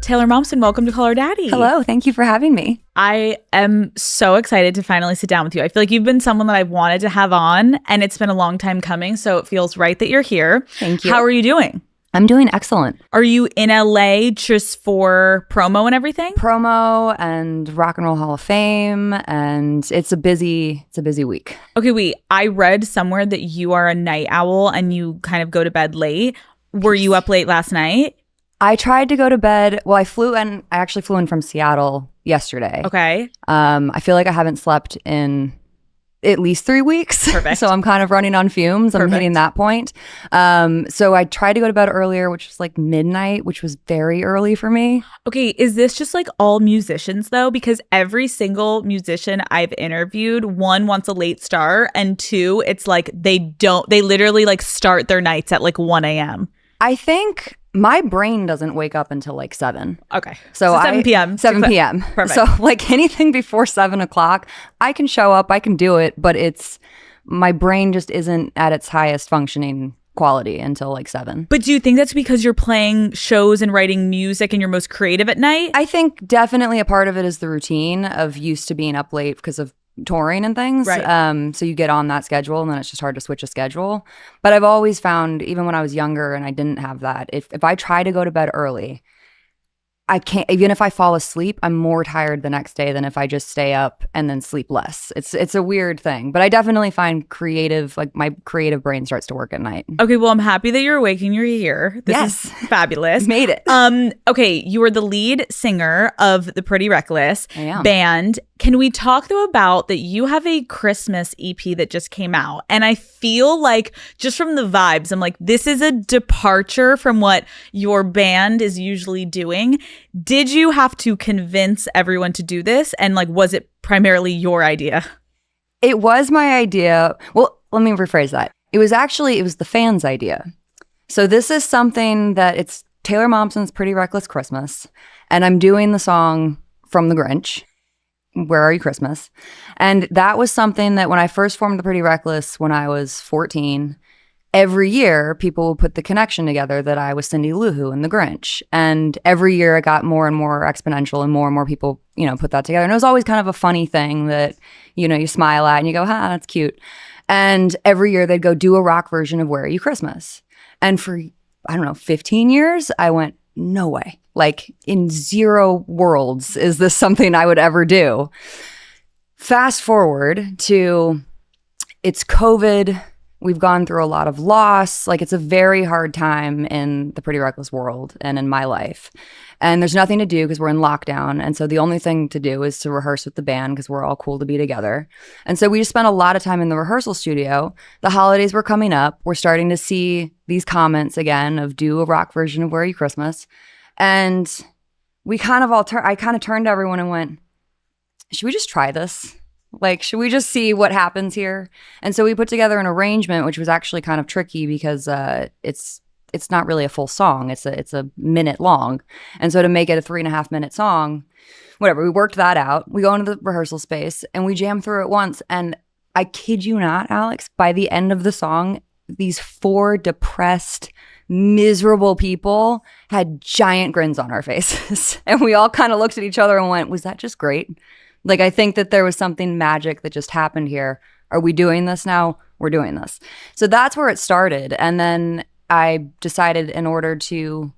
Taylor Momsen, welcome to Call Her Daddy. Hello, thank you for having me. I am so excited to finally sit down with you. I feel like you've been someone that I've wanted to have on, and it's been a long time coming, so it feels right that you're here. Thank you. How are you doing? I'm doing excellent. Are you in LA just for promo and everything? Promo and Rock and Roll Hall of Fame, and it's a busy week. Okay, wait. I read somewhere that you are a night owl and you kind of go to bed late. Were you up late last night? I tried to go to bed. Well, I actually flew in from Seattle yesterday. Okay. I feel like I haven't slept in at least 3 weeks. Perfect. So I'm kind of running on fumes. I'm hitting that point. So I tried to go to bed earlier, which was like midnight, which was very early for me. Okay, is this just like all musicians though? Because every single musician I've interviewed, one wants a late start, and two, it's like they literally like start their nights at like 1 a.m. I think my brain doesn't wake up until like 7. Okay. So 7 p.m. 7 p.m. Perfect. So like anything before 7 o'clock, I can show up, I can do it, but my brain just isn't at its highest functioning quality until like 7. But do you think that's because you're playing shows and writing music and you're most creative at night? I think definitely a part of it is the routine of used to being up late because of touring and things. Right. So you get on that schedule and then it's just hard to switch a schedule. But I've always found, even when I was younger and I didn't have that, if I try to go to bed early, I can't, even if I fall asleep, I'm more tired the next day than if I just stay up and then sleep less. It's a weird thing, but I definitely find my creative brain starts to work at night. Okay, well, I'm happy that you're awake and you're here. This Yes. is fabulous. Made it. Okay, you are the lead singer of the Pretty Reckless I am. band. Can we talk though about that you have a Christmas EP that just came out? And I feel like just from the vibes, I'm like, this is a departure from what your band is usually doing. Did you have to convince everyone to do this? And like, was it primarily your idea? It was my idea. Well, let me rephrase that. It was the fans' idea. So this is something that it's Taylor Momsen's Pretty Reckless Christmas. And I'm doing the song from The Grinch, Where Are You Christmas? And that was something that when I first formed the Pretty Reckless when I was 14, every year people would put the connection together that I was Cindy Lou Who in The Grinch. And every year it got more and more exponential and more people, put that together. And it was always kind of a funny thing that, you smile at and you go, that's cute. And every year they'd go do a rock version of Where Are You Christmas? And for, 15 years, I went, no way. Like in 0 worlds is this something I would ever do. Fast forward to it's COVID. We've gone through a lot of loss. Like it's a very hard time in the Pretty Reckless world and in my life. And there's nothing to do because we're in lockdown. And so the only thing to do is to rehearse with the band because we're all cool to be together. And so we just spent a lot of time in the rehearsal studio. The holidays were coming up. We're starting to see these comments again of do a rock version of Where Are You Christmas? And we kind of I kind of turned to everyone and went, should we just try this? Like, should we just see what happens here? And so we put together an arrangement, which was actually kind of tricky because it's not really a full song. It's a minute long. And so to make it a 3.5 minute song, whatever, we worked that out. We go into the rehearsal space and we jam through it once. And I kid you not, Alex, by the end of the song, these 4 depressed, miserable people had giant grins on our faces. And we all kind of looked at each other and went, was that just great? Like, I think that there was something magic that just happened here. Are we doing this now? We're doing this. So that's where it started. And then I decided, in order to,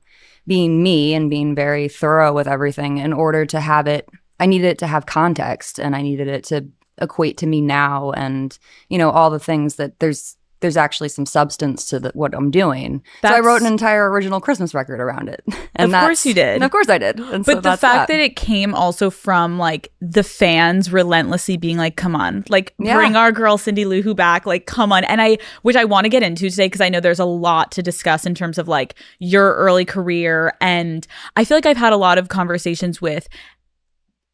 being me and being very thorough with everything, in order to have it, I needed it to have context and I needed it to equate to me now and, all the things that there's actually some substance to what I'm doing. So I wrote an entire original Christmas record around it. And of course you did. And of course I did. And but the fact that it came also from like the fans relentlessly being like, come on, like bring our girl Cindy Lou Who back, like come on. And which I want to get into today because I know there's a lot to discuss in terms of like your early career. And I feel like I've had a lot of conversations with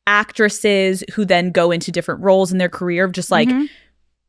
actresses who then go into different roles in their career of just like,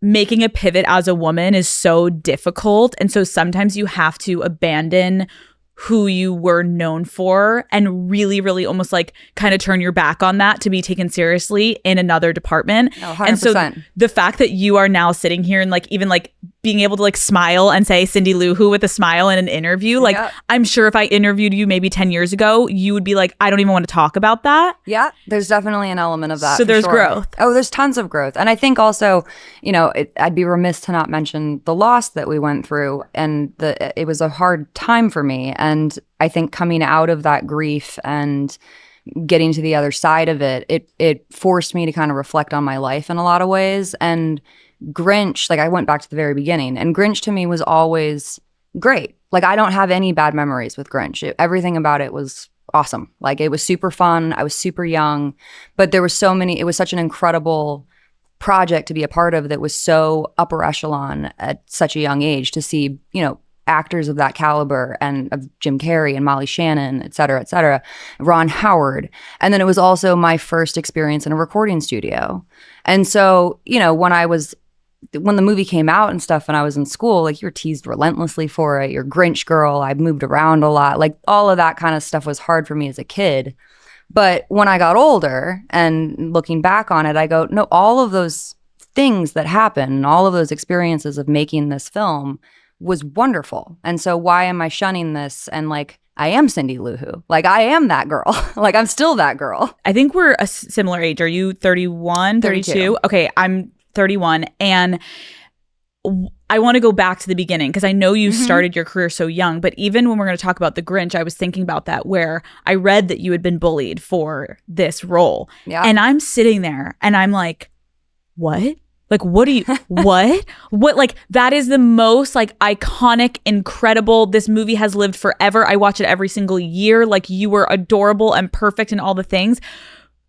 making a pivot as a woman is so difficult. And so sometimes you have to abandon who you were known for and really, really almost like kind of turn your back on that to be taken seriously in another department. Oh, 100%. And so the fact that you are now sitting here and like even like being able to like smile and say Cindy Lou Who with a smile in an interview. Like, I'm sure if I interviewed you maybe 10 years ago, you would be like, I don't even want to talk about that. Yeah, there's definitely an element of that. So there's growth. Oh, there's tons of growth. And I think also, you know, I'd be remiss to not mention the loss that we went through. And it was a hard time for me. And I think coming out of that grief and getting to the other side of it, it forced me to kind of reflect on my life in a lot of ways. And Grinch, like I went back to the very beginning, and Grinch to me was always great. Like I don't have any bad memories with Grinch. Everything about it was awesome. Like it was super fun. I was super young, but there were so many, it was such an incredible project to be a part of that was so upper echelon at such a young age to see, you know, actors of that caliber and of Jim Carrey and Molly Shannon, et cetera, Ron Howard. And then it was also my first experience in a recording studio. And so, you know, when the movie came out and stuff and I was in school, like you were teased relentlessly for it. You're Grinch girl. I moved around a lot. Like all of that kind of stuff was hard for me as a kid. But when I got older and looking back on it, I go, no, all of those things that happened, all of those experiences of making this film was wonderful. And so why am I shunning this? And like, I am Cindy Lou Who. Like, I am that girl. Like, I'm still that girl. I think we're a similar age. Are you 31, 32? Okay, I'm 31. And I want to go back to the beginning because I know you started your career so young. But even when we're going to talk about The Grinch, I was thinking about that, where I read that you had been bullied for this role. Yeah. And I'm sitting there and I'm like, what? Like, what do you, what? Like, that is the most, like, iconic, incredible, this movie has lived forever. I watch it every single year. Like, you were adorable and perfect and all the things.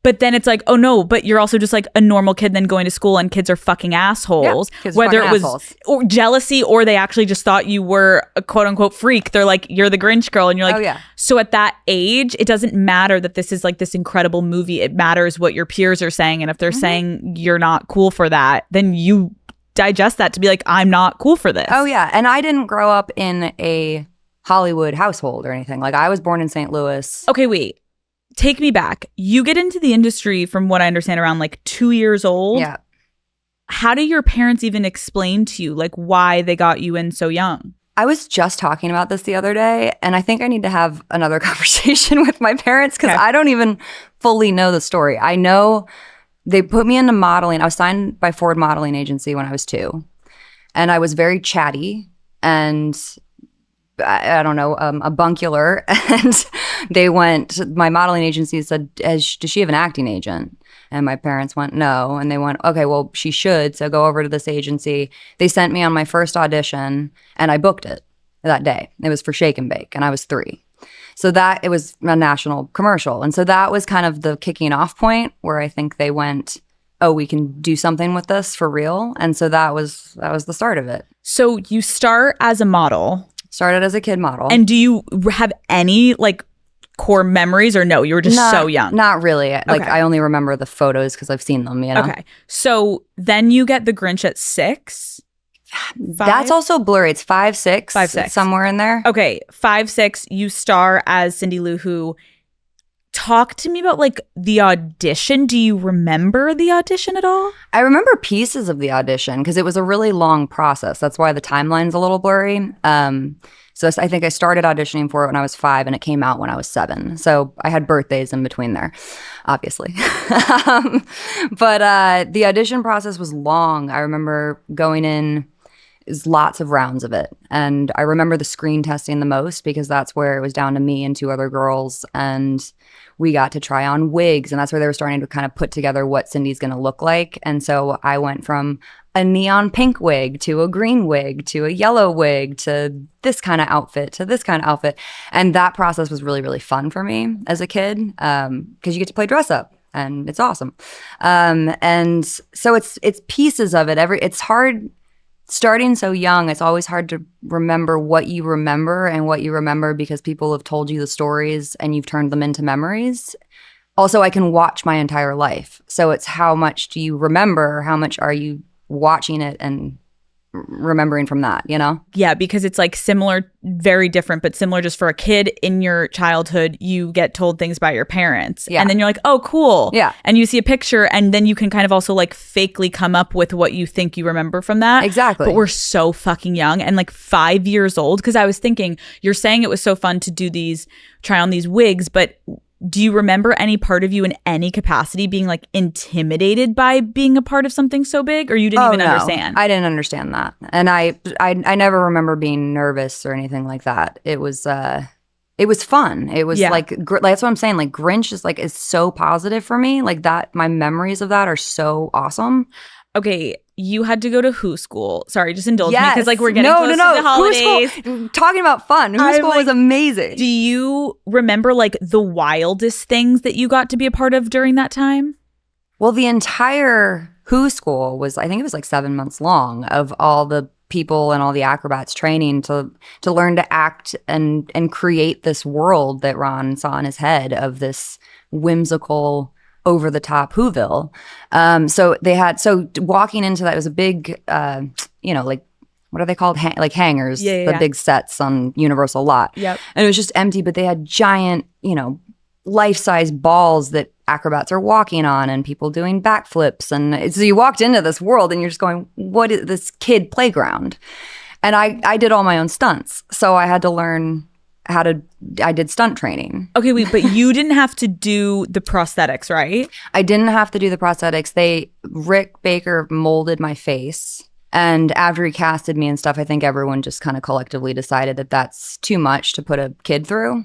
But then it's like, oh no, but you're also just like a normal kid then going to school and kids are fucking assholes. Yeah, whether it was assholes. Or jealousy or they actually just thought you were a quote unquote freak. They're like, you're the Grinch girl. And you're like, oh, yeah. So at that age, it doesn't matter that this is like this incredible movie. It matters what your peers are saying. And if they're saying you're not cool for that, then you digest that to be like, I'm not cool for this. Oh yeah. And I didn't grow up in a Hollywood household or anything. Like I was born in St. Louis. Okay, wait. Take me back. You get into the industry, from what I understand, around like 2 years old. Yeah. How do your parents even explain to you like why they got you in so young? I was just talking about this the other day, and I think I need to have another conversation with my parents because I don't even fully know the story. I know they put me into modeling. I was signed by Ford Modeling Agency when I was 2, and I was very chatty and I don't know, a bunkular. And my modeling agency said, does she have an acting agent? And my parents went, no. And they went, okay, well, she should. So go over to this agency. They sent me on my first audition and I booked it that day. It was for Shake and Bake and I was 3. So it was a national commercial. And so that was kind of the kicking off point where I think they went, oh, we can do something with this for real. And so that was the start of it. So you start as a model. Started as a kid model. And do you have any like core memories or no? You were just so young. Not really. Like Okay. I only remember the photos because I've seen them, you know? Okay. So then you get The Grinch at 6. 5? That's also blurry. It's 5, 6. 5, 6. It's somewhere in there. Okay. 5, 6. You star as Cindy Lou Who. Talk to me about like the audition. Do you remember the audition at all? I remember pieces of the audition because it was a really long process. That's why the timeline's a little blurry. So I think I started auditioning for it when I was 5 and it came out when I was 7. So I had birthdays in between there, obviously. But the audition process was long. I remember going in, is lots of rounds of it. And I remember the screen testing the most because that's where it was down to me and 2 other girls. And we got to try on wigs. And that's where they were starting to kind of put together what Cindy's going to look like. And so I went from a neon pink wig to a green wig to a yellow wig to this kind of outfit to this kind of outfit. And that process was really, really fun for me as a kid because you get to play dress up. And it's awesome. And so it's pieces of it. It's hard. Starting so young, it's always hard to remember what you remember and what you remember because people have told you the stories and you've turned them into memories. Also, I can watch my entire life. So it's how much do you remember? How much are you watching it and remembering from that, you know? Yeah, because it's like similar, very different, but similar just for a kid in your childhood, you get told things by your parents. Yeah. And then you're like, oh, cool. Yeah. And you see a picture and then you can kind of also like fakely come up with what you think you remember from that. Exactly. But we're so fucking young and like 5 years old. Because I was thinking, you're saying it was so fun to do these, try on these wigs, but do you remember any part of you in any capacity being like intimidated by being a part of something so big, or you didn't even understand? I didn't understand that, and I never remember being nervous or anything like that. It was fun. It was like that's what I'm saying. Like Grinch is so positive for me. Like that, my memories of that are so awesome. Okay, you had to go to Who School. Sorry, just indulge me because like we're getting close to the holidays. Who School, talking about fun. Who School was amazing. Do you remember like the wildest things that you got to be a part of during that time? Well, the entire Who School was, I think it was like 7 months long of all the people and all the acrobats training to learn to act and create this world that Ron saw in his head of this whimsical, over the top Whoville. So walking into that, it was a big, like, what are they called? Like hangars, the big sets on Universal Lot. Yep. And it was just empty, but they had giant, life-size balls that acrobats are walking on and people doing backflips. And so you walked into this world and you're just going, what is this kid playground? And I did all my own stunts. So I had to learn I did stunt training. Okay, wait, but you didn't have to do the prosthetics, right? I didn't have to do the prosthetics. Rick Baker molded my face. And after he casted me and stuff, I think everyone just kind of collectively decided that that's too much to put a kid through,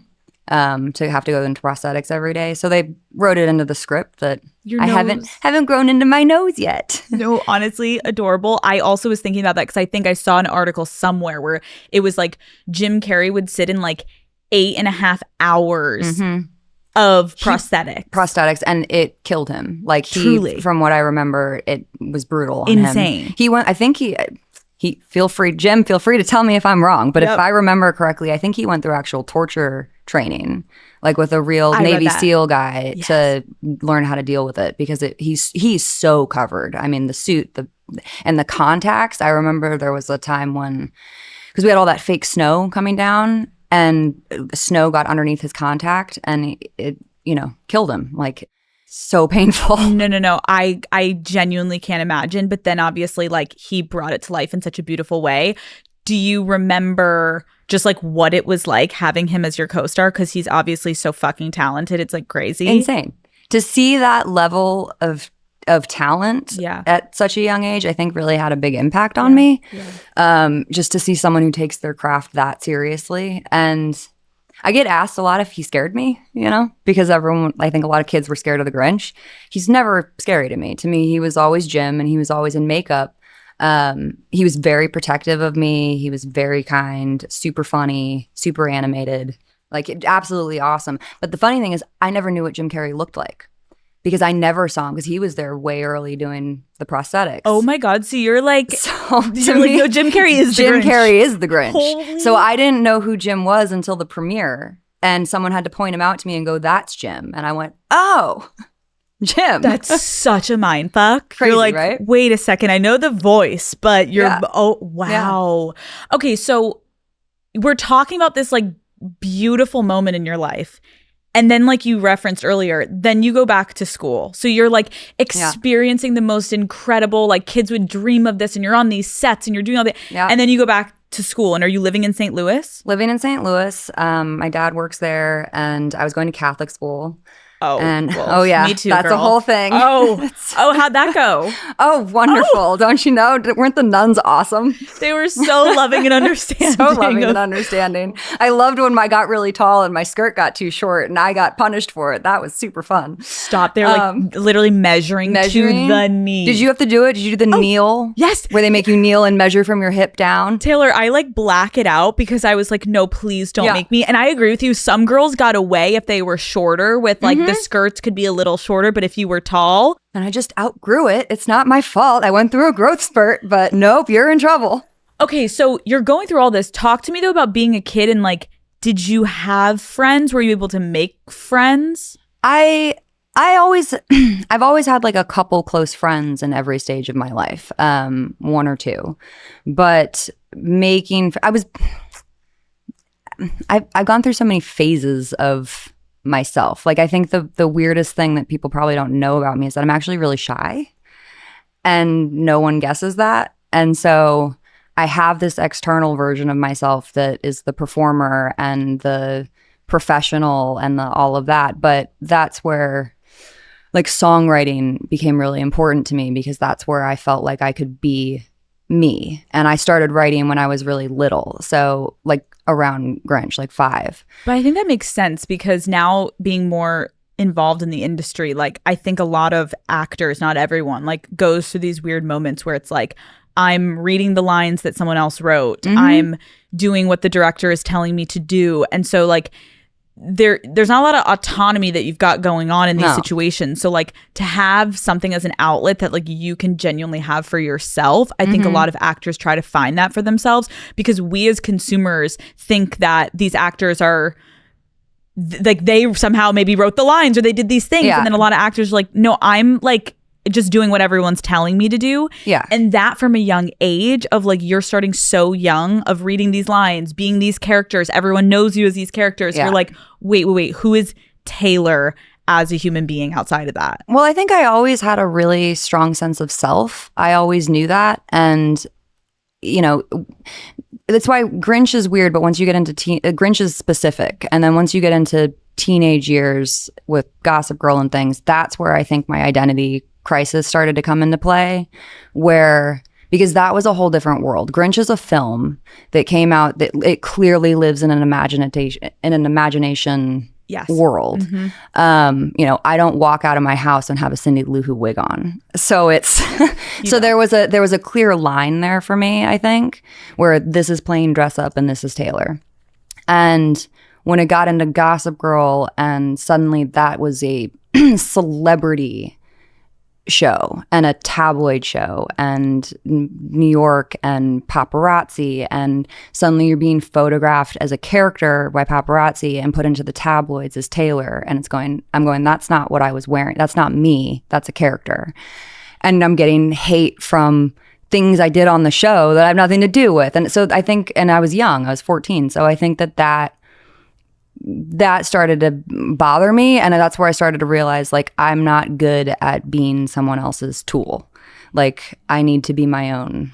to have to go into prosthetics every day. So they wrote it into the script that I haven't grown into my nose yet. No, honestly, adorable. I also was thinking about that because I think I saw an article somewhere where it was like Jim Carrey would sit in like 8.5 hours of prosthetics, and it killed him. Like truly, from what I remember, it was brutal on insane. Him. He went. I think he feel free to tell me if I'm wrong, but if I remember correctly, I think he went through actual torture training, like with a real Navy SEAL guy to learn how to deal with it, because he's so covered. I mean, the suit, and the contacts. I remember there was a time when, because we had all that fake snow coming down, and the snow got underneath his contact, and it killed him. Like, so painful. No. I genuinely can't imagine. But then obviously, like, he brought it to life in such a beautiful way. Do you remember just like what it was like having him as your co-star? Because he's obviously so fucking talented. It's like crazy. Insane. To see that level of talent at such a young age, I think really had a big impact on me. Yeah. Just to see someone who takes their craft that seriously. And I get asked a lot if he scared me, because I think a lot of kids were scared of the Grinch. He's never scary to me. To me, he was always Jim, and he was always in makeup. He was very protective of me. He was very kind, super funny, super animated, like absolutely awesome. But the funny thing is, I never knew what Jim Carrey looked like, because I never saw him, because he was there way early doing the prosthetics. Oh my God. So you're like, no, Jim Carrey is the Grinch. Jim Carrey is the Grinch. So I didn't know who Jim was until the premiere, and someone had to point him out to me and go, that's Jim. And I went, oh, Jim. That's such a mind fuck. Crazy, you're like, right? Wait a second, I know the voice, but you're oh wow. Yeah. Okay, so we're talking about this like beautiful moment in your life. And then, like you referenced earlier, then you go back to school. So you're like experiencing the most incredible, like kids would dream of this, and you're on these sets and you're doing all that. Yeah. And then you go back to school. And are you living in St. Louis? Living in St. Louis. My dad works there, and I was going to Catholic school. Oh, and well, yeah, me too, that's girl. a whole thing. How'd that go? Oh, wonderful! Don't you know? Weren't the nuns awesome? They were so loving and understanding. I loved when I got really tall and my skirt got too short, and I got punished for it. That was super fun. Stop! They're like literally measuring to the knee. Did you have to do it? Did you do the kneel? Yes. Where they make you kneel and measure from your hip down? Taylor, I like black it out because I was like, no, please don't make me. And I agree with you. Some girls got away if they were shorter with like the skirts could be a little shorter, but if you were tall. And I just outgrew it. It's not my fault. I went through a growth spurt, but nope, you're in trouble. Okay, so you're going through all this. Talk to me though about being a kid, and like, did you have friends? Were you able to make friends? I I've always had like a couple close friends in every stage of my life, one or two, but I've gone through so many phases of myself. Like I think the weirdest thing that people probably don't know about me is that I'm actually really shy, and no one guesses that. And so I have this external version of myself that is the performer and the professional and all of that. But that's where like songwriting became really important to me, because that's where I felt like I could be me. And I started writing when I was really little. So like around Grinch, like 5. But I think that makes sense, because now being more involved in the industry, like I think a lot of actors, not everyone, like goes through these weird moments where it's like, I'm reading the lines that someone else wrote. I'm doing what the director is telling me to do. And so like there's not a lot of autonomy that you've got going on in these situations. So like to have something as an outlet that like you can genuinely have for yourself, I think a lot of actors try to find that for themselves, because we as consumers think that these actors are like they somehow maybe wrote the lines or they did these things. And then a lot of actors are like, no, I'm like just doing what everyone's telling me to do. And that from a young age of like, you're starting so young of reading these lines, being these characters, everyone knows you as these characters. You're like, wait, who is Taylor as a human being outside of that? Well, I think I always had a really strong sense of self. I always knew that. And, you know, that's why Grinch is weird. But once you get into Grinch is specific. And then once you get into teenage years with Gossip Girl and things, that's where I think my identity crisis started to come into play, because that was a whole different world. Grinch is a film that came out that it clearly lives in an imagination world. You know, I don't walk out of my house and have a Cindy Lou Who wig on. So it's so there was a clear line there for me, I think, where this is plain dress up and this is Taylor. And when it got into Gossip Girl and suddenly that was a celebrity show and a tabloid show and New York and paparazzi, and suddenly you're being photographed as a character by paparazzi and put into the tabloids as Taylor, and I'm going, that's not what I was wearing, that's not me, that's a character. And I'm getting hate from things I did on the show that I have nothing to do with. And so I think, and I was young, I was 14, so I think that started to bother me, and that's where I started to realize like I'm not good at being someone else's tool. Like I need to be my own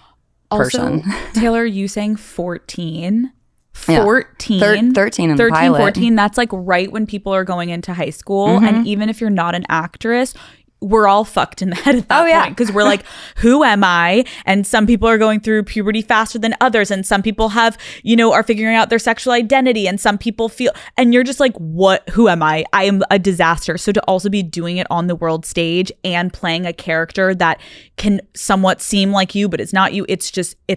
person. Also, Taylor, you saying 14? 13 in 13, the pilot. 14, that's like right when people are going into high school. And even if you're not an actress, we're all fucked in the head at that point, because we're like, who am I? And some people are going through puberty faster than others, and some people have, you know, are figuring out their sexual identity, and some people feel, and you're just like, who am I? I am a disaster. So to also be doing it on the world stage and playing a character that can somewhat seem like you but it's not you, it's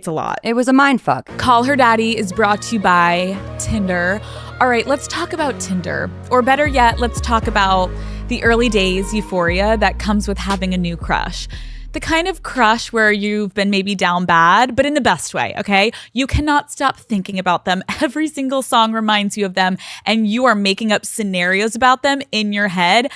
a lot. It was a mind fuck. Call Her Daddy is brought to you by Tinder. All right, let's talk about Tinder, or better yet, let's talk about the early days euphoria that comes with having a new crush. The kind of crush where you've been maybe down bad, but in the best way, okay? You cannot stop thinking about them. Every single song reminds you of them, and you are making up scenarios about them in your head.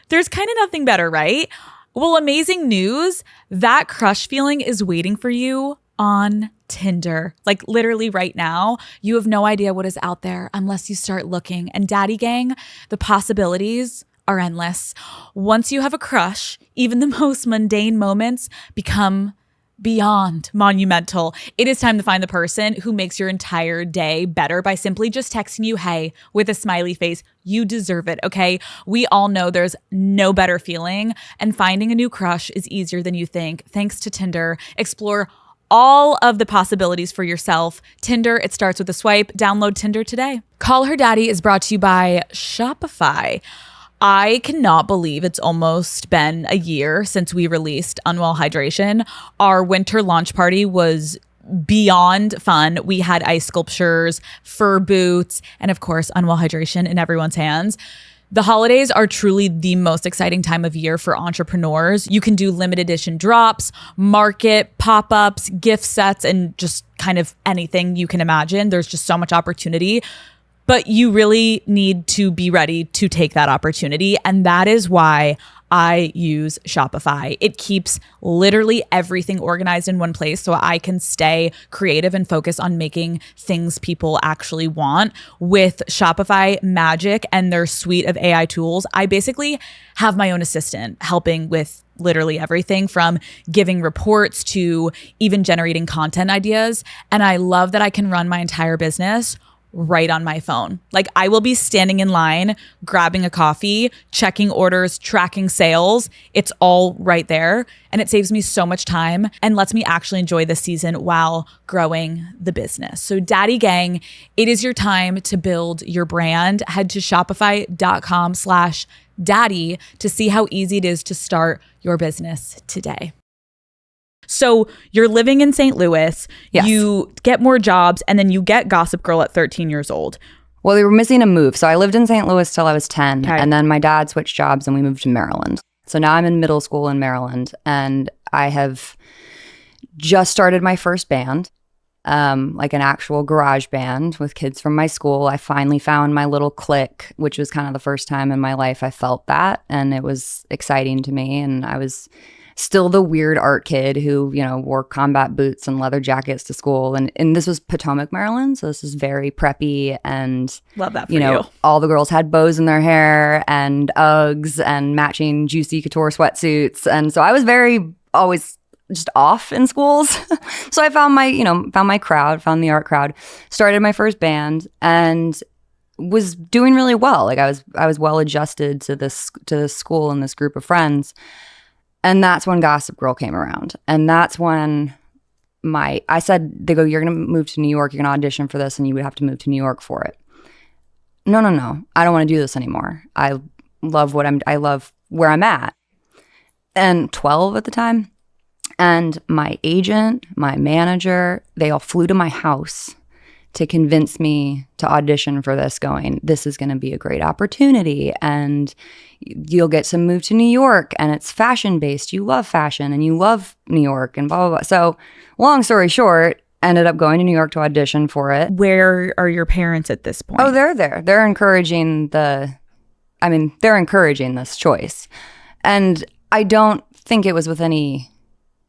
There's kind of nothing better, right? Well, amazing news. That crush feeling is waiting for you on Tinder. Like literally right now, you have no idea what is out there unless you start looking. And Daddy Gang, the possibilities are endless. Once you have a crush, even the most mundane moments become beyond monumental. It is time to find the person who makes your entire day better by simply just texting you, hey, with a smiley face. You deserve it, okay? We all know there's no better feeling, and finding a new crush is easier than you think. Thanks to Tinder. Explore all of the possibilities for yourself. Tinder, it starts with a swipe. Download Tinder today. Call Her Daddy is brought to you by Shopify. I cannot believe it's almost been a year since we released Unwell Hydration. Our winter launch party was beyond fun. We had ice sculptures, fur boots, and of course, Unwell Hydration in everyone's hands. The holidays are truly the most exciting time of year for entrepreneurs. You can do limited edition drops, market, pop-ups, gift sets, and just kind of anything you can imagine. There's just so much opportunity. But you really need to be ready to take that opportunity. And that is why I use Shopify. It keeps literally everything organized in one place so I can stay creative and focus on making things people actually want. With Shopify Magic and their suite of AI tools, I basically have my own assistant helping with literally everything from giving reports to even generating content ideas. And I love that I can run my entire business right on my phone. Like I will be standing in line, grabbing a coffee, checking orders, tracking sales. It's all right there. And it saves me so much time and lets me actually enjoy the season while growing the business. So Daddy Gang, it is your time to build your brand. Head to shopify.com/daddy to see how easy it is to start your business today. So you're living in St. Louis, yes. You get more jobs, and then you get Gossip Girl at 13 years old. Well, they were missing a move. So I lived in St. Louis till I was 10, okay. And then my dad switched jobs and we moved to Maryland. So now I'm in middle school in Maryland, and I have just started my first band, like an actual garage band with kids from my school. I finally found my little clique, which was kind of the first time in my life I felt that, and it was exciting to me. And I was still the weird art kid who, wore combat boots and leather jackets to school. And this was Potomac, Maryland. So this is very preppy. And love that for you. All the girls had bows in their hair and Uggs and matching Juicy Couture sweatsuits. And so I was always just off in schools. So I found my crowd, found the art crowd, started my first band, and was doing really well. Like I was well adjusted to this school and this group of friends. And that's when Gossip Girl came around. And that's when I said, they go, you're going to move to New York. You're going to audition for this and you would have to move to New York for it. No. I don't want to do this anymore. I love where I'm at. And 12 at the time. And my agent, my manager, they all flew to my house to convince me to audition for this, going, this is going to be a great opportunity and you'll get to move to New York and it's fashion based. You love fashion and you love New York and blah, blah, blah. So long story short, ended up going to New York to audition for it. Where are your parents at this point? Oh, they're there. They're encouraging this choice. And I don't think it was with any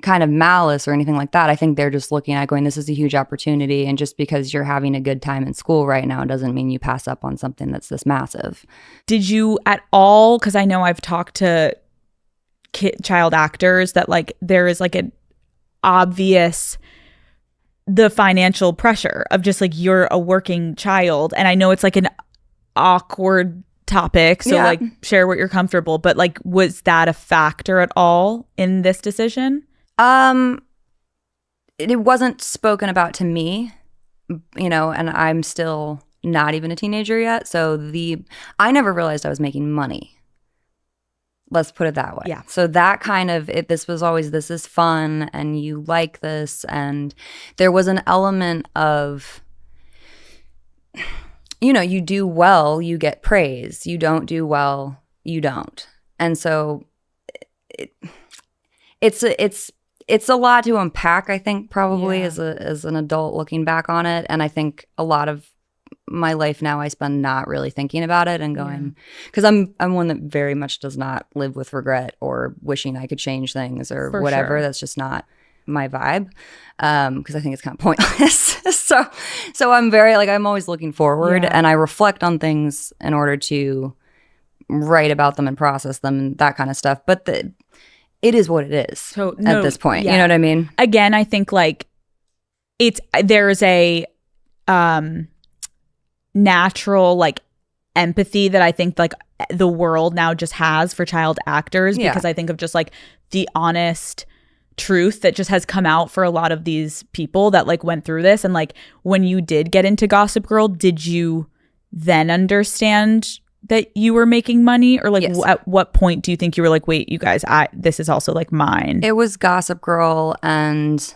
kind of malice or anything like that. I think they're just looking at going, this is a huge opportunity, and just because you're having a good time in school right now doesn't mean you pass up on something that's this massive. Did you at all, because I know I've talked to child actors that like there is like an obvious the financial pressure of just like you're a working child, and I know it's like an awkward topic, so like share what you're comfortable, but like was that a factor at all in this decision? It wasn't spoken about to me, and I'm still not even a teenager yet. So I never realized I was making money. Let's put it that way. Yeah. So that kind of, this was always, this is fun and you like this. And there was an element of, you do well, you get praise. You don't do well, you don't. And so it's a lot to unpack, I think, probably as an adult looking back on it. And I think a lot of my life now I spend not really thinking about it and going, because I'm one that very much does not live with regret or wishing I could change things or For whatever. sure. That's just not my vibe, because I think it's kind of pointless. So I'm very I'm always looking forward, and I reflect on things in order to write about them and process them and that kind of stuff. But it is what it is at this point. You know what I mean? Again, I think there's a natural empathy that I think the world now just has for child actors, because I think of just the honest truth that just has come out for a lot of these people that went through this. And when you did get into Gossip Girl, did you then understand that you were making money, or Yes. At what point do you think you were wait, you guys, this is also mine? It was Gossip Girl, and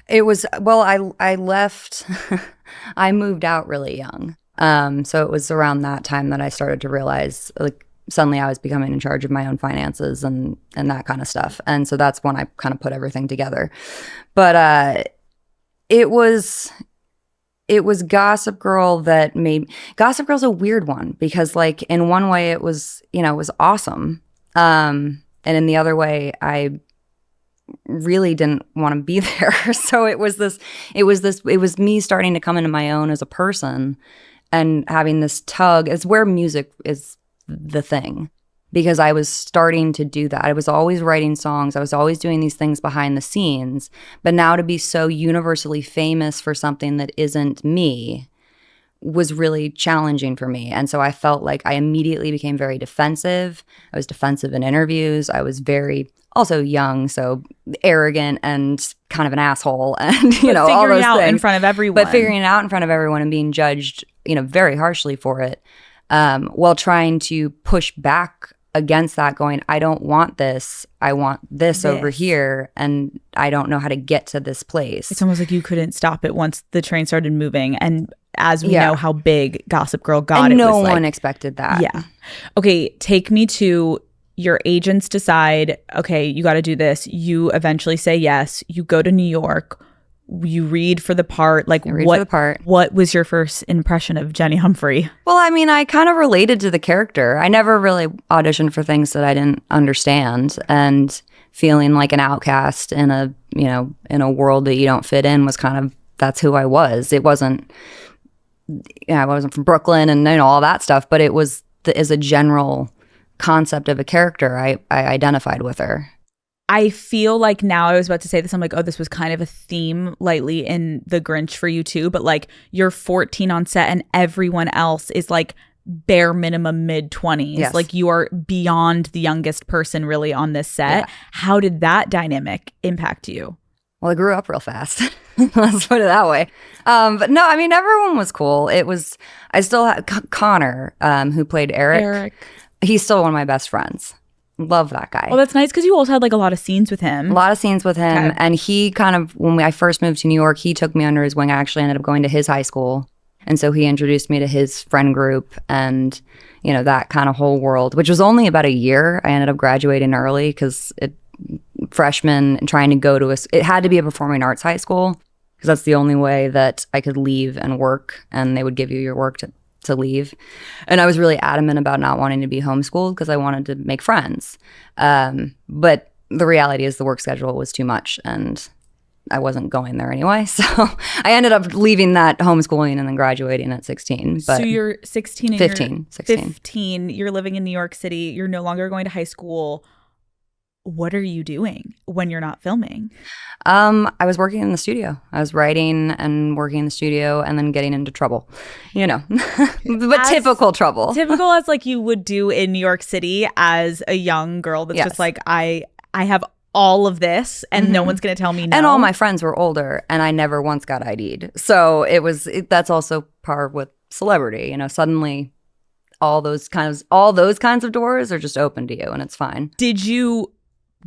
it was, I left, I moved out really young. So it was around that time that I started to realize suddenly I was becoming in charge of my own finances and that kind of stuff. And so that's when I kind of put everything together. But it was it was Gossip Girl that made Gossip Girl's a weird one because like in one way it was, it was awesome. And in the other way, I really didn't want to be there. So it was me starting to come into my own as a person and having this tug. It's where music is the thing. Because I was starting to do that. I was always writing songs. I was always doing these things behind the scenes. But now to be so universally famous for something that isn't me was really challenging for me. And so I felt like I immediately became very defensive. I was defensive in interviews. I was very also young, so arrogant and kind of an asshole and, all those things. Figuring it out in front of everyone. But figuring it out in front of everyone and being judged, very harshly for it, while trying to push back against that, going, I don't want this. I want this over here, and I don't know how to get to this place. It's almost like you couldn't stop it once the train started moving. And as we know how big Gossip Girl got, and no one expected that. Yeah. Okay, take me to your agents decide, okay, you got to do this. You eventually say yes. You go to New York. You read for the part. Like, what was your first impression of Jenny Humphrey? Well, I mean, I kind of related to the character. I never really auditioned for things that I didn't understand, and feeling like an outcast in a world that you don't fit in was kind of, that's who I was. It wasn't, I wasn't from Brooklyn and all that stuff, but it was as a general concept of a character, I identified with her. I feel like now, I was about to say this, I'm like, oh, this was kind of a theme lightly in The Grinch for you too, but like you're 14 on set and everyone else is like bare minimum mid-20s. Yes. Like you are beyond the youngest person really on this set. Yeah. How did that dynamic impact you? Well, I grew up real fast. Let's put it that way. But no, I mean, everyone was cool. I still had Connor, who played Eric. He's still one of my best friends. Love that guy. Well, that's nice because you also had like a lot of scenes with him. Okay. And he kind of, when I first moved to New York, he took me under his wing. I actually ended up going to his high school. And so he introduced me to his friend group and, that kind of whole world, which was only about a year. I ended up graduating early because freshman and trying to go to it had to be a performing arts high school because that's the only way that I could leave and work, and they would give you your work to leave. And I was really adamant about not wanting to be homeschooled because I wanted to make friends. But the reality is the work schedule was too much and I wasn't going there anyway. So I ended up leaving that homeschooling and then graduating at 16. But so you're 16 and 16. 15. You're living in New York City. You're no longer going to high school. What are you doing when you're not filming? I was working in the studio. I was writing and working in the studio and then getting into trouble, but typical trouble. Typical as like you would do in New York City as a young girl that's just like, I have all of this and no one's going to tell me no. And all my friends were older and I never once got ID'd. So that's also part with celebrity, suddenly all those kinds of doors are just open to you and it's fine. Did you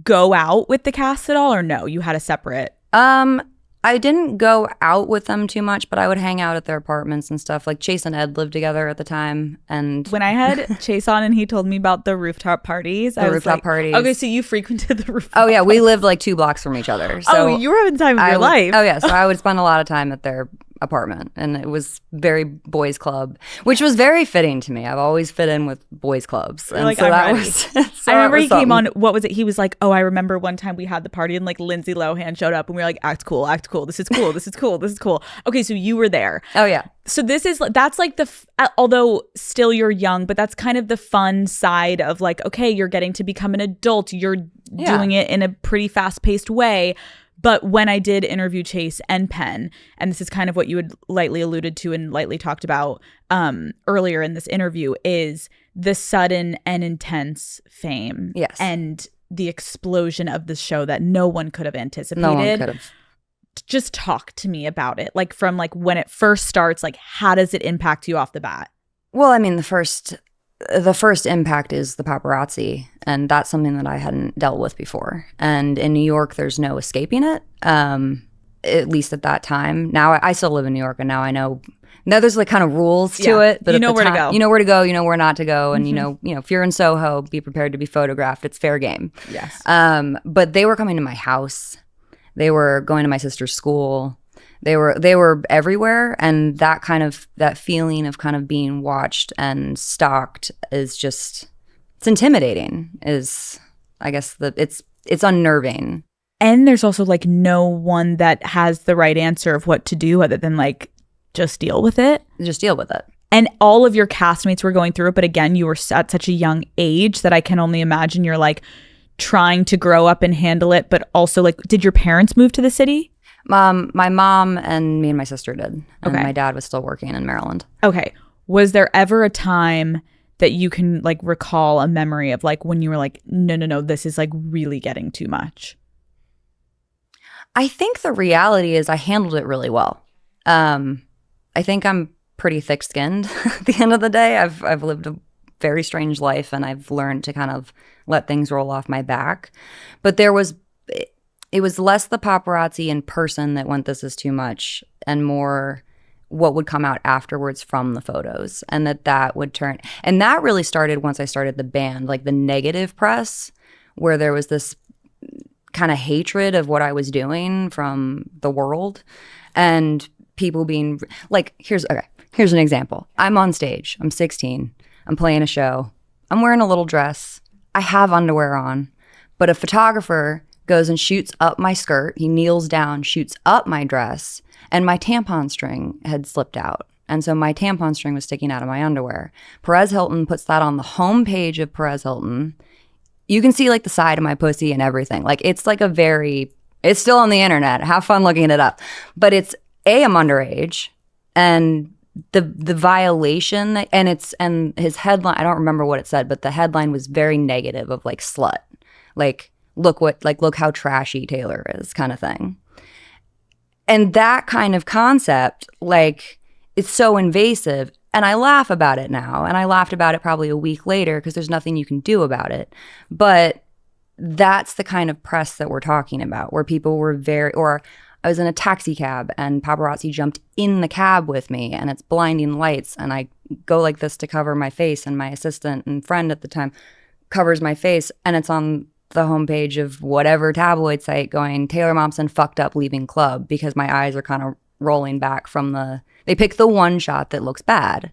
go out with the cast at all or no? You had a separate? I didn't go out with them too much, but I would hang out at their apartments and stuff. Like Chase and Ed lived together at the time. And when I had Chase on and he told me about the rooftop parties, parties. Okay, so you frequented the rooftop Oh yeah, we lived like 2 blocks from each other. So you were having time of your life. Oh yeah, so I would spend a lot of time at their apartment and it was very boys club, which was very fitting to me. I've always fit in with boys clubs. And like, so that ready. was I remember he came on, what was it? He was like, oh, I remember one time we had the party and like Lindsay Lohan showed up and we were like, act cool. This is cool. This is cool. This is cool. Okay, so you were there. Oh yeah. So that's like although still you're young, but that's kind of the fun side of like, okay, you're getting to become an adult. You're doing it in a pretty fast paced way. But when I did interview Chase and Penn, and this is kind of what you had lightly alluded to and lightly talked about earlier in this interview, is the sudden and intense fame. Yes. And the explosion of the show that no one could have anticipated. No one could have. Just talk to me about it. Like from like when it first starts, like how does it impact you off the bat? Well, I mean, the first impact is the paparazzi, and that's something that I hadn't dealt with before. And in New York, there's no escaping it, at least at that time. Now, I still live in New York, and now I know. Now there's like kind of rules to it, but you know where to go. You know where to go. You know where not to go, and you know if you're in Soho, be prepared to be photographed. It's fair game. Yes. But they were coming to my house. They were going to my sister's school. They were everywhere, and that feeling of kind of being watched and stalked is just, it's intimidating. Is, I guess, it's unnerving. And there's also like no one that has the right answer of what to do other than like just deal with it. Just deal with it. And all of your castmates were going through it, but again, you were at such a young age that I can only imagine you're like trying to grow up and handle it, but also like, did your parents move to the city? My mom and me and my sister did. And Okay. my dad was still working in Maryland. Okay. Was there ever a time that you can like recall a memory of like when you were like, no, this is like really getting too much? I think the reality is I handled it really well. I think I'm pretty thick-skinned at the end of the day. I've lived a very strange life, and I've learned to kind of let things roll off my back. But it was less the paparazzi in person that went, this is too much, and more what would come out afterwards from the photos, and that would turn. And that really started once I started the band, like the negative press, where there was this kind of hatred of what I was doing from the world, and people being like, here's an example. I'm on stage. I'm 16. I'm playing a show. I'm wearing a little dress. I have underwear on, but a photographer goes and shoots up my skirt. He kneels down, shoots up my dress, and my tampon string had slipped out. And so my tampon string was sticking out of my underwear. Perez Hilton puts that on the homepage of Perez Hilton. You can see like the side of my pussy and everything. Like it's like it's still on the internet. Have fun looking it up. But I'm underage, and the violation and his headline, I don't remember what it said, but the headline was very negative of like slut. Like look how trashy Taylor is, kind of thing. And that kind of concept, like, it's so invasive. And I laugh about it now. And I laughed about it probably a week later because there's nothing you can do about it. But that's the kind of press that we're talking about, where people were or I was in a taxi cab and paparazzi jumped in the cab with me, and it's blinding lights, and I go like this to cover my face, and my assistant and friend at the time covers my face, and it's on the homepage of whatever tabloid site going, Taylor Momsen fucked up leaving club, because my eyes are kind of rolling back they pick the one shot that looks bad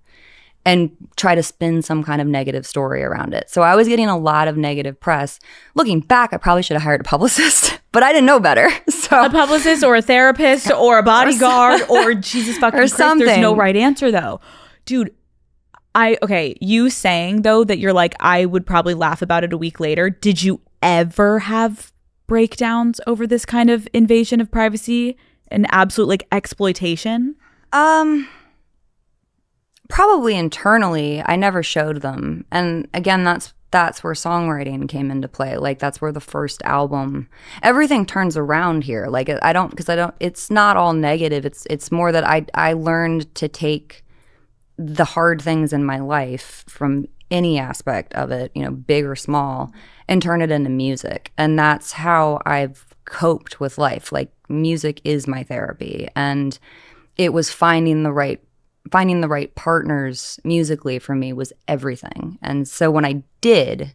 and try to spin some kind of negative story around it. So I was getting a lot of negative press. Looking back, I probably should have hired a publicist, but I didn't know better. So a publicist or a therapist or a bodyguard or Jesus fucking Christ, something. There's no right answer though. Dude, you saying though that you're like, I would probably laugh about it a week later. Did you ever have breakdowns over this kind of invasion of privacy and absolute like exploitation? Probably internally. I never showed them. And again, that's where songwriting came into play. Like that's where the first album, everything turns around here. Like it's not all negative. It's more that I learned to take the hard things in my life from any aspect of it, big or small, and turn it into music. And that's how I've coped with life. Like music is my therapy. And it was finding the right partners musically for me was everything. And so when I did,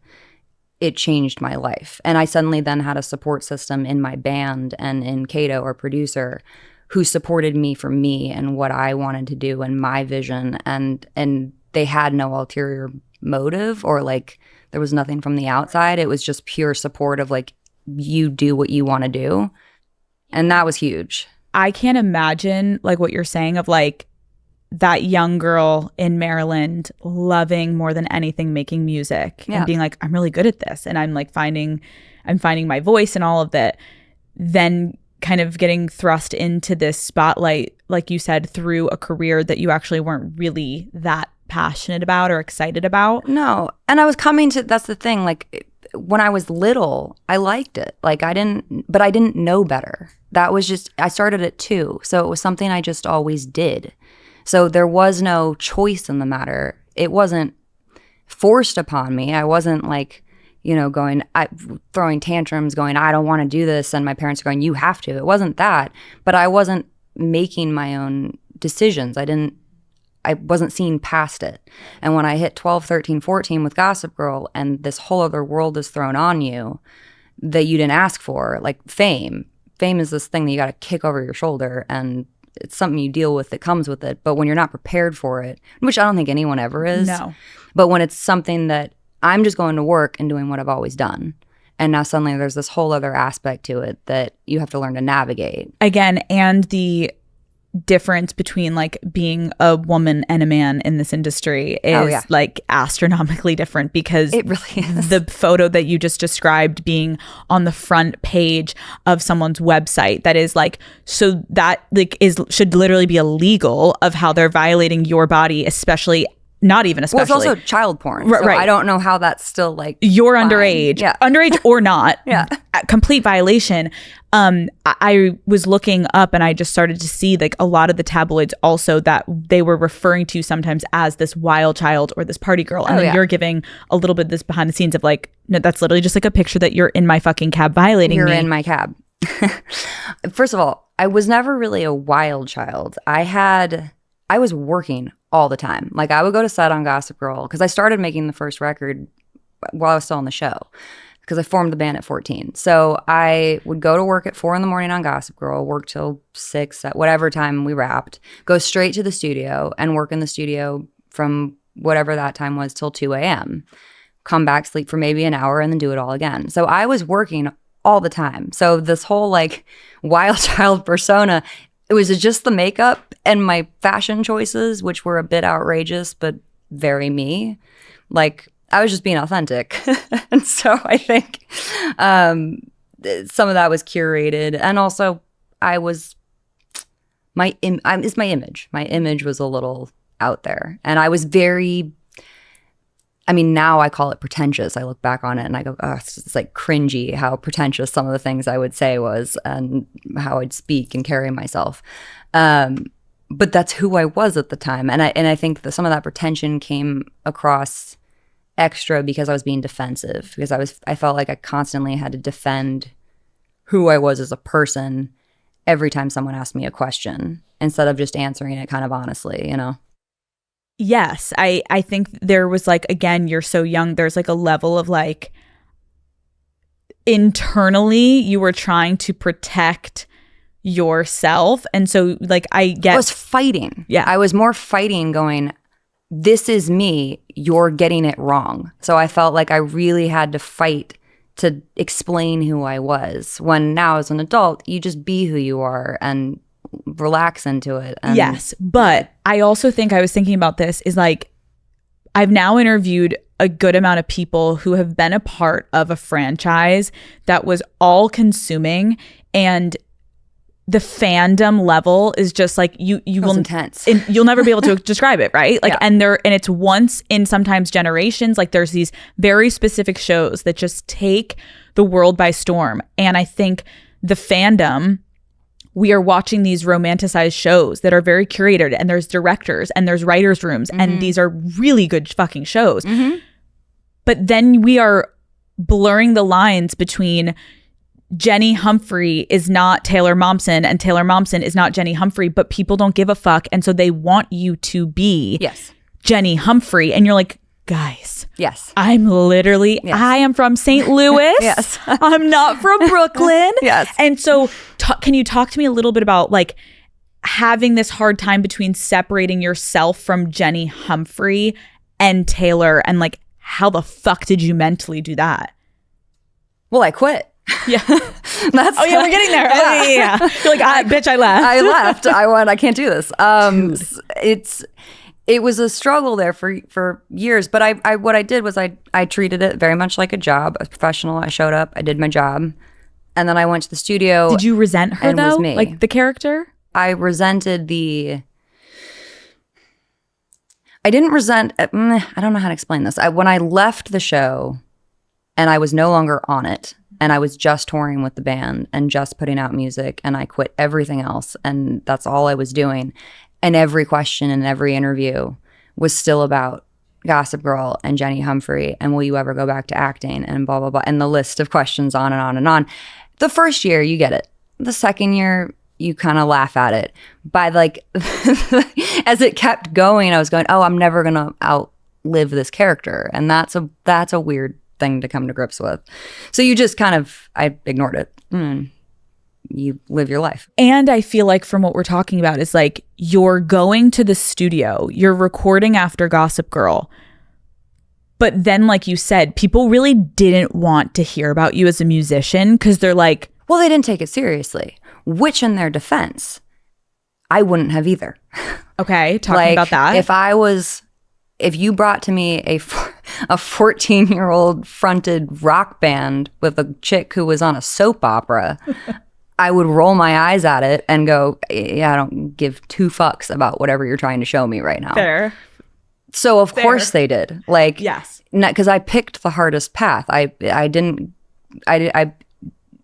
it changed my life. And I suddenly then had a support system in my band and in Kato, our producer, who supported me for me and what I wanted to do and my vision. And they had no ulterior motive, or like there was nothing from the outside. It was just pure support of like, you do what you want to do. And that was huge. I can't imagine like what you're saying of like that young girl in Maryland loving more than anything making music and being like, I'm really good at this, and I'm finding my voice and all of that. Then kind of getting thrust into this spotlight, like you said, through a career that you actually weren't really that passionate about or excited about. No. And I was that's the thing, like when I was little, I liked it. Like I didn't know better. That was just, I started at 2. So it was something I just always did. So there was no choice in the matter. It wasn't forced upon me. I wasn't like, throwing tantrums going, I don't want to do this. And my parents are going, you have to. It wasn't that. But I wasn't making my own decisions. I wasn't seeing past it. And when I hit 12, 13, 14 with Gossip Girl, and this whole other world is thrown on you that you didn't ask for, like fame. Fame is this thing that you got to kick over your shoulder, and it's something you deal with that comes with it. But when you're not prepared for it, which I don't think anyone ever is. No. But when it's something that I'm just going to work and doing what I've always done. And now suddenly there's this whole other aspect to it that you have to learn to navigate. Again, and the difference between like being a woman and a man in this industry is like astronomically different, because it really is. The photo that you just described being on the front page of someone's website, that is like, so that like should literally be illegal of how they're violating your body, especially. Not even especially. Well, it's also child porn. Right, so I don't know how that's still like you're fine. Underage. Yeah. Underage or not. Yeah. Complete violation. I was looking up and I just started to see like a lot of the tabloids also that they were referring to sometimes as this wild child or this party girl. And then you're giving a little bit of this behind the scenes of like, no, that's literally just like a picture that you're in my fucking cab violating me. You're in my cab. First of all, I was never really a wild child. I was working all the time. Like I would go to set on Gossip Girl because I started making the first record while I was still on the show because I formed the band at 14. So I would go to work at 4 a.m. on Gossip Girl, work till 6 at whatever time we wrapped, go straight to the studio and work in the studio from whatever that time was till 2 a.m. Come back, sleep for maybe an hour, and then do it all again. So I was working all the time. So this whole like wild child persona, it was just the makeup and my fashion choices, which were a bit outrageous, but very me. Like, I was just being authentic. And so I think some of that was curated. And also, it's my image. My image was a little out there. And I was very, I mean, now I call it pretentious. I look back on it and I go, oh, it's like cringy how pretentious some of the things I would say was and how I'd speak and carry myself. But that's who I was at the time. And I think that some of that pretension came across extra because I was being defensive, because I felt like I constantly had to defend who I was as a person every time someone asked me a question instead of just answering it kind of honestly, you know? Yes, I think there was like, again, you're so young, there's like a level of like internally you were trying to protect yourself. And so like I was fighting. Yeah. I was more fighting going, this is me, you're getting it wrong. So I felt like I really had to fight to explain who I was. When now as an adult, you just be who you are and relax into it. And yes, but I also think I was thinking about this is like I've now interviewed a good amount of people who have been a part of a franchise that was all consuming, and the fandom level is just like you will intense. You'll never be able to describe it, right? Like, yeah. and it's once in sometimes generations. Like there's these very specific shows that just take the world by storm, and I think the fandom. We are watching these romanticized shows that are very curated, and there's directors and there's writers' rooms, and these are really good fucking shows. But then we are blurring the lines between Jenny Humphrey is not Taylor Momsen and Taylor Momsen is not Jenny Humphrey, but people don't give a fuck. And so they want you to be Jenny Humphrey. And you're like, guys, I'm literally, I am from St. Louis. I'm not from Brooklyn. And so can you talk to me a little bit about like having this hard time between separating yourself from Jenny Humphrey and Taylor, and like how the fuck did you mentally do that? Well, I quit. Yeah. We're getting there. Yeah. You're like, bitch, I left. I left. I can't do this. It was a struggle there for years, but I what I did was I treated it very much like a job, a professional. I showed up, I did my job, and then I went to the studio. Did you resent her though? Was me. Like the character? I resented I didn't resent, I don't know how to explain this. When I left the show and I was no longer on it, and I was just touring with the band and just putting out music, and I quit everything else, and that's all I was doing. And every question and every interview was still about Gossip Girl and Jenny Humphrey and will you ever go back to acting and blah, blah, blah. And the list of questions on and on and on. The first year, you get it. The second year, you kind of laugh at it. By like, as it kept going, I was going, oh, I'm never going to outlive this character. And that's a weird thing to come to grips with. So you just kind of, I ignored it. you live your life. And I feel like from what we're talking about is like you're going to the studio, you're recording after Gossip Girl. But then, like you said, people really didn't want to hear about you as a musician because they're like, well, they didn't take it seriously, which in their defense, I wouldn't have either. Okay, talking about that. If you brought to me a 14-year-old fronted rock band with a chick who was on a soap opera, I would roll my eyes at it and go, yeah, I don't give two fucks about whatever you're trying to show me right now. Fair. So of course they did. Like, yes, because I picked the hardest path. I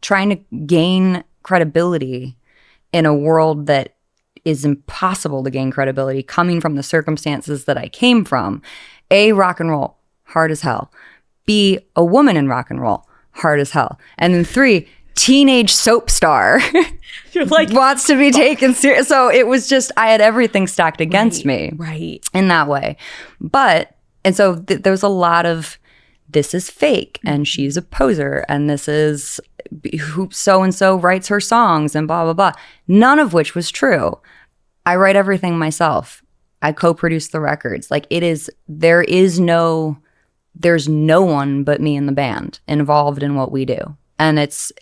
trying to gain credibility in a world that is impossible to gain credibility coming from the circumstances that I came from. A, rock and roll, hard as hell. B, a woman in rock and roll, hard as hell. And then 3, teenage soap star. You're like, wants to be taken serious. So it was just, I had everything stacked against me. Right. In that way. But, and so there was a lot of, this is fake and she's a poser and this is who so-and-so writes her songs and blah, blah, blah. None of which was true. I write everything myself. I co-produce the records. Like there's no one but me and the band involved in what we do. And it's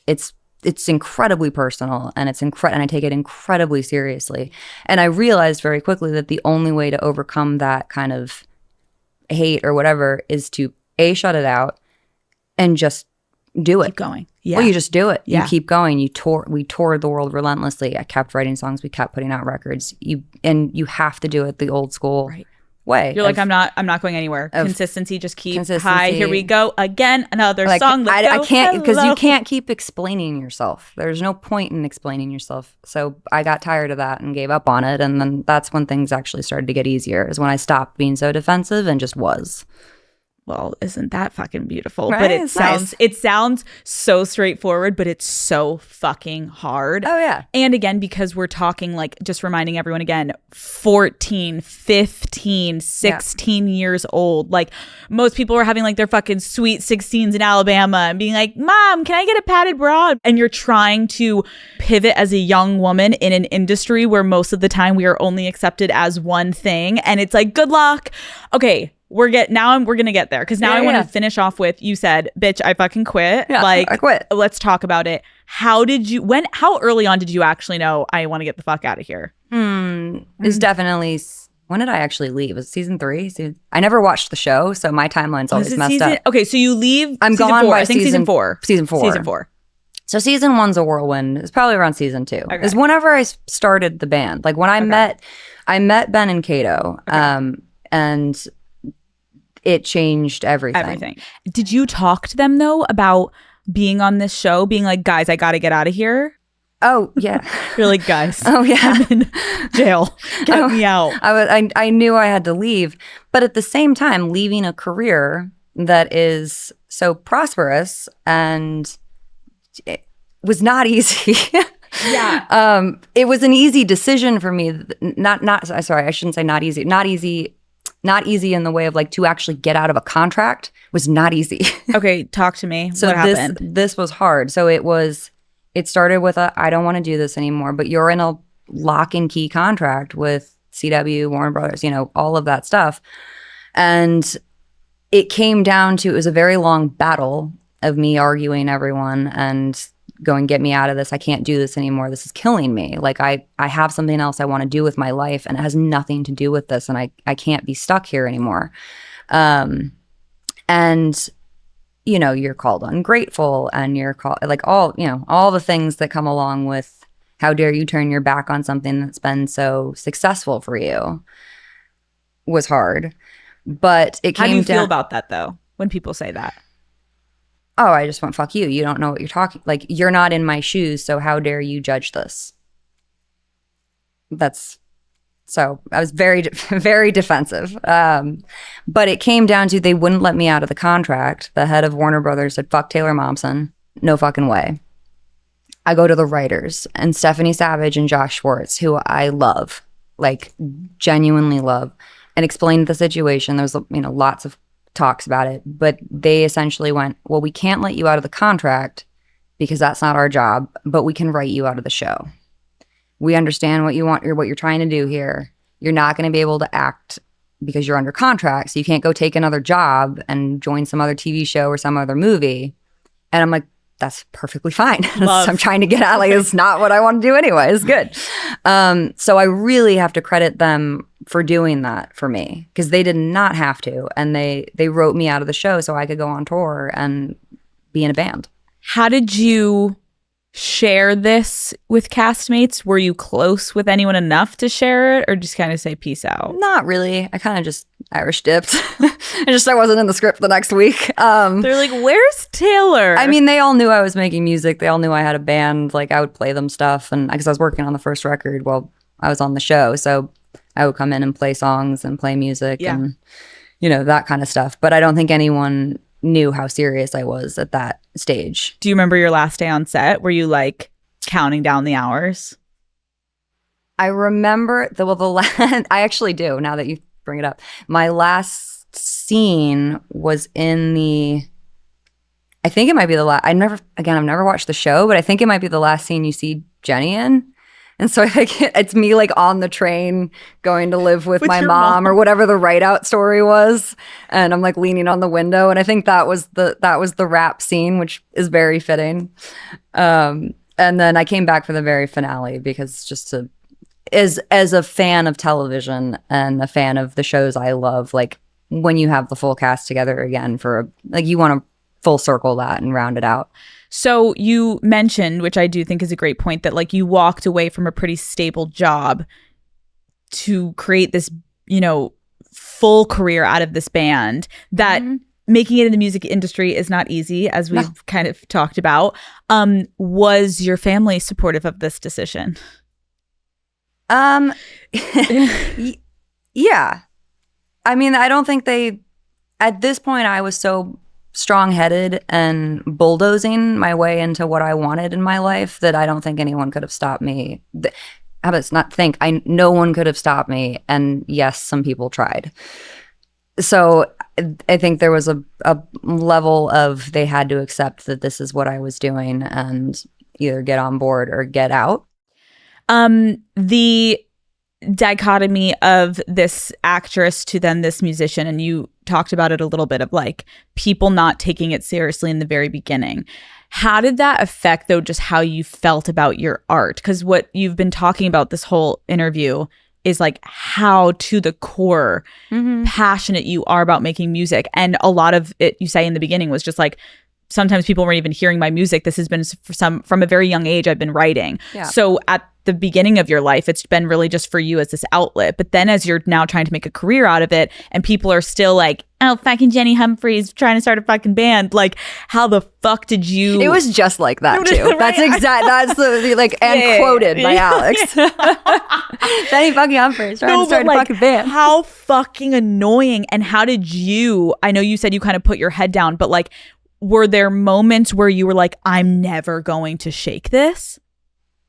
incredibly personal and and I take it incredibly seriously. And I realized very quickly that the only way to overcome that kind of hate or whatever is to A, shut it out and just do it. Keep going. Yeah. Well, you just do it. Yeah. You keep going. We toured the world relentlessly. I kept writing songs. We kept putting out records. You have to do it the old school way. You're like, I'm not going anywhere. Consistency, just keep. Hi, here we go again. Another song. I can't, because you can't keep explaining yourself. There's no point in explaining yourself. So I got tired of that and gave up on it. And then that's when things actually started to get easier, is when I stopped being so defensive and just was. Well, isn't that fucking beautiful? Right? But it sounds so straightforward, but it's so fucking hard. Oh, yeah. And again, because we're talking, like, just reminding everyone again, 14, 15, 16 years old. Like, most people are having like their fucking sweet 16s in Alabama and being like, Mom, can I get a padded bra? And you're trying to pivot as a young woman in an industry where most of the time we are only accepted as one thing. And it's like, good luck. Okay. We're gonna get there, because now I want to finish off with, you said, bitch, I fucking quit. Yeah, like, I quit. Let's talk about it. How early on did you actually know I want to get the fuck out of here? It was definitely, when did I actually leave? Was it season 3? I never watched the show, so my timeline's always messed up. Okay, so you leave. I'm season gone 4. by I think season 4. Season 4. Season 4. So season 1's a whirlwind. It's probably around season 2. Okay. It's whenever I started the band. Like when I met Ben and Kato, and it changed everything. Did you talk to them though about being on this show, being like, guys, I gotta get out of here? Oh yeah. You're like, guys, oh yeah, I'm in jail, get me out. I knew I had to leave, but at the same time, leaving a career that is so prosperous, and it was not easy. Yeah. It was an easy decision for me. Sorry, I shouldn't say not easy. Not easy in the way of like, to actually get out of a contract was not easy. Okay, talk to me. So what happened? This was hard. So it started with I don't want to do this anymore, but you're in a lock and key contract with CW, Warner Brothers, all of that stuff. And it came down to, it was a very long battle of me arguing everyone and going, get me out of this. I can't do this anymore. This is killing me. Like I have something else I want to do with my life, and it has nothing to do with this. And I can't be stuck here anymore. And you're called ungrateful, and you're called like all the things that come along with, how dare you turn your back on something that's been so successful for you, was hard. But it came down. How do you feel about that though, when people say that? Oh, I just went, fuck you. You don't know what you're talking. Like, you're not in my shoes, so how dare you judge this? So I was very, very defensive. But it came down to, they wouldn't let me out of the contract. The head of Warner Brothers said, fuck Taylor Momsen. No fucking way. I go to the writers, and Stephanie Savage and Josh Schwartz, who I love, like genuinely love, and explained the situation. There was, lots of talks about it, but they essentially went, well, we can't let you out of the contract because that's not our job, but we can write you out of the show. We understand what you want or what you're trying to do here. You're not going to be able to act because you're under contract, so you can't go take another job and join some other TV show or some other movie. And I'm like, that's perfectly fine. I'm trying to get out. Like, it's not what I want to do anyway. It's good. So I really have to credit them for doing that for me, because they did not have to. And they wrote me out of the show so I could go on tour and be in a band. How did you share this with castmates? Were you close with anyone enough to share it, or just kind of say peace out? Not really. I kind of just Irish dipped. I wasn't in the script the next week. They're like, where's Taylor? I mean, they all knew I was making music. They all knew I had a band. Like, I would play them stuff, and because I was working on the first record while I was on the show, so I would come in and play songs and play music and that kind of stuff. But I don't think anyone knew how serious I was at that stage. Do you remember your last day on set? Were you like counting down the hours? I remember I actually do, now that you bring it up. My last scene was in I think it might be the last. I've never watched the show, but I think it might be the last scene you see Jenny in. And so I think it's me like on the train going to live with my mom or whatever the write out story was. And I'm like leaning on the window. And I think that was the rap scene, which is very fitting. And then I came back for the very finale because as a fan of television and a fan of the shows I love, like when you have the full cast together again you want to full circle that and round it out. So you mentioned, which I do think is a great point, that like you walked away from a pretty stable job to create this, full career out of this band that making it in the music industry is not easy, as we've kind of talked about. Was your family supportive of this decision? Yeah. I mean, I don't think at this point I was so strong-headed and bulldozing my way into what I wanted in my life that I don't think anyone could have stopped me. No one could have stopped me. And yes, some people tried. So I think there was a level of they had to accept that this is what I was doing and either get on board or get out. The dichotomy of this actress to then this musician, and you talked about it a little bit, of like people not taking it seriously in the very beginning. How did that affect though just how you felt about your art? Because what you've been talking about this whole interview is like how to the core passionate you are about making music. And a lot of it you say in the beginning was just like, sometimes people weren't even hearing my music. This has been from a very young age I've been writing. Yeah. So at the beginning of your life, it's been really just for you as this outlet. But then as you're now trying to make a career out of it and people are still like, oh, fucking Jenny Humphreys trying to start a fucking band. Like, how the fuck did you? It was just like that too. Right? That's the like, and quoted by Alex. Jenny fucking Humphreys trying to start a fucking band. How fucking annoying. And how did you, I know you said you kind of put your head down, but like, were there moments where you were like, I'm never going to shake this?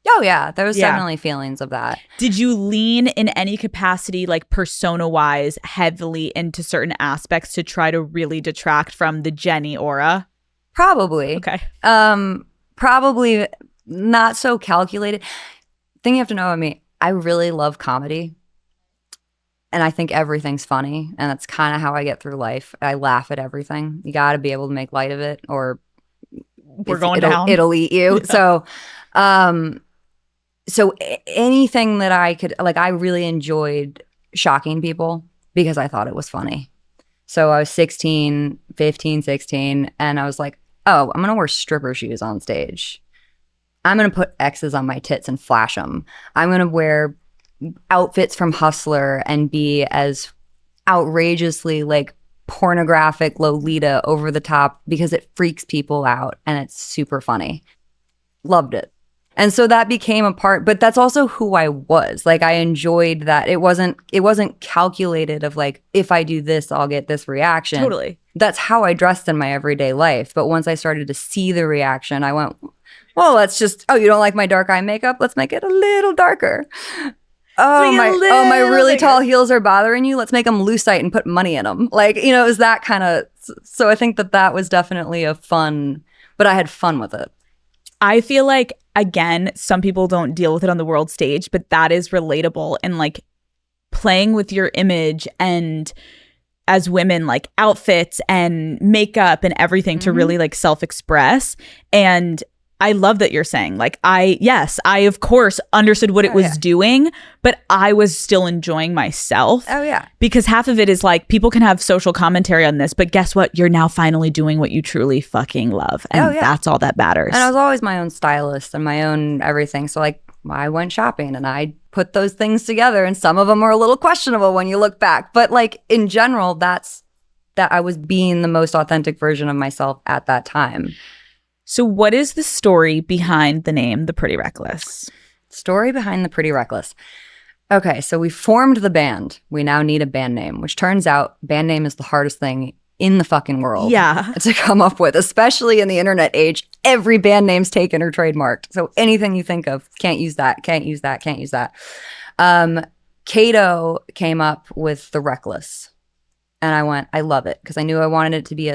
Oh, yeah. There was definitely feelings of that. Did you lean in any capacity, like persona-wise, heavily into certain aspects to try to really detract from the Jenny aura? Probably. Okay. Probably not so calculated. Thing you have to know about me, I really love comedy. And I think everything's funny. And that's kind of how I get through life. I laugh at everything. You got to be able to make light of it or we're going down. It'll eat you. Yeah. So anything that I could, like, I really enjoyed shocking people because I thought it was funny. So I was 15, 16, and I was like, oh, I'm going to wear stripper shoes on stage. I'm going to put X's on my tits and flash them. I'm going to wear outfits from Hustler and be as outrageously like pornographic Lolita over the top because it freaks people out and it's super funny. Loved it. And so that became a part, but that's also who I was. Like, I enjoyed that. It wasn't calculated of like, if I do this, I'll get this reaction. Totally. That's how I dressed in my everyday life. But once I started to see the reaction, I went, well, let's just, oh, you don't like my dark eye makeup? Let's make it a little darker. Oh, my really tall heels are bothering you? Let's make them lucite and put money in them. Like, it was that kind of, so I think that was definitely a fun, but I had fun with it. I feel like, again, some people don't deal with it on the world stage, but that is relatable. And like playing with your image and as women, like outfits and makeup and everything to really like self-express. And I love that you're saying like, I of course understood what it was doing, but I was still enjoying myself. Oh yeah. Because half of it is like, people can have social commentary on this, but guess what? You're now finally doing what you truly fucking love. And that's all that matters. And I was always my own stylist and my own everything. So like I went shopping and I put those things together, and some of them are a little questionable when you look back. But like in general, that I was being the most authentic version of myself at that time. So what is the story behind the name The Pretty Reckless? Story behind The Pretty Reckless. Okay, so we formed the band. We now need a band name, which turns out band name is the hardest thing in the fucking world to come up with, especially in the internet age. Every band name's taken or trademarked. So anything you think of, can't use that, can't use that, can't use that. Kato came up with The Reckless. And I went, I love it, because I knew I wanted it to be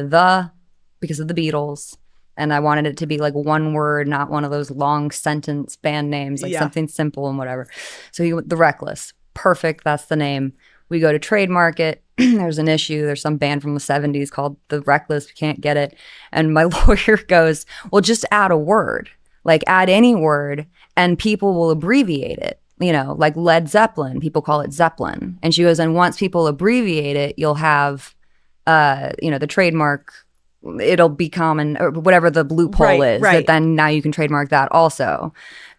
because of the Beatles. And I wanted it to be like one word, not one of those long sentence band names, like something simple and whatever. So he went The Reckless. Perfect, that's the name. We go to trademark it. There's an issue. There's some band from the 70s called The Reckless. We can't get it. And my lawyer goes, well, just add a word. Like add any word and people will abbreviate it. You know, like Led Zeppelin, people call it Zeppelin. And she goes, and once people abbreviate it, you'll have, the trademark, it'll be common, or whatever the loophole is. That then now you can trademark that also.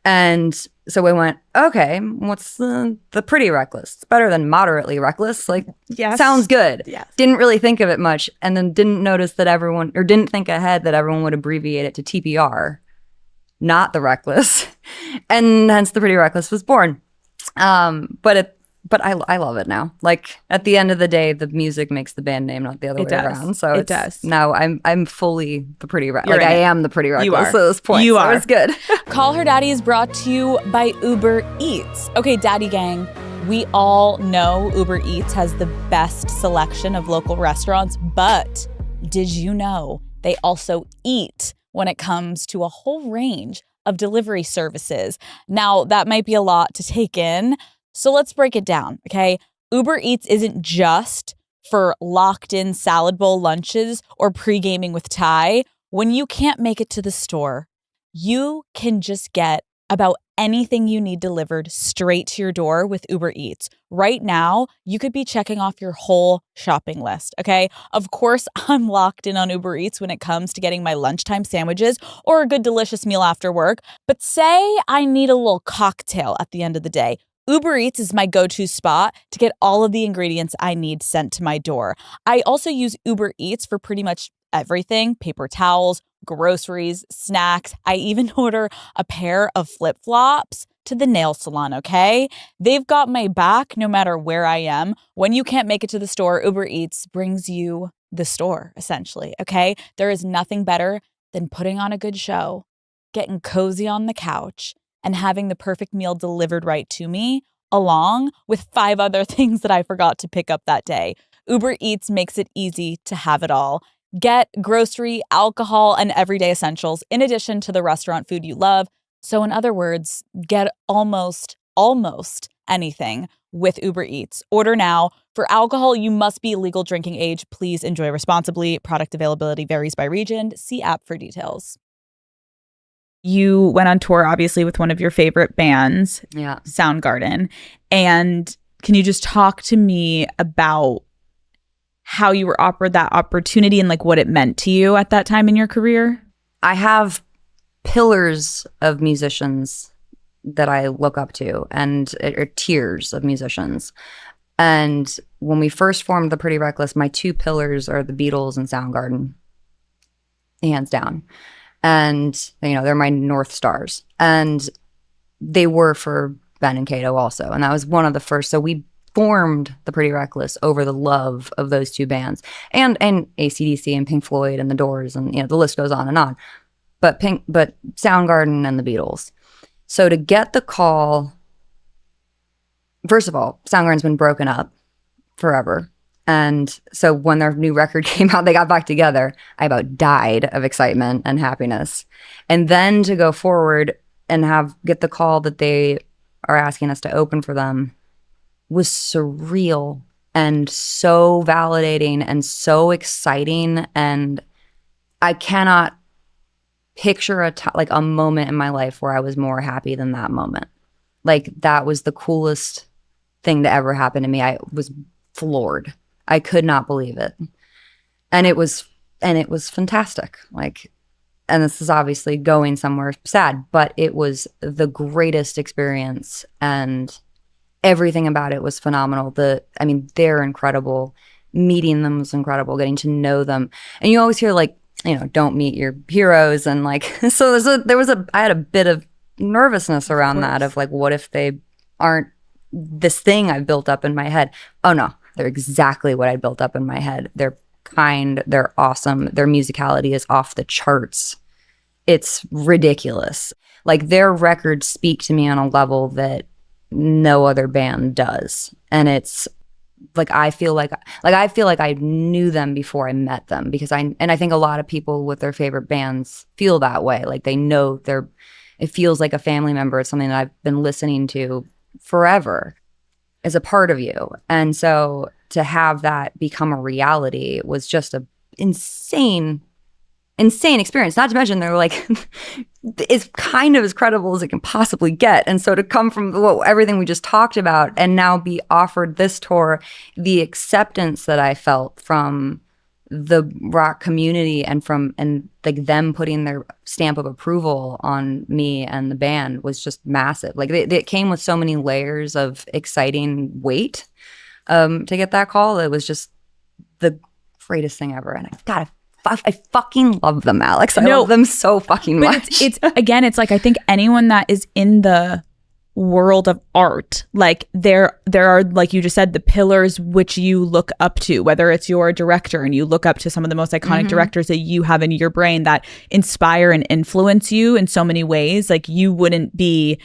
And so we went, okay, what's the Pretty Reckless? It's better than moderately reckless. Like, sounds good. Yes. Didn't really think of it much. And then didn't notice that didn't think ahead that everyone would abbreviate it to TPR, not The Reckless. And hence The Pretty Reckless was born. But I love it now. Like at the end of the day, the music makes the band name, not the other way around. So it does. Now I'm fully the Pretty Reckless. Like I am the Pretty Reckless. You are. At this point. You are. It's good. Call Her Daddy is brought to you by Uber Eats. Okay, Daddy Gang, we all know Uber Eats has the best selection of local restaurants, but did you know they also eat when it comes to a whole range of delivery services? Now, that might be a lot to take in. So let's break it down, okay? Uber Eats isn't just for locked-in salad bowl lunches or pre-gaming with Ty. When you can't make it to the store, you can just get about anything you need delivered straight to your door with Uber Eats. Right now, you could be checking off your whole shopping list, okay? Of course, I'm locked in on Uber Eats when it comes to getting my lunchtime sandwiches or a good delicious meal after work. But say I need a little cocktail at the end of the day. Uber Eats is my go-to spot to get all of the ingredients I need sent to my door. I also use Uber Eats for pretty much everything: paper towels, groceries, snacks. I even order a pair of flip-flops to the nail salon, okay? They've got my back no matter where I am. When you can't make it to the store, Uber Eats brings you the store, essentially, okay? There is nothing better than putting on a good show, getting cozy on the couch, and having the perfect meal delivered right to me, along with 5 other things that I forgot to pick up that day. Uber Eats makes it easy to have it all. Get grocery, alcohol, and everyday essentials in addition to the restaurant food you love. So in other words, get almost anything with Uber Eats. Order now. For alcohol, you must be legal drinking age. Please enjoy responsibly. Product availability varies by region. See app for details. You went on tour, obviously, with one of your favorite bands, Soundgarden. And can you just talk to me about how you were offered that opportunity and like what it meant to you at that time in your career? I have pillars of musicians that I look up to, and or tiers of musicians. And when we first formed The Pretty Reckless, my 2 pillars are the Beatles and Soundgarden, hands down. And, they're my North Stars. And they were for Ben and Kato also. And that was one of the first. So we formed The Pretty Reckless over the love of those 2 bands. And AC/DC and Pink Floyd and The Doors, and, the list goes on and on. But Soundgarden and the Beatles. So to get the call, first of all, Soundgarden's been broken up forever. And so when their new record came out, they got back together. I about died of excitement and happiness. And then to go forward and get the call that they are asking us to open for them was surreal and so validating and so exciting. And I cannot picture a moment in my life where I was more happy than that moment. Like, that was the coolest thing to ever happen to me. I was floored. I could not believe it. And it was fantastic. Like, and this is obviously going somewhere sad, but it was the greatest experience, and everything about it was phenomenal. They're incredible. Meeting them was incredible, getting to know them. And you always hear, like, don't meet your heroes. And like, so I had a bit of nervousness around that of like, what if they aren't this thing I've built up in my head? Oh no, they're exactly what I built up in my head. They're kind, they're awesome. Their musicality is off the charts. It's ridiculous. Like, their records speak to me on a level that no other band does. And it's like, I feel like I knew them before I met them, because I think a lot of people with their favorite bands feel that way. Like, they know it feels like a family member. It's something that I've been listening to forever as a part of you. And so to have that become a reality was just a insane experience. Not to mention, they're like, it's kind of as credible as it can possibly get. And so to come from everything we just talked about and now be offered this tour, the acceptance that I felt from the rock community and like them putting their stamp of approval on me and the band was just massive. Like, it came with so many layers of exciting weight to get that call. It was just the greatest thing ever. And I fucking love them, Alex. I love them so fucking much. It's again, it's like, I think anyone that is in the world of art, like, there are, like you just said, the pillars which you look up to, whether it's your director and you look up to some of the most iconic directors that you have in your brain that inspire and influence you in so many ways. Like, you wouldn't be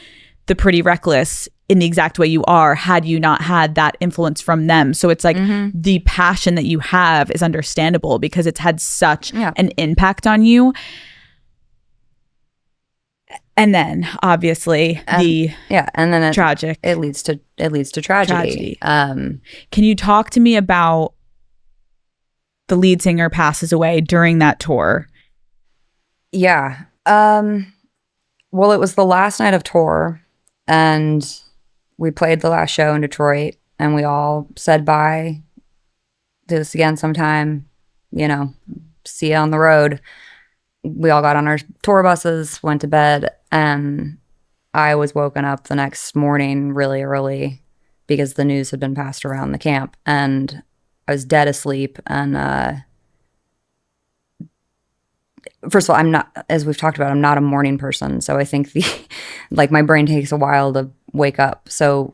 the Pretty Reckless in the exact way you are had you not had that influence from them. So it's like, the passion that you have is understandable because it's had such an impact on you. And then obviously tragic. It leads to tragedy. Can you talk to me about the lead singer passes away during that tour? Yeah. Well, it was the last night of tour, and we played the last show in Detroit, and we all said bye. Do this again sometime. See you on the road. We all got on our tour buses, went to bed, and I was woken up the next morning really early because the news had been passed around the camp, and I was dead asleep. And first of all, I'm not, as we've talked about, I'm not a morning person, so I think my brain takes a while to wake up. So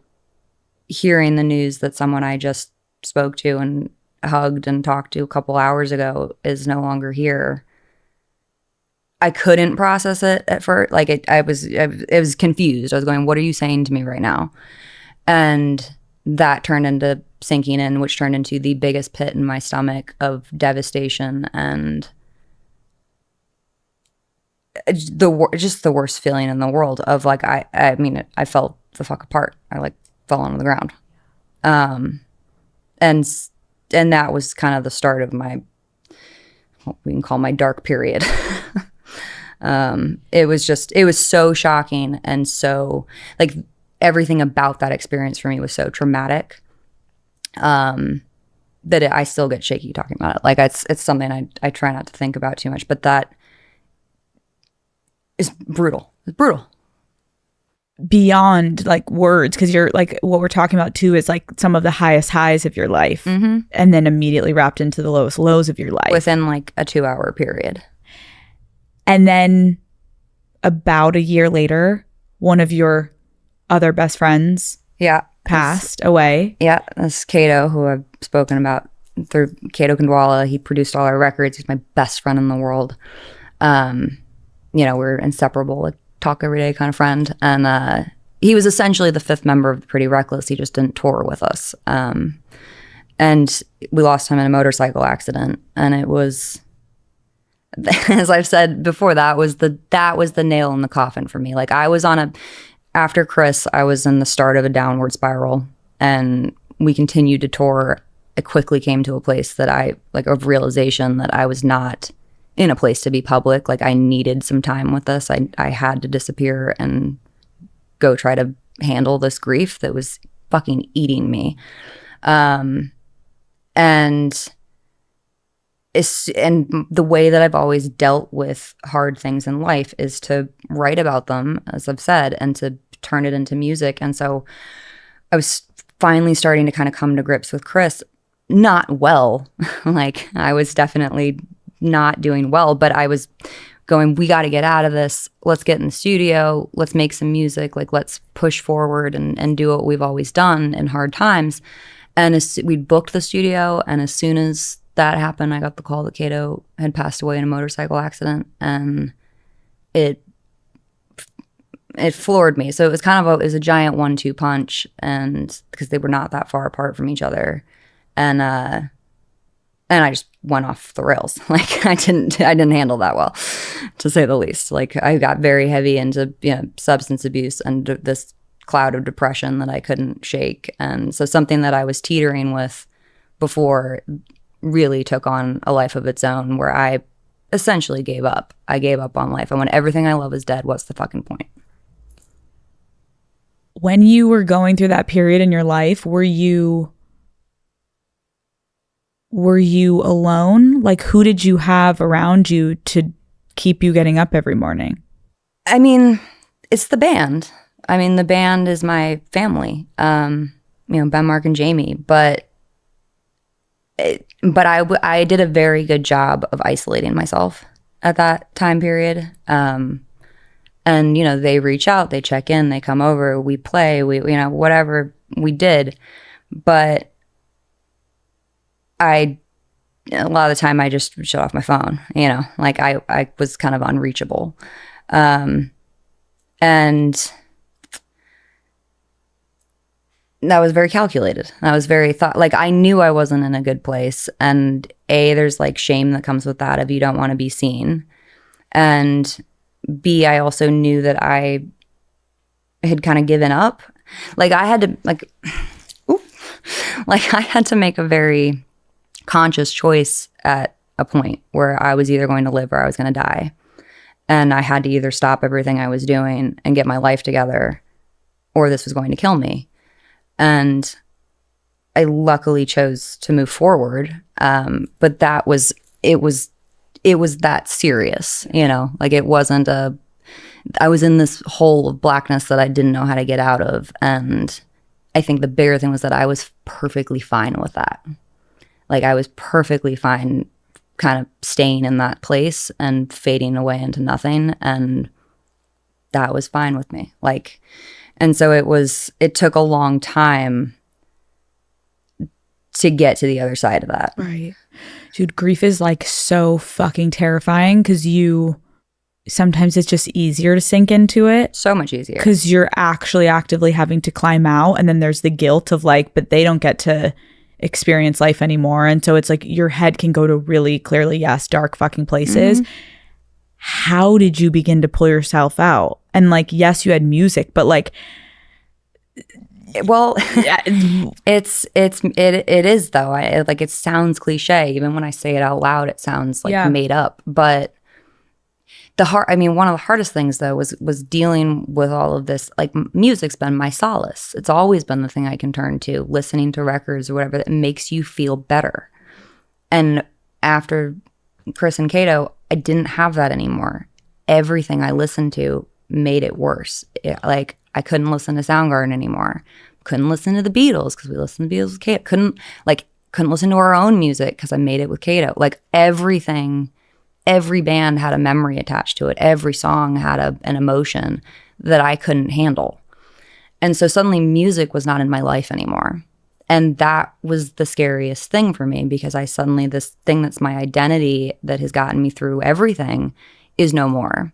hearing the news that someone I just spoke to and hugged and talked to a couple hours ago is no longer here, I couldn't process it at first. Like, I was confused. I was going, what are you saying to me right now? And that turned into sinking in, which turned into the biggest pit in my stomach of devastation and just the worst feeling in the world of like, I fell the fuck apart. I like fell onto the ground. And that was kind of the start of what we can call my dark period. It was so shocking, and so like everything about that experience for me was so traumatic, that I still get shaky talking about it. Like, it's something I try not to think about too much, but that is brutal. It's brutal. Beyond like words, because you're like, what we're talking about too is like some of the highest highs of your life, and then immediately wrapped into the lowest lows of your life within like a 2-hour period. And then about a year later, one of your other best friends passed away. Yeah, that's Kato, who I've spoken about through Kato Kandwala. He produced all our records. He's my best friend in the world. We're inseparable, like talk every day kind of friend. And he was essentially the fifth member of the Pretty Reckless. He just didn't tour with us. And we lost him in a motorcycle accident. And it was, as I've said before, that was the nail in the coffin for me. Like after Chris, I was in the start of a downward spiral, and we continued to tour. It quickly came to a place that of realization that I was not in a place to be public. Like, I needed some time with this. I had to disappear and go try to handle this grief that was fucking eating me. And the way that I've always dealt with hard things in life is to write about them, as I've said, and to turn it into music. And so I was finally starting to kind of come to grips with Chris. Not well. Like, I was definitely not doing well, but I was going, we got to get out of this. Let's get in the studio. Let's make some music. Like, let's push forward and do what we've always done in hard times. And we booked the studio, and as soon as that happened, I got the call that Kato had passed away in a motorcycle accident, and it floored me. So it was it was a giant 1-2 punch, and because they were not that far apart from each other, and I just went off the rails. Like, I didn't handle that well, to say the least. Like, I got very heavy into substance abuse and this cloud of depression that I couldn't shake. And so something that I was teetering with before really took on a life of its own, where I essentially gave up. I gave up on life. And when everything I love is dead, what's the fucking point? When you were going through that period in your life, were you alone? Like, who did you have around you to keep you getting up every morning? I mean, it's the band. I mean, the band is my family. Ben, Mark, and Jamie. But I did a very good job of isolating myself at that time period. And, they reach out, they check in, they come over, we play, whatever we did. But a lot of the time I just shut off my phone, like I was kind of unreachable. And that was very calculated. That was very like, I knew I wasn't in a good place. And there's like shame that comes with that if you don't want to be seen. And B, I also knew that I had kind of given up. Like, I had to I had to make a very conscious choice at a point where I was either going to live or I was going to die. And I had to either stop everything I was doing and get my life together, or this was going to kill me. And I luckily chose to move forward. But it was that serious, like, it wasn't I was in this hole of blackness that I didn't know how to get out of. And I think the bigger thing was that I was perfectly fine with that. Like, I was perfectly fine kind of staying in that place and fading away into nothing. And that was fine with me. Like, and so it took a long time to get to the other side of that. Right. Dude, grief is like so fucking terrifying, because sometimes it's just easier to sink into it. So much easier. Because you're actually actively having to climb out. And then there's the guilt of like, but they don't get to experience life anymore. And so it's like your head can go to really clearly, yes, dark fucking places. Mm-hmm. How did you begin to pull yourself out? And like, yes, you had music, but like, well, it is though. It sounds cliche. Even when I say it out loud, it sounds like made up. But one of the hardest things though was dealing with all of this. Like, music's been my solace. It's always been the thing I can turn to, listening to records or whatever that makes you feel better. And after Chris and Kato, I didn't have that anymore. Everything I listened to made it worse. Like, I couldn't listen to Soundgarden anymore. Couldn't listen to the Beatles because we listened to the Beatles with Kato. Couldn't listen to our own music because I made it with Kato. Like, everything, every band had a memory attached to it. Every song had an emotion that I couldn't handle. And so suddenly music was not in my life anymore. And that was the scariest thing for me, because this thing that's my identity that has gotten me through everything is no more,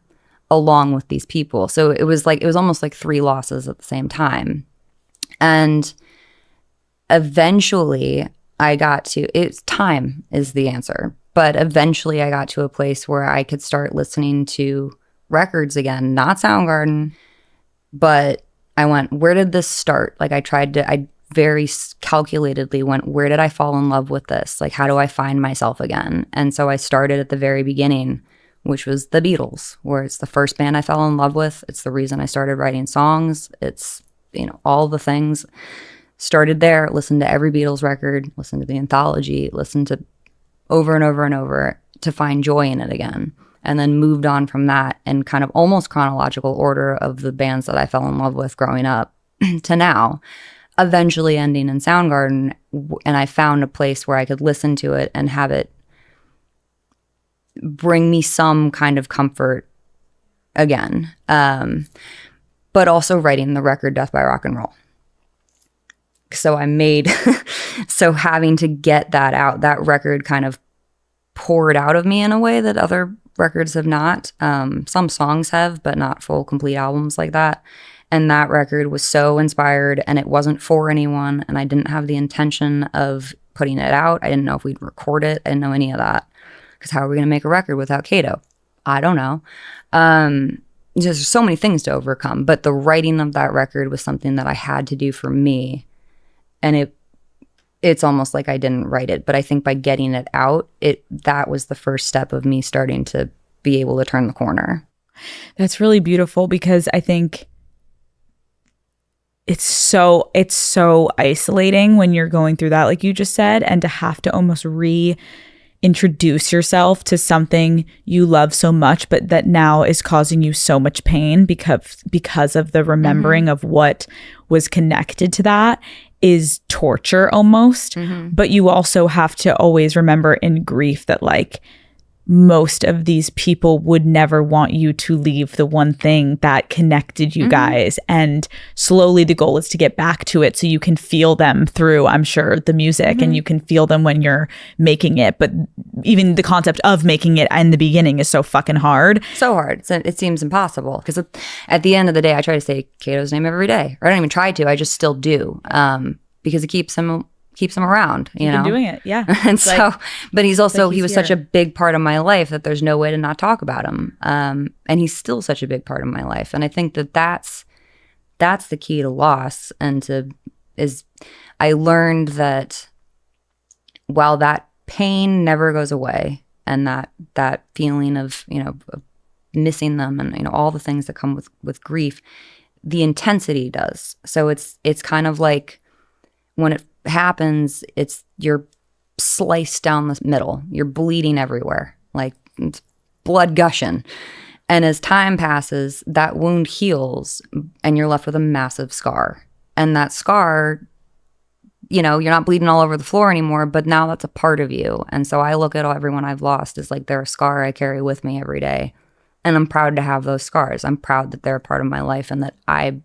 along with these people. So it was almost like 3 losses at the same time. And eventually it's time is the answer. But eventually I got to a place where I could start listening to records again, not Soundgarden, but I went, where did this start? Like I very calculatedly went, where did I fall in love with this? Like, how do I find myself again? And so I started at the very beginning, which was the Beatles, where it's the first band I fell in love with. It's the reason I started writing songs. It's, all the things. Started there, listened to every Beatles record, listened to the anthology, listened to over and over and over to find joy in it again. And then moved on from that in kind of almost chronological order of the bands that I fell in love with growing up to now, eventually ending in Soundgarden. And I found a place where I could listen to it and have it bring me some kind of comfort again. But also writing the record Death by Rock and Roll. So so having to get that out, that record kind of poured out of me in a way that other records have not. Some songs have, but not full, complete albums like that. And that record was so inspired, and it wasn't for anyone, and I didn't have the intention of putting it out. I didn't know if we'd record it. I didn't know any of that. Because how are we going to make a record without Kato? I don't know. There's so many things to overcome, but the writing of that record was something that I had to do for me. And it's almost like I didn't write it, but I think by getting it out, that was the first step of me starting to be able to turn the corner. That's really beautiful, because I think it's so isolating when you're going through that, like you just said, and to have to almost reintroduce yourself to something you love so much, but that now is causing you so much pain because of the remembering of what was connected to that is torture almost. But you also have to always remember in grief that like most of these people would never want you to leave the one thing that connected you guys. And slowly the goal is to get back to it so you can feel them through, I'm sure, the music, and you can feel them when you're making it. But even the concept of making it in the beginning is so fucking hard. So hard. It seems impossible, because at the end of the day, I try to say Kato's name every day. Or I don't even try to. I just still do, because it keeps him around, you know, doing it. Yeah. And so, like, but he was such here. a big part of my life that there's no way to not talk about him. And he's still such a big part of my life. And I think that's the key to loss. And I learned that while that pain never goes away, and that feeling of, of missing them, and, all the things that come with grief, the intensity does. So it's kind of like when it happens, you're sliced down the middle, you're bleeding everywhere, like it's blood gushing, and as time passes, that wound heals and you're left with a massive scar. And that scar, you're not bleeding all over the floor anymore, but now that's a part of you. And so I look at everyone I've lost as like they're a scar I carry with me every day, and I'm proud to have those scars. I'm proud that they're a part of my life and that I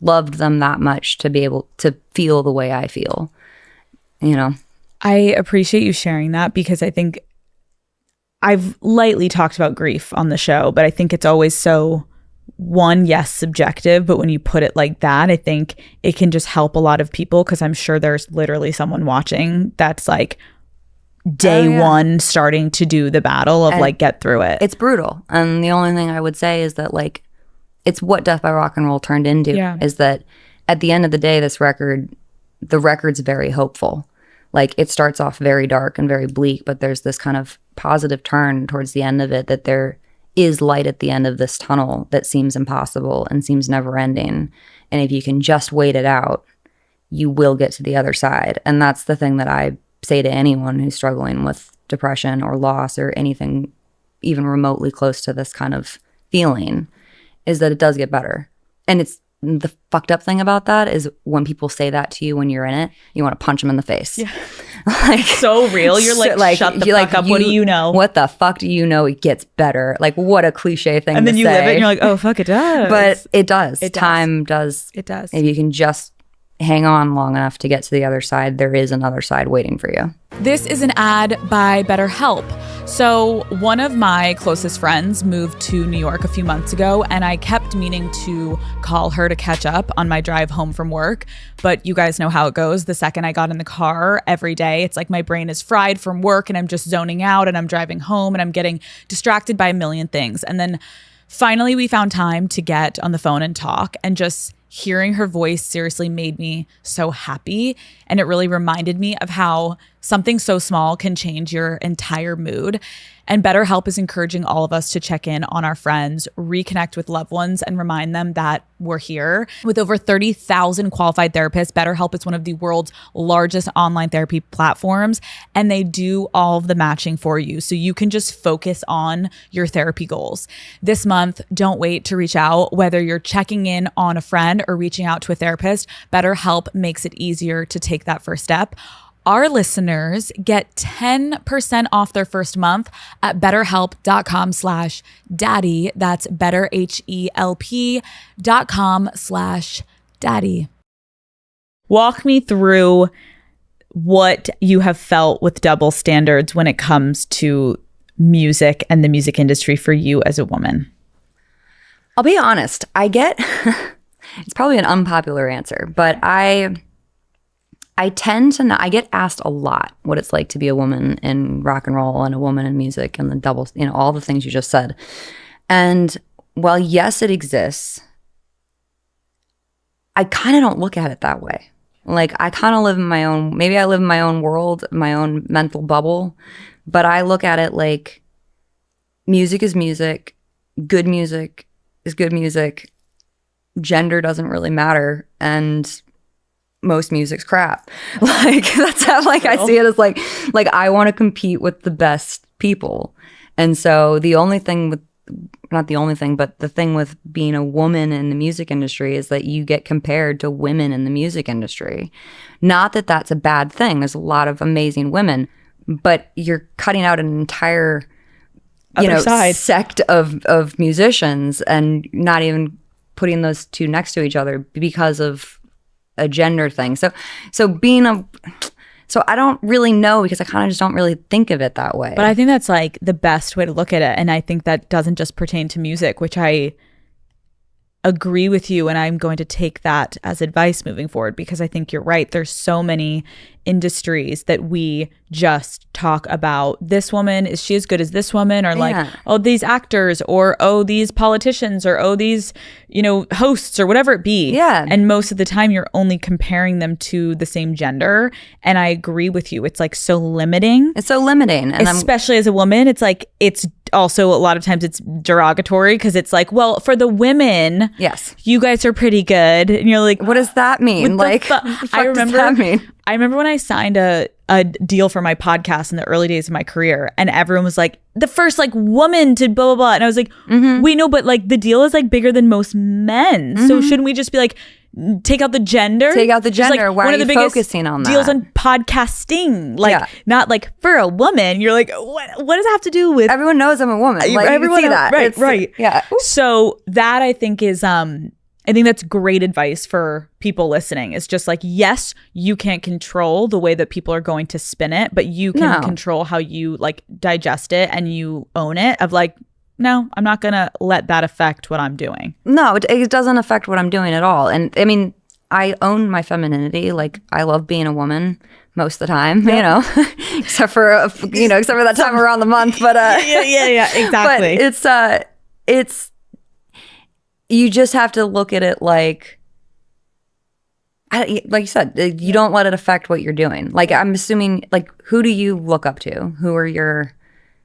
loved them that much to be able to feel the way I feel, I appreciate you sharing that, because I think I've lightly talked about grief on the show, but I think it's always so, yes, subjective, but when you put it like that, I think it can just help a lot of people, because I'm sure there's literally someone watching that's like day one starting to do the battle of like get through it. It's brutal. And the only thing I would say is that like it's what Death by Rock and Roll turned into, is that at the end of the day, the record's very hopeful. Like it starts off very dark and very bleak, but there's this kind of positive turn towards the end of it, that there is light at the end of this tunnel that seems impossible and seems never ending. And if you can just wait it out, you will get to the other side. And that's the thing that I say to anyone who's struggling with depression or loss or anything even remotely close to this kind of feeling, is that it does get better. And it's the fucked up thing about that is when people say that to you when you're in it, you want to punch them in the face. Yeah. Like so real. You're like shut the fuck up. What do you know? What the fuck do you know? It gets better. Like what a cliche thing to say. And then you live it and you're like, oh fuck, it does. But it does. It does. Time does. It does. If you can just hang on long enough to get to the other side, there is another side waiting for you. This is an ad by BetterHelp. So one of my closest friends moved to New York a few months ago, and I kept meaning to call her to catch up on my drive home from work. But you guys know how it goes. The second I got in the car every day, it's like my brain is fried from work and I'm just zoning out and I'm driving home and I'm getting distracted by a million things. And then finally we found time to get on the phone and talk, and just hearing her voice seriously made me so happy. And it really reminded me of how something so small can change your entire mood. And BetterHelp is encouraging all of us to check in on our friends, reconnect with loved ones, and remind them that we're here. With over 30,000 qualified therapists, BetterHelp is one of the world's largest online therapy platforms, and they do all of the matching for you, so you can just focus on your therapy goals. This month, don't wait to reach out. Whether you're checking in on a friend or reaching out to a therapist, BetterHelp makes it easier to take that first step. Our listeners get 10% off their first month at betterhelp.com/daddy. That's betterhelp.com/daddy. Walk me through what you have felt with double standards when it comes to music and the music industry for you as a woman. I'll be honest, I get, it's probably an unpopular answer, but I tend to not, I get asked a lot what it's like to be a woman in rock and roll and a woman in music and the double, all the things you just said. And while yes, it exists, I kind of don't look at it that way. Like I kind of live in my own, maybe I live in my own world, my own mental bubble, but I look at it like music is music, good music is good music, gender doesn't really matter, and most music's crap. Like that's how I see it as like I want to compete with the best people. And so the only thing with, not the only thing, but the thing with being a woman in the music industry is that you get compared to women in the music industry. Not that that's a bad thing. There's a lot of amazing women, but you're cutting out an entire sect of musicians and not even putting those two next to each other because of a gender thing. So I don't really know, because I kind of just don't really think of it that way. But I think that's like the best way to look at it. And I think that doesn't just pertain to music, which I agree with you. And I'm going to take that as advice moving forward, because I think you're right. There's so many industries that we just talk about, this woman, is she as good as this woman? Or like, oh, these actors, or oh, these politicians, or oh, these, hosts, or whatever it be. Yeah. And most of the time you're only comparing them to the same gender. And I agree with you. It's like so limiting. It's so limiting. And especially as a woman, it's like, it's also a lot of times it's derogatory, because it's like, well, for the women, yes, you guys are pretty good. And you're like, what does that mean? Like, I remember when I signed a deal for my podcast in the early days of my career, and everyone was like, the first like woman to blah, blah, blah. And I was like, wait, no, but like the deal is like bigger than most men. So shouldn't we just be like, take out the gender? Take out the gender. Like, why are you focusing on that? Deals on podcasting. Like, not like for a woman. You're like, what does it have to do with? Everyone knows I'm a woman. Like, everyone can see that. Right. Yeah. So that I think is, I think that's great advice for people listening. It's just like, yes, you can't control the way that people are going to spin it, but you can control how you like digest it and you own it, of like, no, I'm not going to let that affect what I'm doing. No, it doesn't affect what I'm doing at all. And I mean, I own my femininity. Like, I love being a woman most of the time, except for that time around the month. But yeah, exactly. But it's you just have to look at it like you said, you don't let it affect what you're doing. Like, I'm assuming, like, who do you look up to? Who are your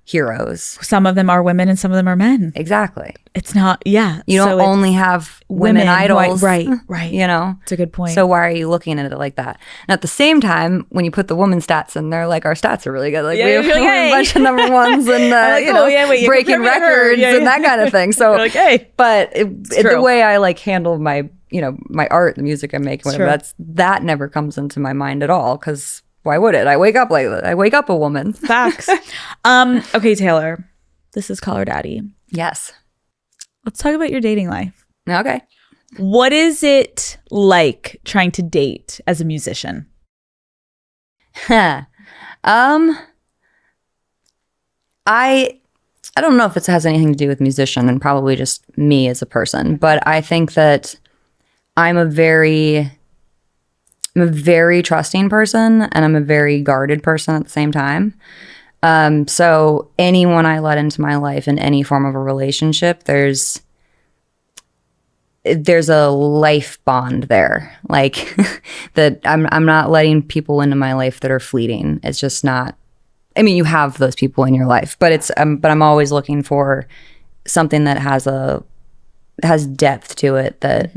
heroes? Some of them are women and some of them are men. Exactly. It's not, you don't only have women idols. Right. It's a good point. So why are you looking at it like that? And at the same time, when you put the woman stats in there, like, our stats are really good. Like, we have a bunch of number ones and, breaking records and that kind of thing. So, like, hey. But the way I like handle my, my art, the music I make, whatever, that never comes into my mind at all, because why would it? I wake up like that. I wake up a woman. Facts. Okay, Taylor, this is Call Her Daddy. Yes. Let's talk about your dating life. Okay. What is it like trying to date as a musician? I don't know if it has anything to do with musician and probably just me as a person, but I think that I'm a very trusting person and I'm a very guarded person at the same time. So anyone I let into my life in any form of a relationship, there's a life bond there. Like that I'm not letting people into my life that are fleeting. It's just not, I mean, you have those people in your life, but but I'm always looking for something that has depth to it that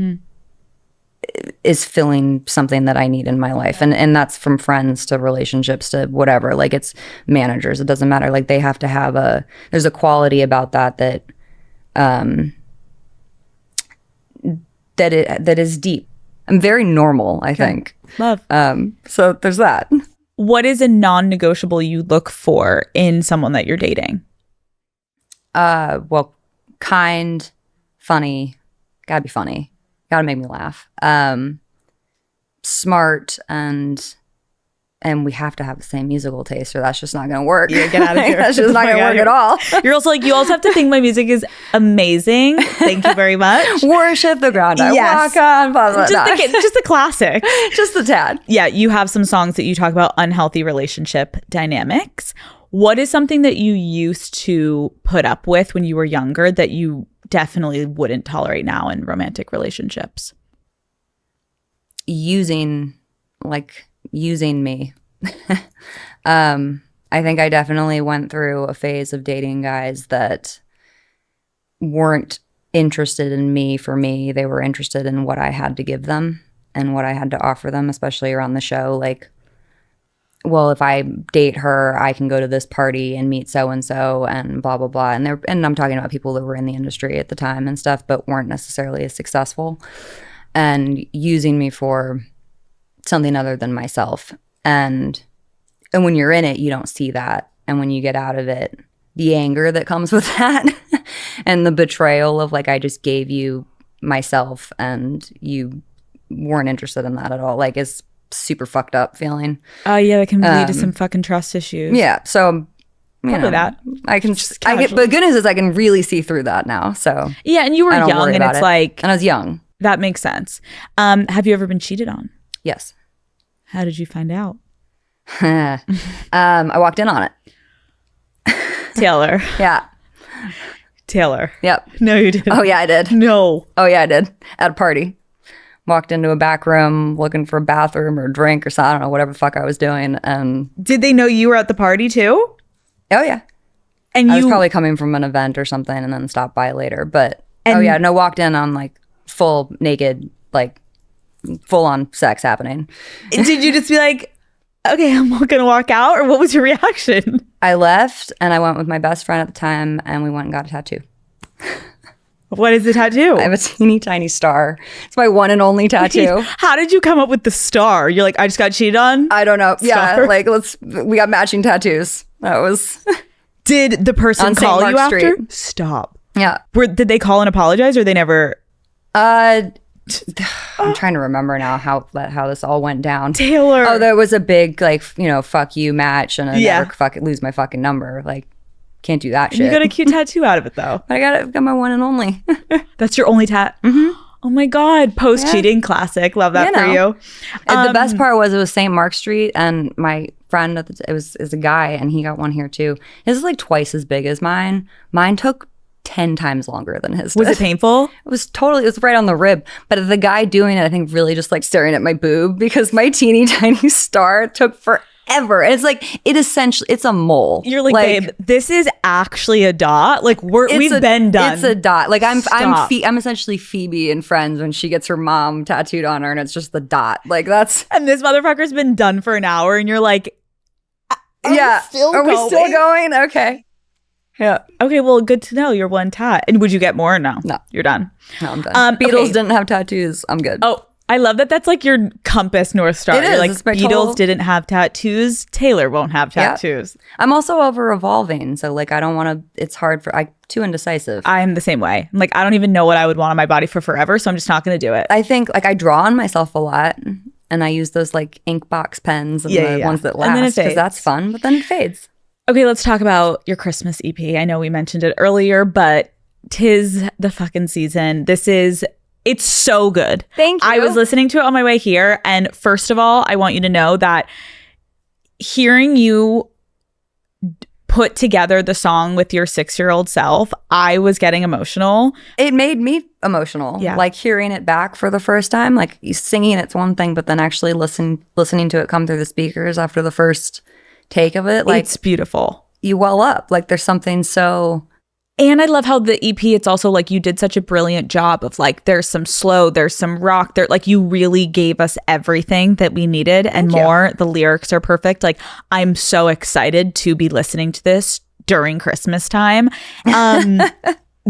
is filling something that I need in my life. And that's from friends to relationships to whatever. Like it's managers. It doesn't matter. Like they have to have there's a quality about that is deep. I'm very normal, I think. Love. So there's that. What is a non-negotiable you look for in someone that you're dating? Well, kind, funny, gotta be funny, gotta make me laugh. Smart, and we have to have the same musical taste or that's just not gonna work. Yeah, get out of here. That's just not gonna work at all. You're also like, you also have to think my music is amazing. Thank you very much. Worship the ground I walk on. Blah, blah, blah. Just the classic. Just the tad. Yeah, you have some songs that you talk about unhealthy relationship dynamics. What is something that you used to put up with when you were younger that you definitely wouldn't tolerate now in romantic relationships? Using me. I think I definitely went through a phase of dating guys that weren't interested in me for me. They were interested in what I had to give them and what I had to offer them, especially around the show. Like, well, if I date her, I can go to this party and meet so-and-so and blah, blah, blah. And I'm talking about people that were in the industry at the time and stuff, but weren't necessarily as successful and using me for something other than myself. And when you're in it, you don't see that. And when you get out of it, the anger that comes with that and the betrayal of like, I just gave you myself and you weren't interested in that at all. Like it's super fucked up feeling. Oh yeah, that can lead to some fucking trust issues. Yeah. So probably that. But the good news is I can really see through that now. So yeah, and you were young and it's like, and I was young. That makes sense. Have you ever been cheated on? Yes. How did you find out? I walked in on it. Taylor. Yeah. Taylor. Yep. No, you didn't. Oh, yeah, I did. No. Oh, yeah, I did. At a party. Walked into a back room looking for a bathroom or a drink or something. I don't know, whatever the fuck I was doing. And did they know you were at the party too? Oh, yeah. And I was probably coming from an event or something and then stopped by later. But, walked in on like full naked, like full on sex happening. Did you just be like, okay, I'm gonna walk out? Or what was your reaction? I left and I went with my best friend at the time and we went and got a tattoo. What is the tattoo? I have a teeny tiny star. It's my one and only tattoo. How did you come up with the star? You're like, I just got cheated on? I don't know. Star? Yeah, like we got matching tattoos. That was. Did the person call you after? Street. Stop. Yeah. Did they call and apologize or they never? I'm trying to remember now how this all went down. Taylor. Oh, there was a big like, fuck you match and I never lose my fucking number. Like, can't do that shit. You got a cute tattoo out of it though. But I got my one and only. That's your only tat? Mm-hmm. Oh my God. Post-cheating classic. Love that for you. The best part was it was St. Mark Street and my friend, is a guy and he got one here too. His is like twice as big as mine. Mine took 10 times longer than his. Was it painful? It was right on the rib. But the guy doing it, I think, really just like staring at my boob because my teeny tiny star took forever. And it's like, it's a mole. You're like, babe, this is actually a dot. Like we've been done. It's a dot. Like I'm essentially Phoebe in Friends when she gets her mom tattooed on her and it's just the dot. Like that's. And this motherfucker's been done for an hour and you're like, are we still going? Okay. Yeah. Okay, well, good to know. You're one tat. And would you get more or no? No. You're done. No, I'm done. Beatles didn't have tattoos. I'm good. Oh, I love that that's like your compass North Star. It is. You're like, It's my Beatles total- didn't have tattoos. Taylor won't have tattoos. I'm also over evolving. So like, I don't want to, it's hard I'm too indecisive. I'm the same way. I'm like, I don't even know what I would want on my body for forever. So I'm just not going to do it. I think like I draw on myself a lot and I use those like ink box pens and the ones that And then it last because fades. that's fun, but then it fades. Okay, let's talk about your Christmas EP. I know we mentioned it earlier, but 'tis the fucking season. It's so good. Thank you. I was listening to it on my way here. And first of all, I want you to know that hearing you put together the song with your 6-year-old self, I was getting emotional. It made me emotional. Yeah. Like hearing it back for the first time, like singing it's one thing, but then actually listening to it come through the speakers after the first take of it, like It's beautiful. you well up. Like there's something so... And I love how the EP, it's also like you did such a brilliant job of like, there's some slow, there's some rock, there, like you really gave us everything that we needed and more. The lyrics are perfect. Like I'm so excited to be listening to this during Christmas time.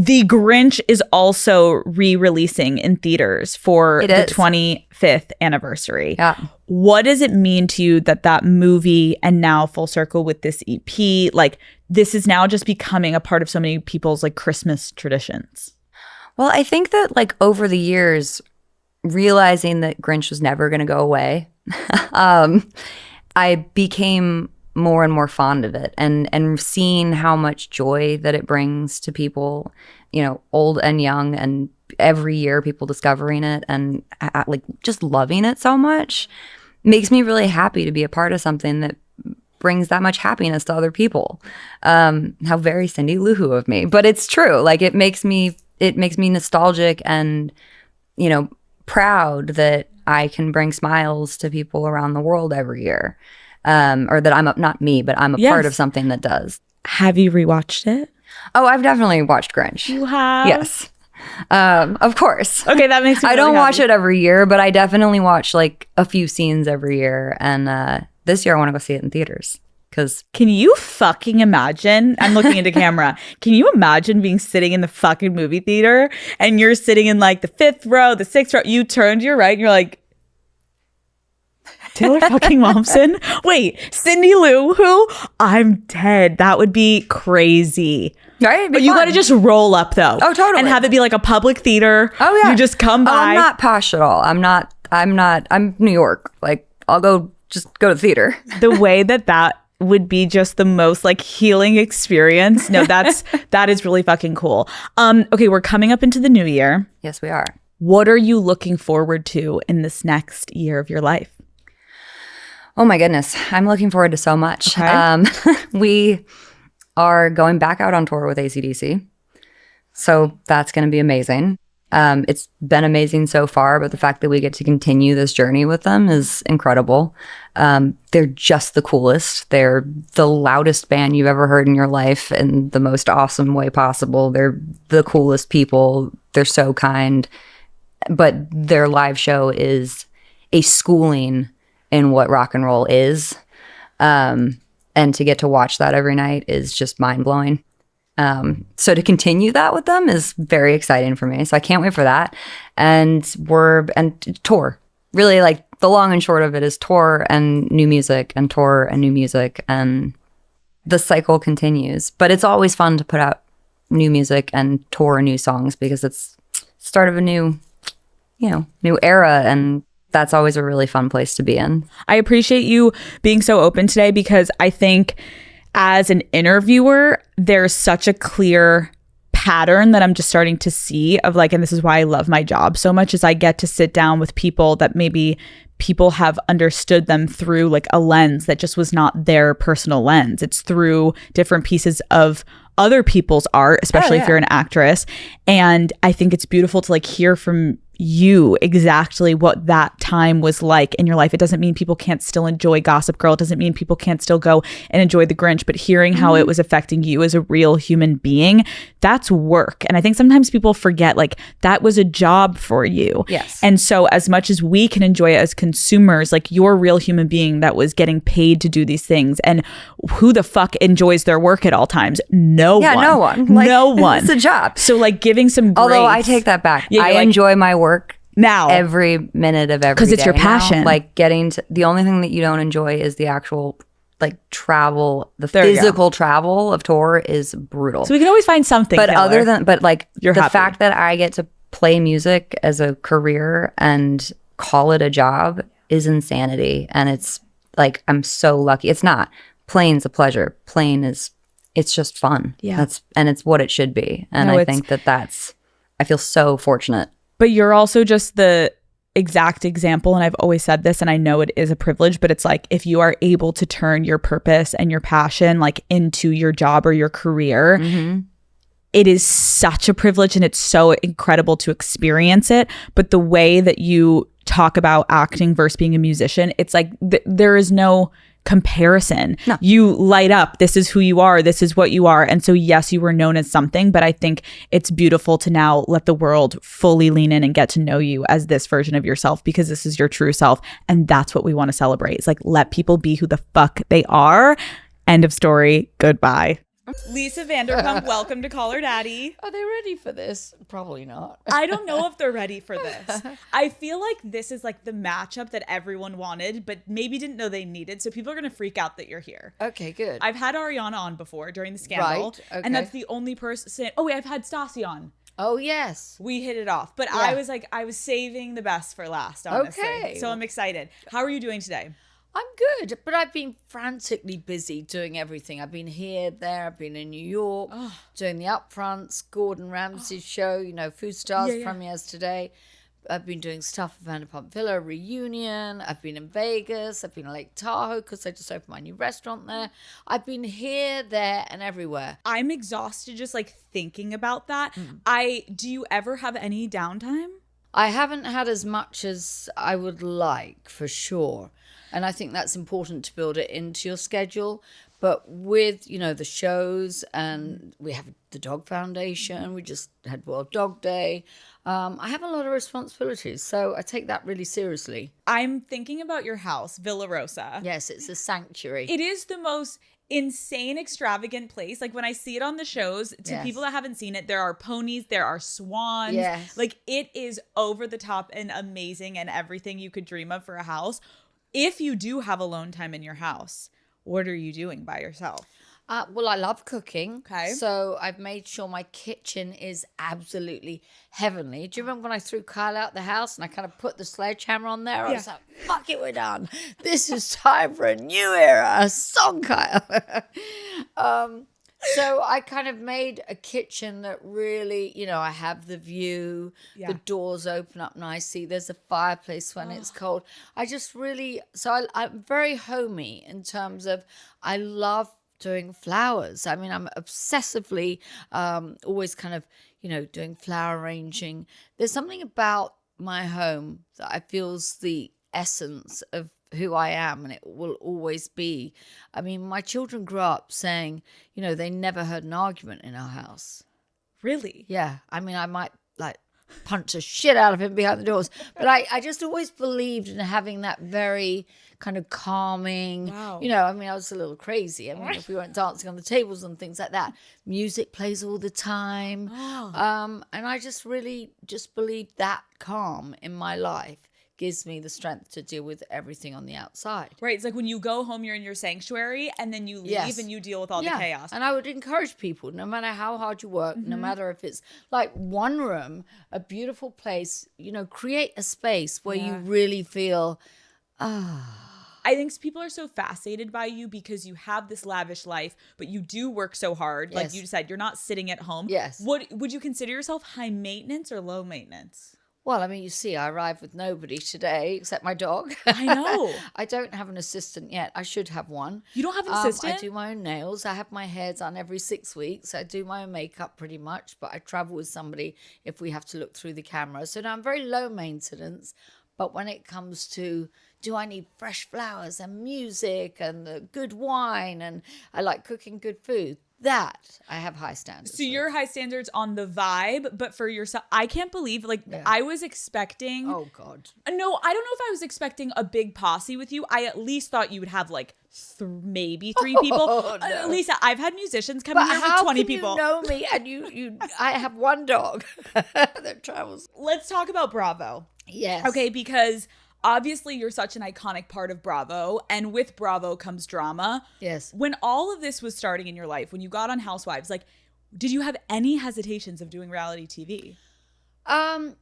The Grinch is also re-releasing in theaters for the 25th anniversary. Yeah. What does it mean to you that movie and now full circle with this EP, like this is now just becoming a part of so many people's like Christmas traditions? Well, I think that like over the years, realizing that Grinch was never going to go away, I became more and more fond of it and seeing how much joy that it brings to people, you know, old and young, and every year people discovering it and like just loving it so much makes me really happy to be a part of something that brings that much happiness to other people. How very Cindy Lou Who of me, but it's true. Like it makes me nostalgic and, you know, proud that I can bring smiles to people around the world every year. Or that not me, but I'm a part of something that does. Have you rewatched it? Oh, I've definitely watched Grinch. You have? Yes. Of course. Okay, that makes me I really don't watch happy. it every year, but I definitely watch like a few scenes every year. And this year I want to go see it in theaters. Because can you fucking imagine? I'm looking into camera. Can you imagine being sitting in the fucking movie theater and you're sitting in like the 5th row, the 6th row, you turn to your right and you're like, Taylor fucking Momsen? Wait, Cindy Lou Who? I'm dead. That would be crazy. right? But you got to just roll up though. Oh, totally. And have it be like a public theater. Oh yeah. You just come by. I'm not posh at all. I'm New York. Like I'll go to the theater. The way that would be just the most like healing experience. No, that is really fucking cool. Okay, we're coming up into the new year. Yes, we are. What are you looking forward to in this next year of your life? Oh my goodness. I'm looking forward to so much. Okay. We are going back out on tour with AC/DC. So that's going to be amazing. It's been amazing so far, but the fact that we get to continue this journey with them is incredible. They're just the coolest. They're the loudest band you've ever heard in your life in the most awesome way possible. They're the coolest people. They're so kind. But their live show is a schooling in what rock and roll is. And to get to watch that every night is just mind-blowing. So to continue that with them is very exciting for me. So I can't wait for that. And tour. Really, like the long and short of it is tour and new music and tour and new music, and the cycle continues. But it's always fun to put out new music and tour new songs because it's start of a new era, and that's always a really fun place to be in. I appreciate you being so open today because I think as an interviewer, there's such a clear pattern that I'm just starting to see of like, and this is why I love my job so much, is I get to sit down with people that maybe people have understood them through like a lens that just was not their personal lens. It's through different pieces of other people's art, especially if you're an actress. And I think it's beautiful to like hear from you exactly what that time was like in your life. It doesn't mean people can't still enjoy Gossip Girl. It doesn't mean people can't still go and enjoy The Grinch, but hearing how it was affecting you as a real human being, that's work. And I think sometimes people forget like that was a job for you. Yes. And so as much as we can enjoy it as consumers, like you're a real human being that was getting paid to do these things. And who the fuck enjoys their work at all times? No one. No one. Like, no one. It's a job. So like giving some grace. Although I take that back. Yeah, I like, enjoy my work now every minute of every day. because it's your passion. Now. Like getting to the only thing that you don't enjoy is the actual like travel, the There you go. physical travel of tour is brutal. So we can always find something. But Taylor. other than, but like You're the happy. fact that I get to play music as a career and call it a job is insanity. And it's like, I'm so lucky. It's not. Playing's a pleasure. Playing is, it's just fun. Yeah. And it's what it should be. And No, I think I feel so fortunate. But you're also just the exact example, and I've always said this, and I know it is a privilege, but it's like if you are able to turn your purpose and your passion like into your job or your career, it is such a privilege and it's so incredible to experience it. But the way that you talk about acting versus being a musician, it's like there is no comparison. No. You light up. This is who you are. This is what you are. And so yes, you were known as something, but I think it's beautiful to now let the world fully lean in and get to know you as this version of yourself, because this is your true self. And that's what we want to celebrate. It's like, let people be who the fuck they are. End of story. Goodbye. Lisa Vanderpump, welcome to Call Her Daddy. Are they ready for this? Probably not. I don't know if they're ready for this. I feel like this is like the matchup that everyone wanted, but maybe didn't know they needed. So people are going to freak out that you're here. Okay, good. I've had Ariana on before during the scandal. Right, okay. And that's the only person saying, oh, wait, I've had Stassi on. Oh, yes. We hit it off. But Yeah. I was saving the best for last, honestly. Okay. So I'm excited. How are you doing today? I'm good, but I've been frantically busy doing everything. I've been here, there, I've been in New York, doing the upfronts, Gordon Ramsay's show, Food Stars premieres today. I've been doing stuff at Vanderpump Villa reunion. I've been in Vegas. I've been in Lake Tahoe because I just opened my new restaurant there. I've been here, there, and everywhere. I'm exhausted just like thinking about that. Do you ever have any downtime? I haven't had as much as I would like, for sure. And I think that's important to build it into your schedule. But with, the shows, and we have the Dog Foundation, we just had World Dog Day. I have a lot of responsibilities, so I take that really seriously. I'm thinking about your house, Villa Rosa. Yes, it's a sanctuary. It is the most insane, extravagant place. Like when I see it on the shows, to Yes. people that haven't seen it, there are ponies, there are swans. Yes. Like it is over the top and amazing and everything you could dream of for a house. If you do have alone time in your house, what are you doing by yourself? Well, I love cooking. Okay. So I've made sure my kitchen is absolutely heavenly. Do you remember when I threw Kyle out the house and I kind of put the sledgehammer on there? I was like, fuck it, we're done. This is time for a new era. A song, Kyle. So I kind of made a kitchen that really, I have the view, the doors open up nicely. There's a fireplace when it's cold. I just really, I'm very homey in terms of I love doing flowers. I mean, I'm obsessively always kind of, doing flower arranging. There's something about my home that I feels the essence of who I am, and it will always be. I mean, my children grew up saying, they never heard an argument in our house. Really? Yeah. I mean, I might punch the shit out of him behind the doors, but I just always believed in having that very kind of calming, Wow. I mean, I was a little crazy. I mean, if we weren't dancing on the tables and things like that, music plays all the time. And I just really just believe that calm in my life gives me the strength to deal with everything on the outside. Right. It's like when you go home, you're in your sanctuary, and then you leave and you deal with all the chaos. And I would encourage people, no matter how hard you work, no matter if it's like one room, a beautiful place, create a space where you really feel, I think people are so fascinated by you because you have this lavish life, but you do work so hard. Like you said, you're not sitting at home. Yes. Would you consider yourself high maintenance or low maintenance? Well, I mean, you see, I arrived with nobody today except my dog. I know. I don't have an assistant yet. I should have one. You don't have an assistant? I do my own nails. I have my hair done every 6 weeks. I do my own makeup pretty much, but I travel with somebody if we have to look through the camera. So now I'm very low maintenance. But when it comes to, do I need fresh flowers and music and good wine, and I like cooking good food, that I have high standards. So you're high standards on the vibe, but for yourself, I can't believe, I was expecting. Oh, God. No, I don't know if I was expecting a big posse with you. I at least thought you would have maybe 3 people. No. Lisa, I've had musicians come in here with 20 people. But how can you know me and I have one dog that travels. Let's talk about Bravo. Yes. Okay, because obviously you're such an iconic part of Bravo, and with Bravo comes drama. Yes. When all of this was starting in your life, when you got on Housewives, like, did you have any hesitations of doing reality TV?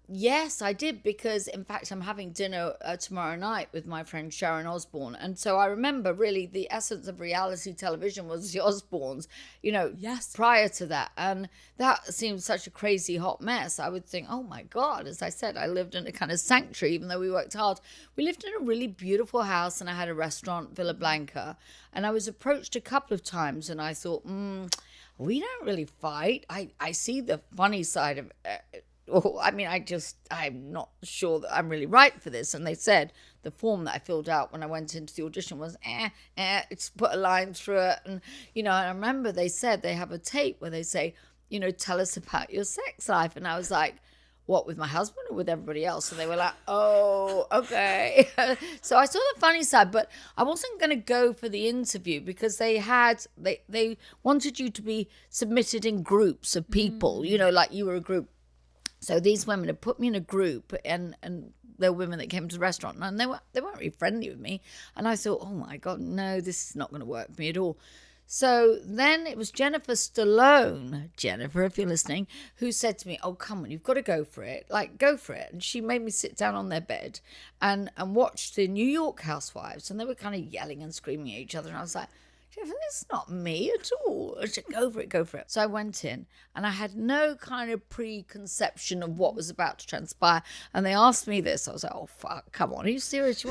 Yes, I did, because in fact I'm having dinner tomorrow night with my friend Sharon Osbourne, and so I remember really the essence of reality television was the Osbournes, Yes. prior to that, and that seemed such a crazy hot mess. I would think, oh my God, as I said, I lived in a kind of sanctuary, even though we worked hard. We lived in a really beautiful house, and I had a restaurant, Villa Blanca, and I was approached a couple of times, and I thought, we don't really fight. I see the funny side of it. I mean, I'm not sure that I'm really right for this. And they said the form that I filled out when I went into the audition was, it's put a line through it. And, and I remember they said they have a tape where they say, tell us about your sex life. And I was like, what, with my husband or with everybody else? And they were like, oh, okay. So I saw the funny side, but I wasn't going to go for the interview because they wanted you to be submitted in groups of people, like you were a group. So these women had put me in a group, and there were women that came to the restaurant, and they weren't really friendly with me. And I thought, oh my God, no, this is not going to work for me at all. So then it was Jennifer Stallone, Jennifer, if you're listening, who said to me, oh, come on, you've got to go for it. Like, go for it. And she made me sit down on their bed and watch the New York Housewives. And they were kind of yelling and screaming at each other. And I was like, this is not me at all. I said, go for it, go for it. So I went in, and I had no kind of preconception of what was about to transpire. And they asked me this. I was like, oh, fuck, come on. Are you serious?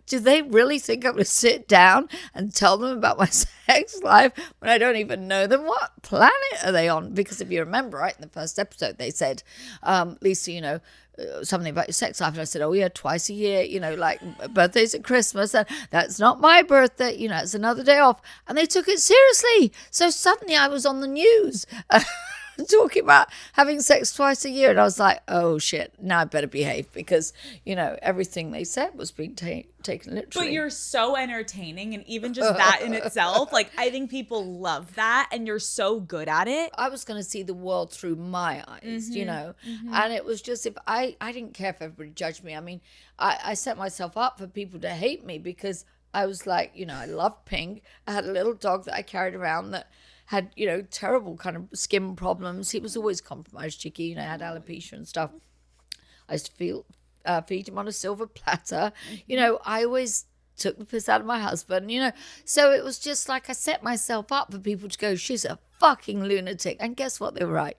Do they really think I'm going to sit down and tell them about my sex life when I don't even know them? What planet are they on? Because if you remember, right, in the first episode, they said, Lisa, something about your sex life. And I said, oh yeah, twice a year, like birthdays at Christmas. And that's not my birthday, it's another day off. And they took it seriously. So suddenly I was on the news talking about having sex twice a year. And I was like, oh shit, now I better behave, because, everything they said was being taken literally. But you're so entertaining, and even just that in itself, like, I think people love that, and you're so good at it. I was going to see the world through my eyes, and it was just, if I didn't care if everybody judged me. I mean, I set myself up for people to hate me, because I was like, I loved pink. I had a little dog that I carried around that had, terrible kind of skin problems. He was always compromised, Chicky, had alopecia and stuff. I used to feed him on a silver platter. I always took the piss out of my husband, So it was just like I set myself up for people to go, she's a fucking lunatic. And guess what? They were right.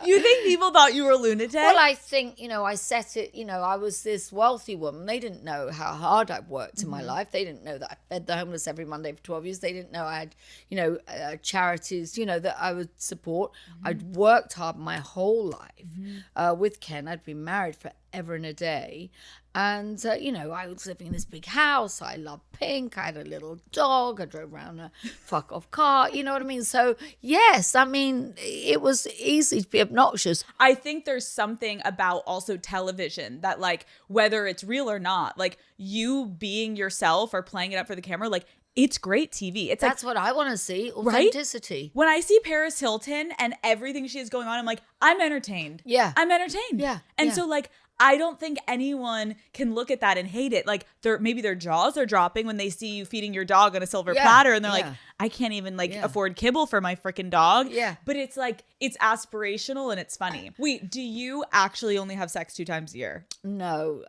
You think people thought you were a lunatic? Well, I think, I set it, I was this wealthy woman. They didn't know how hard I've worked in my life. They didn't know that I fed the homeless every Monday for 12 years. They didn't know I had, charities, that I would support. I'd worked hard my whole life with Ken. I'd been married forever and a day. And, I was living in this big house. I loved pink. I had a little dog. I drove around a fuck off car. You know what I mean? So, yes, I mean, it was easy to be obnoxious. I think there's something about also television that, like, whether it's real or not, like, you being yourself or playing it up for the camera, like, it's great TV. That's what I want to see. Authenticity. Right? When I see Paris Hilton and everything she has going on, I'm like, I'm entertained. Yeah. I'm entertained. Yeah. And yeah. so, like, I don't think anyone can look at that and hate it. Like, maybe their jaws are dropping when they see you feeding your dog on a silver platter, and they're like, I can't even afford kibble for my freaking dog. Yeah. But it's like, it's aspirational and it's funny. Wait, do you actually only have sex 2 times a year? No,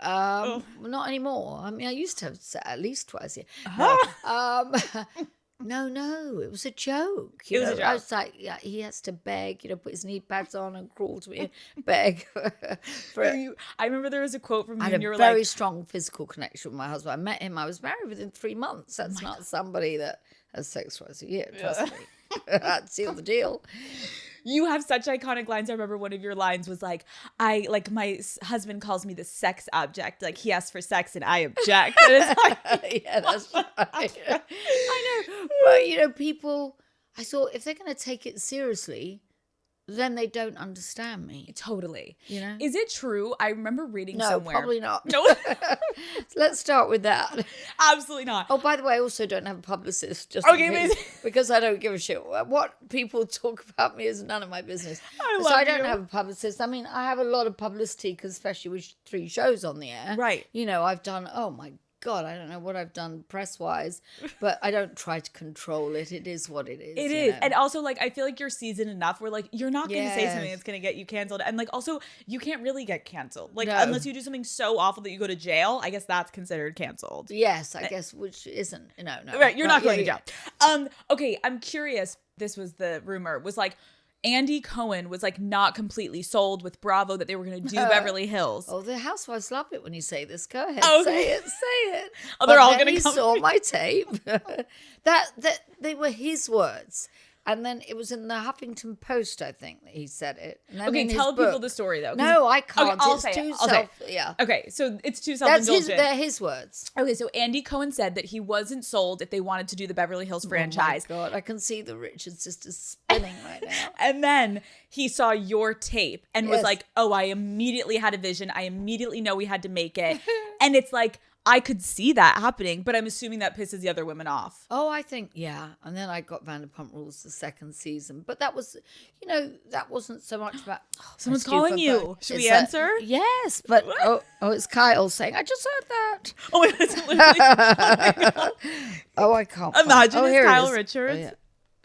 not anymore. I mean, I used to have sex at least twice a year. No, it was a joke. It was a joke. I was like, yeah, he has to beg, put his knee pads on and crawl to me and beg. I remember there was a quote from you, and you were like, I had a very strong physical connection with my husband. I met him. I was married within 3 months. That's not somebody that has sex twice a year. Trust me. That sealed the deal. You have such iconic lines. I remember one of your lines was like, my husband calls me the sex object. Like, he asks for sex and I object. And it's like, yeah, that's right. I know. But, people, I thought, if they're going to take it seriously, then they don't understand me. Totally. You know? Is it true? I remember reading No, somewhere. probably not. No, Let's start with that. absolutely not. Oh, by the way, I also don't have a publicist. Just Okay, in case, amazing. because I don't give a shit. What people talk about me is none of my business. I So love I don't you. have a publicist. I mean, I have a lot of publicity because especially with 3 shows on the air. Right. You know, I've done, oh my God, I don't know what I've done press-wise, but I don't try to control it. It is what it is. It you is. know? And also, like, I feel like you're seasoned enough where, like, you're not going to say something Yes. that's going to get you canceled. And, like, also, you can't really get canceled. Like, No. unless you do something so awful that you go to jail, I guess that's considered canceled. Yes, I guess, which isn't, no. Right. You're not going to yeah, jail. Okay. I'm curious. This was the rumor, was like, Andy Cohen was like not completely sold with Bravo that they were going to do Beverly Hills. Oh, the housewives love it when you say this. Go ahead, Okay. say it, say it. Oh, they're But all then gonna he come- saw my tape. that they were his words, and then it was in the Huffington Post, I think, that he said it. And then Okay, in his tell people book- the story though. 'cause- No, I can't. Okay, I'll It's say it. too I'll say it. yeah. Okay, so it's too That's self-indulgent. they're his words. Okay, so Andy Cohen said that he wasn't sold if they wanted to do the Beverly Hills franchise. Oh my God, I can see the Richard sisters spinning right now. And then he saw your tape and was Yes. like, oh, I immediately had a vision. I immediately know we had to make it. And it's like, I could see that happening, but I'm assuming that pisses the other women off. Oh, I think, yeah. And then I got Vanderpump Rules the 2nd season. But that was, that wasn't so much about... Someone's my calling stupid you. phone. Should It's we that- answer? Yes, but... Oh, it's Kyle saying, I just heard that. Oh my God, it's literally, oh my God. Oh, I can't. find- Imagine oh, it's here it Kyle is. Richards.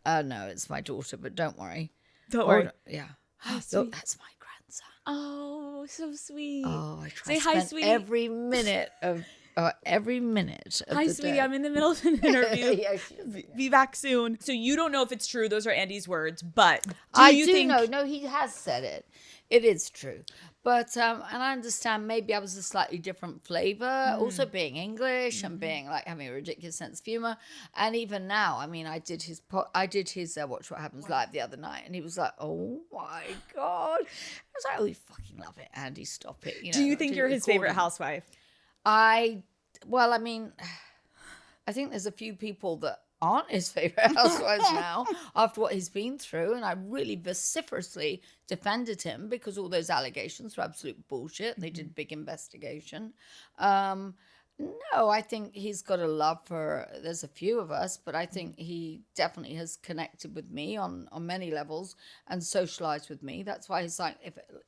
Oh, yeah. No, it's my daughter, but don't worry. Don't Oh, worry. no, yeah. Hi, Oh, sweet. that's my grandson. Oh, so sweet. Oh, I try Say to hi, spend sweetie. every minute of Hi, the sweetie. day. I'm in the middle of an interview. Yeah, she is. Be back soon. So you don't know if it's true. Those are Andy's words, but I you do think? know. No, he has said it. It is true. But and I understand maybe I was a slightly different flavor, also being English and being like having a ridiculous sense of humor. And even now, I mean, I did his Watch What Happens Live the other night, and he was like, "Oh my God!" I was like, "Oh, you fucking love it, Andy. Stop it." Do you think did you're it his favorite recording. housewife? Well, I mean, I think there's a few people that aren't his favorite housewives now after what he's been through, and I really vociferously defended him because all those allegations were absolute bullshit. They did a big investigation. No, I think he's got a love for, there's a few of us, but I think he definitely has connected with me on many levels and socialized with me. That's why he's like,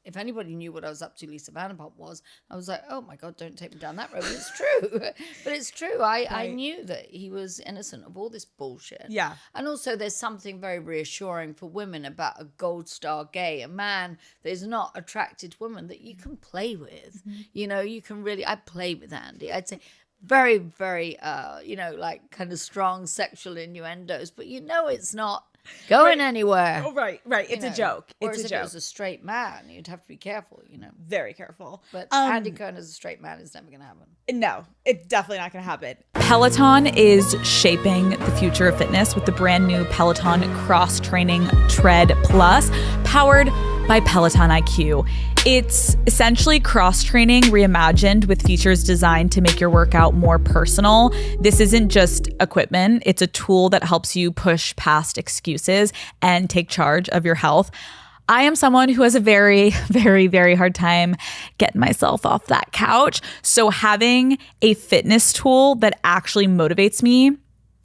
if anybody knew what I was up to, Lisa Vanderpump was, I was like, oh my God, don't take me down that road. But it's true. But it's true. I Right. knew that he was innocent of all this bullshit. Yeah. And also there's something very reassuring for women about a gold star gay, a man that is not attracted to women that you can play with. You know, you can really, I play with Andy. I'd say very, very, like kind of strong sexual innuendos, but it's not going anywhere. Oh, right. It's a joke. Whereas It's a if joke. it was a straight man, you'd have to be careful, Very careful. But Andy Cohen as a straight man is never going to happen. No, it's definitely not going to happen. Peloton is shaping the future of fitness with the brand new Peloton Cross Training Tread Plus, powered by Peloton IQ. It's essentially cross training reimagined with features designed to make your workout more personal. This isn't just equipment, it's a tool that helps you push past excuses and take charge of your health. I am someone who has a very, very, very hard time getting myself off that couch. So having a fitness tool that actually motivates me,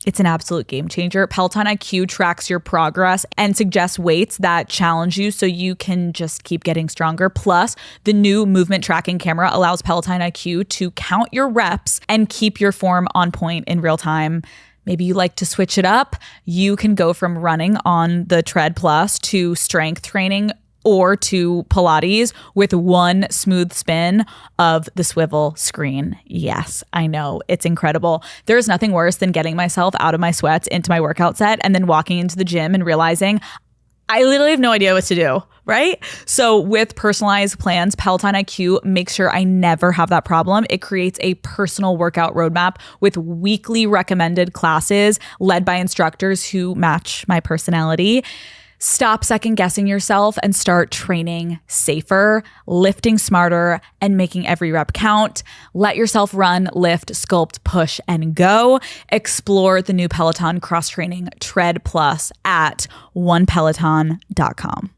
it's an absolute game changer. Peloton IQ tracks your progress and suggests weights that challenge you so you can just keep getting stronger. Plus, the new movement tracking camera allows Peloton IQ to count your reps and keep your form on point in real time. Maybe you like to switch it up. You can go from running on the Tread Plus to strength training or to Pilates with one smooth spin of the swivel screen. Yes, I know. It's incredible. There's nothing worse than getting myself out of my sweats into my workout set and then walking into the gym and realizing I literally have no idea what to do, right? So with personalized plans, Peloton IQ makes sure I never have that problem. It creates a personal workout roadmap with weekly recommended classes led by instructors who match my personality. Stop second guessing yourself and start training safer, lifting smarter, and making every rep count. Let yourself run, lift, sculpt, push, and go. Explore the new Peloton Cross Training Tread Plus at onepeloton.com.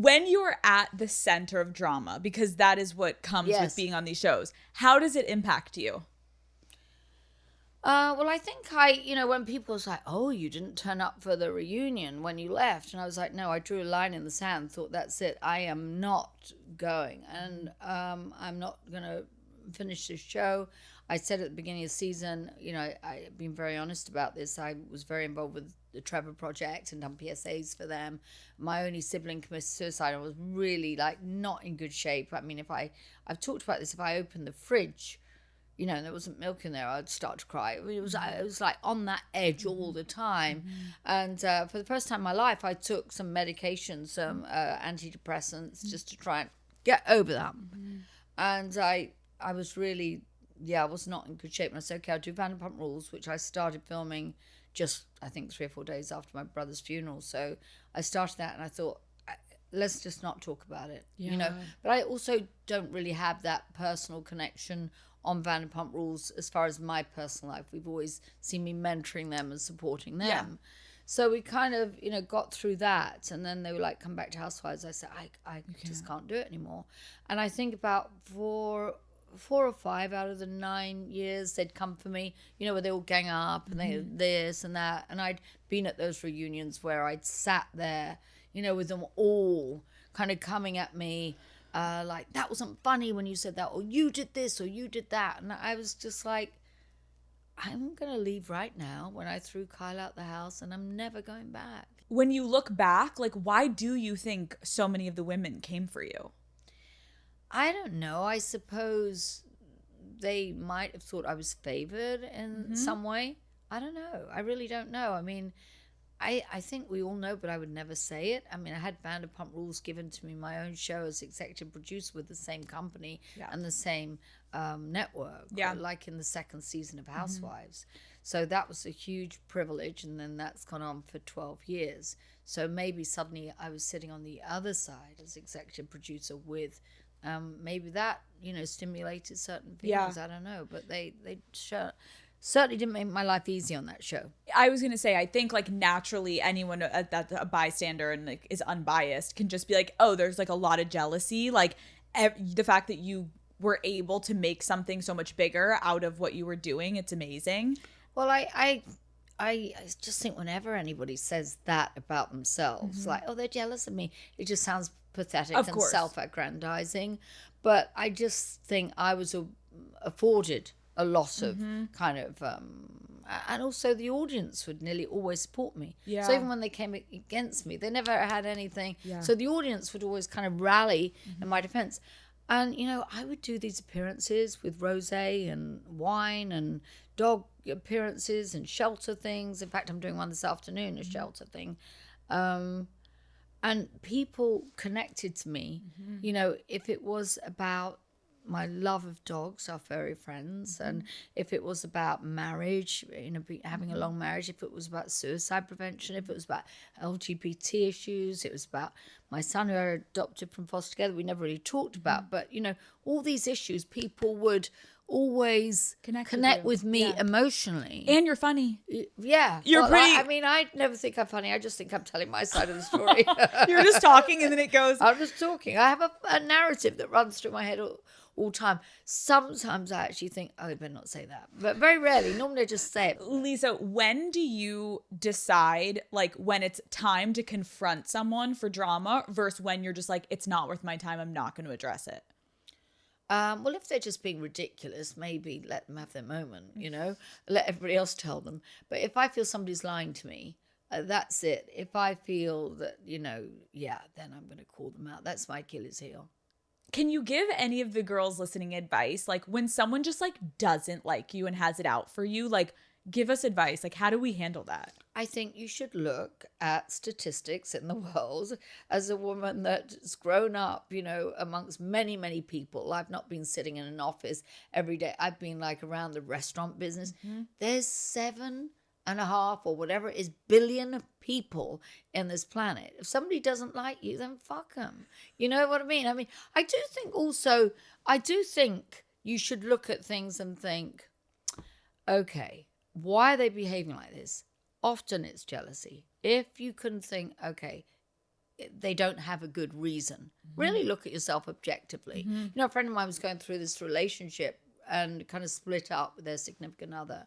when you're at the center of drama, because that is what comes Yes. with being on these shows, how does it impact you? Well, I think when people was like, "Oh, you didn't turn up for the reunion when you left," and I was like, "No, I drew a line in the sand, thought that's it. I am not going, and I'm not gonna finish this show." I said at the beginning of the season, I've been very honest about this. I was very involved with the Trevor Project and done PSAs for them. My only sibling committed suicide. I was really not in good shape. I mean, I've talked about this. If I opened the fridge, and there wasn't milk in there, I'd start to cry. It was like on that edge all the time. And for the first time in my life, I took some medication, some antidepressants, just to try and get over that. And I was really, I was not in good shape. And I said, okay, I'll do Vanderpump Rules, which I started filming just, I think, 3 or 4 days after my brother's funeral. So I started that, and I thought, let's just not talk about it, But I also don't really have that personal connection on Vanderpump Rules as far as my personal life. We've always seen me mentoring them and supporting them. Yeah. So we kind of, got through that. And then they were like, come back to Housewives. I said, I just can't do it anymore. And I think about 4 or 5 out of the 9 years they'd come for me, where they all gang up and they this and that. And I'd been at those reunions where I'd sat there, with them all kind of coming at me, like, that wasn't funny when you said that, or you did this, or you did that. And I was just like, I'm going to leave right now when I threw Kyle out the house, and I'm never going back. When you look back, why do you think so many of the women came for you? I don't know. I suppose they might have thought I was favored in some way. I don't know. I really don't know. I mean, I think we all know, but I would never say it. I mean, I had Vanderpump Rules given to me, my own show as executive producer with the same company and the same network, like in the 2nd season of Housewives. So that was a huge privilege, and then that's gone on for 12 years. So maybe suddenly I was sitting on the other side as executive producer with maybe that, stimulated certain feelings. I don't know, but they certainly didn't make my life easy on that show. I was gonna say, I think naturally anyone that's a bystander and is unbiased can just be like, oh, there's a lot of jealousy. The fact that you were able to make something so much bigger out of what you were doing, it's amazing. Well, I just think whenever anybody says that about themselves, like, oh, they're jealous of me, it just sounds pathetic and self-aggrandizing. But I just think I was afforded a lot of kind of, and also the audience would nearly always support me. So even when they came against me, they never had anything. So the audience would always kind of rally in my defense. And, I would do these appearances with rosé and wine and dog appearances and shelter things. In fact, I'm doing one this afternoon, a shelter thing. And people connected to me, if it was about my love of dogs, our furry friends, and if it was about marriage, having a long marriage, if it was about suicide prevention, if it was about LGBT issues, it was about my son who I adopted from foster care that we never really talked about. But, all these issues, people would always connect with me emotionally. And you're funny. Yeah. You're pretty. I never think I'm funny. I just think I'm telling my side of the story. You're just talking and then it goes. I'm just talking. I have a narrative that runs through my head all time. Sometimes I actually think, oh, I better not say that. But very rarely. Normally I just say it. Lisa, when do you decide, when it's time to confront someone for drama versus when you're just like, it's not worth my time, I'm not going to address it? Well, if they're just being ridiculous, maybe let them have their moment, let everybody else tell them. But if I feel somebody's lying to me, that's it. If I feel that, then I'm going to call them out. That's my Achilles heel. Can you give any of the girls listening advice? When someone just doesn't like you and has it out for you, give us advice. How do we handle that? I think you should look at statistics in the world. As a woman that's grown up, amongst many, many people. I've not been sitting in an office every day. I've been around the restaurant business. There's 7.5 or whatever it is billion people in this planet. If somebody doesn't like you, then fuck them. You know what I mean? I do think you should look at things and think, okay, why are they behaving like this? Often it's jealousy. If you can think, okay, they don't have a good reason. Really look at yourself objectively. You know, a friend of mine was going through this relationship and kind of split up with their significant other.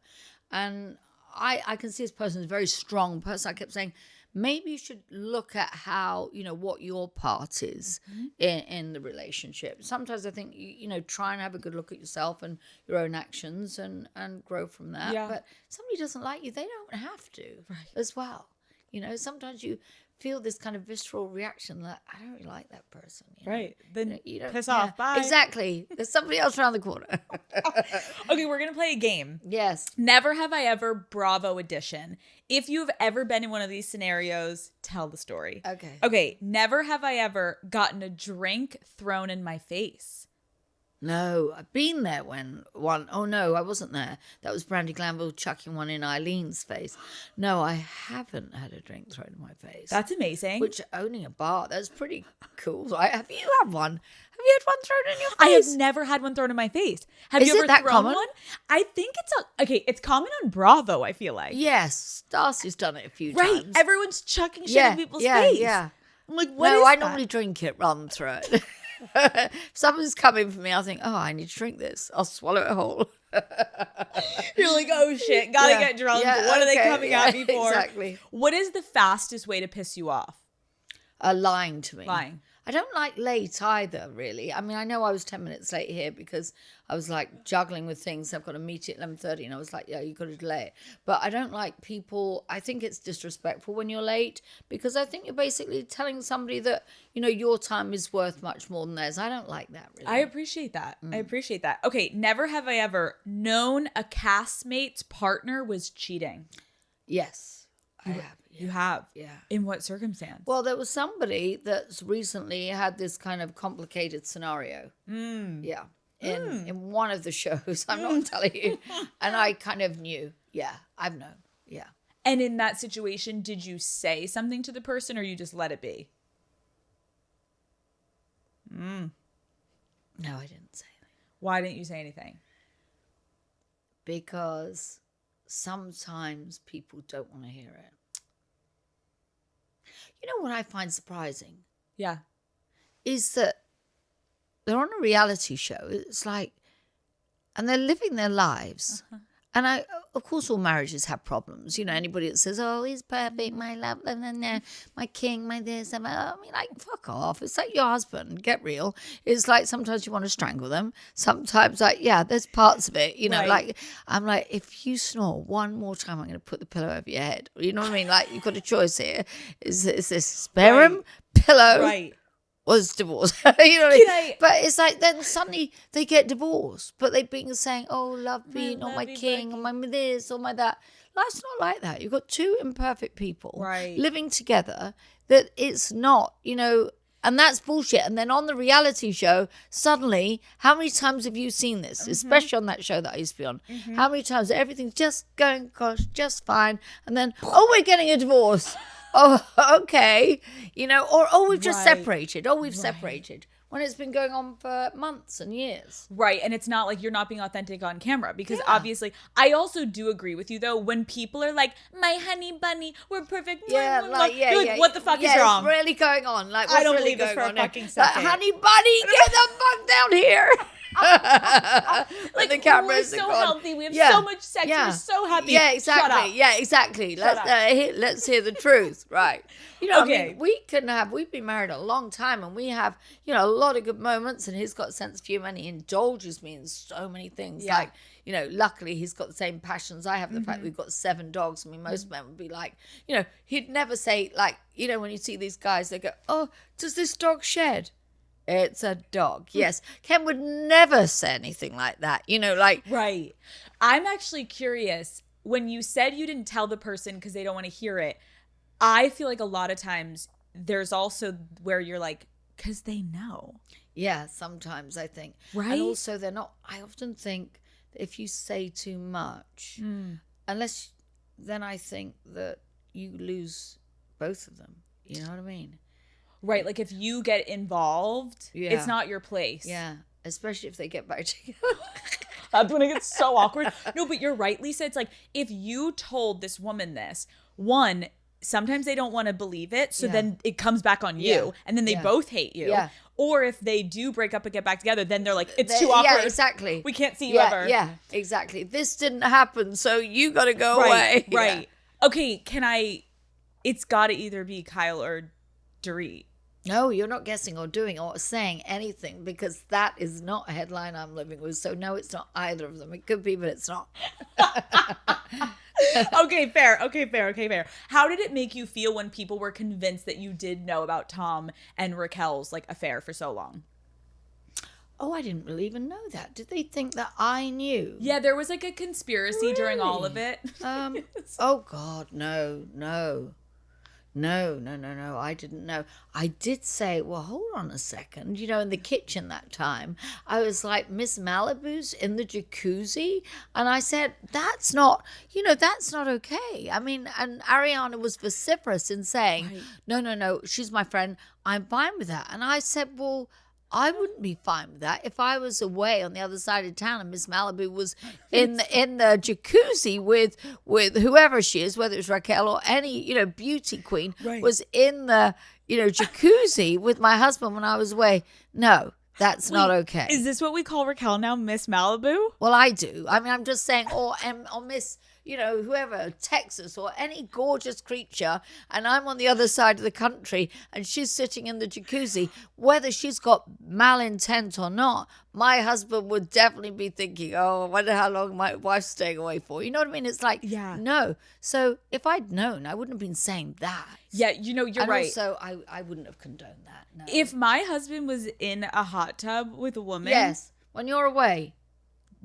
And I can see this person is a very strong person. I kept saying, maybe you should look at how, you know, what your part is in the relationship. Sometimes I think, you know, try and have a good look at yourself and your own actions and grow from that. Yeah. But somebody doesn't like you, they don't have to as well. You know, sometimes you feel this kind of visceral reaction that I don't really like that person. You know? Right. Then You know, piss off. Bye. Exactly. There's somebody else around the corner. Okay, we're going to play a game. Yes. Never have I ever Bravo edition. If you've ever been in one of these scenarios, tell the story. Okay. Okay, never have I ever gotten a drink thrown in my face. No, I've been there oh no, I wasn't there. That was Brandy Glanville chucking one in Eileen's face. No, I haven't had a drink thrown in my face. That's amazing. Which, owning a bar, that's pretty cool. Have you had one? Have you had one thrown in your face? I have never had one thrown in my face. Have Is you it ever that thrown common? one? I think it's common on Bravo, I feel like. Yes, Darcy's done it a few Right. times. Everyone's chucking shit in people's face. Yeah. I'm like, what is No, I that? normally drink it rather than throw it. If someone's coming for me, I think, oh, I need to drink this. I'll swallow it whole. You're like, oh shit, gotta Yeah. get drunk. Yeah, What are they okay, coming yeah, at me for? exactly. What is the fastest way to piss you off? Lying to me. Lying. I don't like late either, really. I mean, I know I was 10 minutes late here because I was like juggling with things. I've got a meeting at 11:30 and I was like, yeah, you've got to delay it. But I don't like people. I think it's disrespectful when you're late because I think you're basically telling somebody that, you know, your time is worth much more than theirs. I don't like that, really. I appreciate that. I appreciate that. Okay, never have I ever known a castmate's partner was cheating. Yes, I have. You have? Yeah. In what circumstance? Well, there was somebody that's recently had this kind of complicated scenario. Yeah. In one of the shows. I'm not telling you. And I kind of knew. Yeah, I've known. Yeah. And in that situation, did you say something to the person or you just let it be? No, I didn't say anything. Why didn't you say anything? Because sometimes people don't want to hear it. You know what I find surprising Yeah. is that they're on a reality show. It's like, and they're living their lives. And of course, all marriages have problems. You know, anybody that says, oh, he's perfect, my love, blah, blah, blah, my king, my this. I mean, like, fuck off. It's like your husband. Get real. It's like sometimes you want to strangle them. Sometimes, like, yeah, there's parts of it. You know, Right. like, I'm like, if you snore one more time, I'm going to put the pillow over your head. You know what I mean? Like, you've got a choice here. Is this spare him, pillow, Right. was divorced. You know what I mean? Can I- But it's like then suddenly they get divorced, but they've been saying, "Oh, love me, not my lovey king, or my this, or my that." Life's not like that. You've got two imperfect people Right. living together. That it's not, you know, and that's bullshit. And then on the reality show, suddenly, how many times have you seen this? Especially on that show that I used to be on. How many times everything's just going, gosh, just fine, and then we're getting a divorce. Oh, okay. You know, or we've just Right. separated. Oh, we've separated. When it's been going on for months and years. Right. And it's not like you're not being authentic on camera because obviously I also do agree with you though when people are like, my honey bunny, we're perfect. Yeah, like, yeah, you're yeah. like, what the fuck is What's wrong? really going on? Like, I what's don't really believe this going for a on here? fucking Like, second. honey bunny, get the fuck down here. Like, the cameras we're are so gone. healthy. We have Yeah, so much sex. yeah. We're so happy. Yeah, Shut up. exactly. Yeah, exactly. up. Let's hear the truth, right? You know, Okay. I mean, we've been married a long time and we have, you know, a lot of good moments and he's got a sense of humor and he indulges me in so many things. Yeah. Like, you know, luckily he's got the same passions I have. The fact we've got 7 dogs. I mean, most men would be like, you know, he'd never say like, you know, when you see these guys, they go, oh, does this dog shed? It's a dog. Yes. Ken would never say anything like that. You know, like, Right. I'm actually curious. When you said you didn't tell the person because they don't want to hear it, I feel like a lot of times there's also where you're like, because they know. yeah, sometimes I think. Right? And also they're not, I often think that if you say too much, unless, then I think that you lose both of them. You know what I mean? Right. Like if you get involved, Yeah. it's not your place. Yeah. Especially if they get back together. That's when it gets so awkward. No, but you're right, Lisa. It's like if you told this woman this, one, sometimes they don't want to believe it. So then it comes back on you and then they both hate you. Yeah. Or if they do break up and get back together, then they're like, it's too awkward. Yeah, exactly. We can't see you ever. Yeah, exactly. This didn't happen, so you got to go away. Right. Okay, it's got to either be Kyle or Dorit. No, you're not guessing or doing or saying anything because that is not a headline I'm living with. So no, it's not either of them. It could be, but it's not. Okay, fair. How did it make you feel when people were convinced that you did know about Tom and Raquel's like affair for so long? Oh, I didn't really even know that. Did they think that I knew? Yeah, there was like a conspiracy during all of it. Oh God, no. I didn't know. I did say, well, hold on a second. You know, in the kitchen that time, I was like, Miss Malibu's in the jacuzzi. And I said, that's not okay. I mean, and Ariana was vociferous in saying, no, she's my friend. I'm fine with that. And I said, well, I wouldn't be fine with that if I was away on the other side of town and Miss Malibu was in the jacuzzi with whoever she is, whether it's Raquel or any beauty queen, was in the jacuzzi with my husband when I was away. No, that's not okay. Is this what we call Raquel now, Miss Malibu? Well, I do. I mean, I'm just saying, or Miss, whoever, Texas or any gorgeous creature, and I'm on the other side of the country and she's sitting in the jacuzzi, whether she's got malintent or not, my husband would definitely be thinking, oh, I wonder how long my wife's staying away for. You know what I mean? It's like, no. So if I'd known, I wouldn't have been saying that. Yeah, you're right. So I wouldn't have condoned that. No. If my husband was in a hot tub with a woman. Yes, when you're away.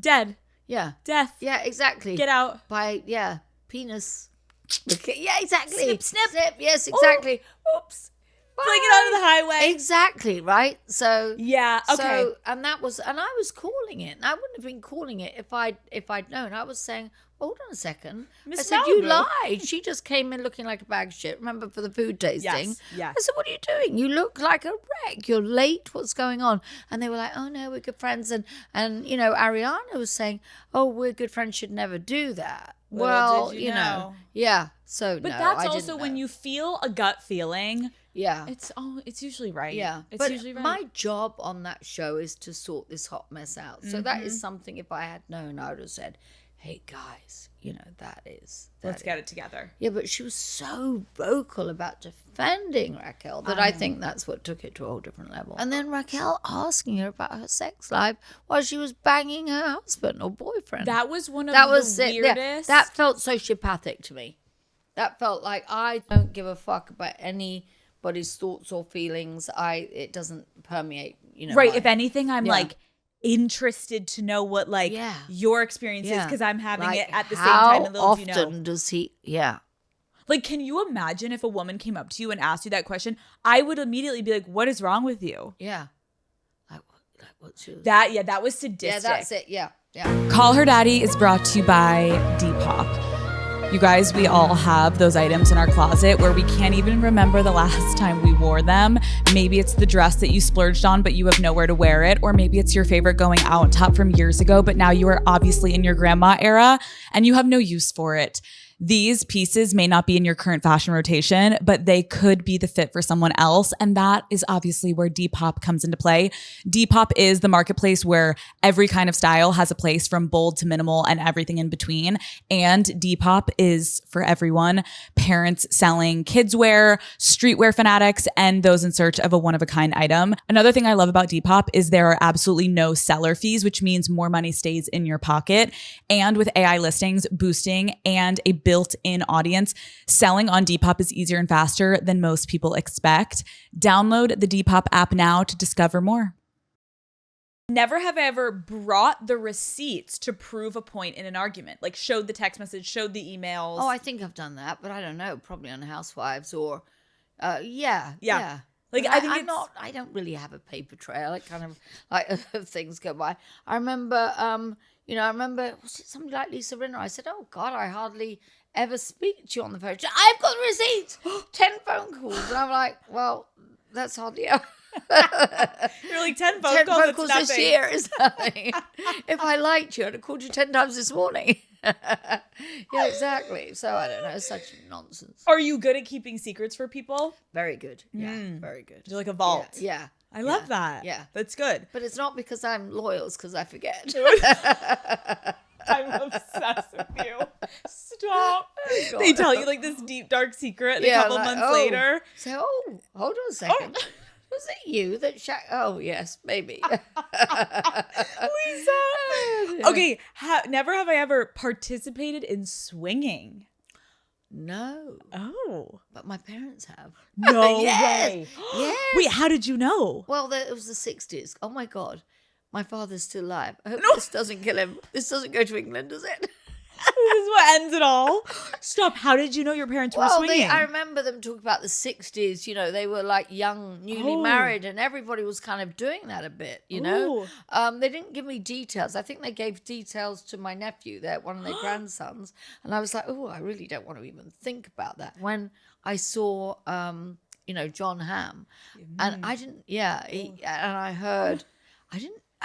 Dead. Yeah. Death. Yeah, exactly. Get out. Penis. Yeah, exactly. Snip. Yes, exactly. Oops. Fling it onto the highway. Exactly, right? So yeah, okay. So, and I was calling it. And I wouldn't have been calling it if I'd known. I was saying, hold on a second. Miss I said, Malibu. you lied. She just came in looking like a bag of shit. Remember for the food tasting? Yes. I said, what are you doing? You look like a wreck. You're late. What's going on? And they were like, oh no, we're good friends. And Ariana was saying, oh, we're good friends, should never do that. Well, did you know. Yeah. So, but no, that's I also didn't when know. you feel a gut feeling. Yeah. It's usually right. Yeah. It's usually right. My job on that show is to sort this hot mess out. So that is something, if I had known, I would have said, hey guys, let's get it together. Yeah, but she was so vocal about defending Raquel that I think that's what took it to a whole different level. And then Raquel asking her about her sex life while she was banging her husband or boyfriend. That was one of the weirdest. That felt sociopathic to me. That felt like I don't give a fuck about anybody's thoughts or feelings. It doesn't permeate, Right. If anything, I'm like interested to know what your experience is because I'm having it at the same time. And little do you know. How often does he? Yeah. Like, can you imagine if a woman came up to you and asked you that question? I would immediately be like, what is wrong with you? Yeah. Like what's yours? That was sadistic. Yeah, that's it. Yeah. Call Her Daddy is brought to you by Depop. You guys, we all have those items in our closet where we can't even remember the last time we wore them. Maybe it's the dress that you splurged on, but you have nowhere to wear it. Or maybe it's your favorite going out top from years ago, but now you are obviously in your grandma era and you have no use for it. These pieces may not be in your current fashion rotation, but they could be the fit for someone else. And that is obviously where Depop comes into play. Depop is the marketplace where every kind of style has a place, from bold to minimal and everything in between. And Depop is for everyone: parents selling kids wear, streetwear fanatics, and those in search of a one-of-a-kind item. Another thing I love about Depop is there are absolutely no seller fees, which means more money stays in your pocket. And with AI listings boosting and a built-in audience, selling on Depop is easier and faster than most people expect. Download the Depop app now to discover more. Never have I ever brought the receipts to prove a point in an argument, like showed the text message, showed the emails. Oh, I think I've done that, but I don't know, probably on Housewives or yeah. Like, I don't really have a paper trail. It kind of like things go by. I remember, was it somebody like Lisa Rinna? I said, oh God, I hardly ever speak to you on the phone. She said, I've got the receipts, 10 phone calls. And I'm like, well, that's hardly ever. You're like, 10 phone calls this year is nothing. If I liked you, I'd have called you 10 times this morning. Yeah, exactly. So I don't know. It's such nonsense. Are you good at keeping secrets for people? Very good. Yeah, very good. You're like a vault. Yeah. I love that. Yeah. That's good. But it's not because I'm loyal, it's because I forget. I'm obsessed with you. Stop. God. They tell you like this deep, dark secret and a Yeah, couple like, months oh. later. So, hold on a second. Was it you that Oh, yes, maybe. Lisa. Okay, never have I ever participated in swinging. No. Oh. But my parents have. No Yes. way. Yes. Wait, how did you know? Well, it was the 60s. Oh, my God. My father's still alive. I hope this doesn't kill him. This doesn't go to England, does it? This is what ends it all. Stop. How did you know your parents were swinging? I remember them talk about the 60s. You know, they were like young, newly married, and everybody was kind of doing that a bit, you know. They didn't give me details. I think they gave details to my nephew, one of their grandsons. And I was like, oh, I really don't want to even think about that. When I saw, John Hamm, and I didn't, and I heard, I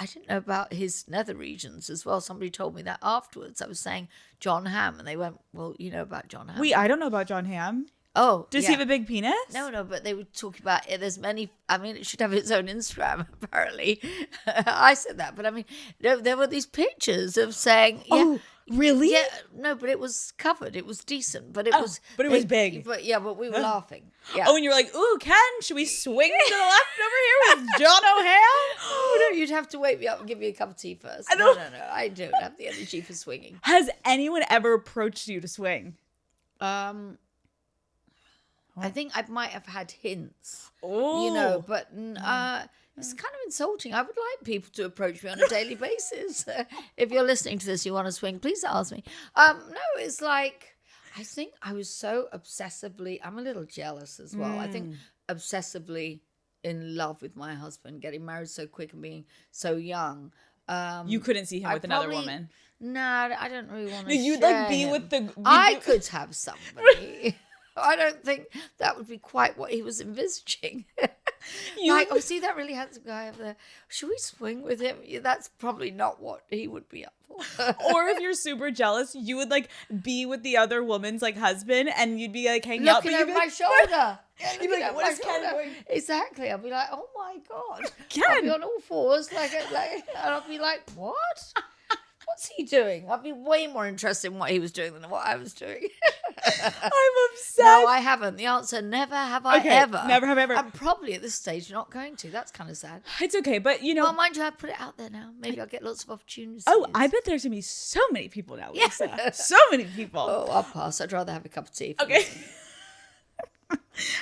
didn't know about his nether regions as well. Somebody told me that afterwards. I was saying John Hamm, and they went, well, you know about John Hamm. Wait, I don't know about John Hamm. Oh, Does he have a big penis? No, but they were talking about it. There's many, I mean, it should have its own Instagram, apparently. I said that, but I mean, there were these pictures of saying, oh, really? Yeah, no, but it was covered. It was decent, but it was big. But we were laughing. Yeah. Oh, and you're like, ooh, Ken, should we swing to the left over here with John O'Hare? Oh, no, you'd have to wake me up and give me a cup of tea first. No, I don't have the energy for swinging. Has anyone ever approached you to swing? I think I might have had hints, Oh, but it's kind of insulting. I would like people to approach me on a daily basis. If you're listening to this, you want to swing, please ask me. No, it's like, I think I was so obsessively, I'm a little jealous as well. I think obsessively in love with my husband, getting married so quick and being so young. you couldn't see him with another woman. No, I don't really want to. You'd like be with the. I could have somebody. I don't think that would be quite what he was envisaging. See that really handsome guy over there. Should we swing with him? Yeah, that's probably not what he would be up for. Or if you're super jealous, you would like be with the other woman's like husband, and you'd be like hanging out. Looking over my shoulder. You'd be like, "What is Ken doing?" Exactly. I'll be like, "Oh my God, Ken!" I'll be on all fours, and I'll be like, "What? What's he doing?" I'd be way more interested in what he was doing than what I was doing. I'm obsessed. No, I haven't. The answer, never have I ever. Never have I ever. I'm probably at this stage not going to. That's kind of sad. It's okay, but you know. Well, mind you, I put it out there now. Maybe I'll get lots of opportunities. Oh, I bet there's gonna be so many people now, Lisa. Yeah. So many people. Oh, I'll pass. I'd rather have a cup of tea. Okay.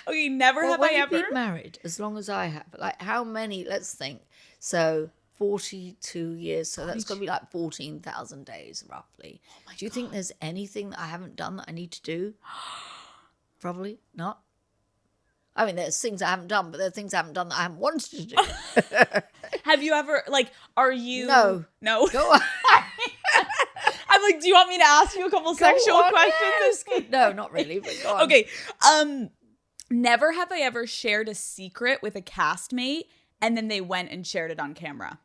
Okay, never have I ever been married as long as I have. Like how many? Let's think. So 42 years. So that's going to be like 14,000 days roughly. Oh do you think there's anything that I haven't done that I need to do? Probably not. I mean, there's things I haven't done, but there are things I haven't done that I haven't wanted to do. Have you ever are you? No. Go on. I'm like, do you want me to ask you a couple sexual questions? Yes. No, not really, but go on. Okay. Never have I ever shared a secret with a castmate and then they went and shared it on camera.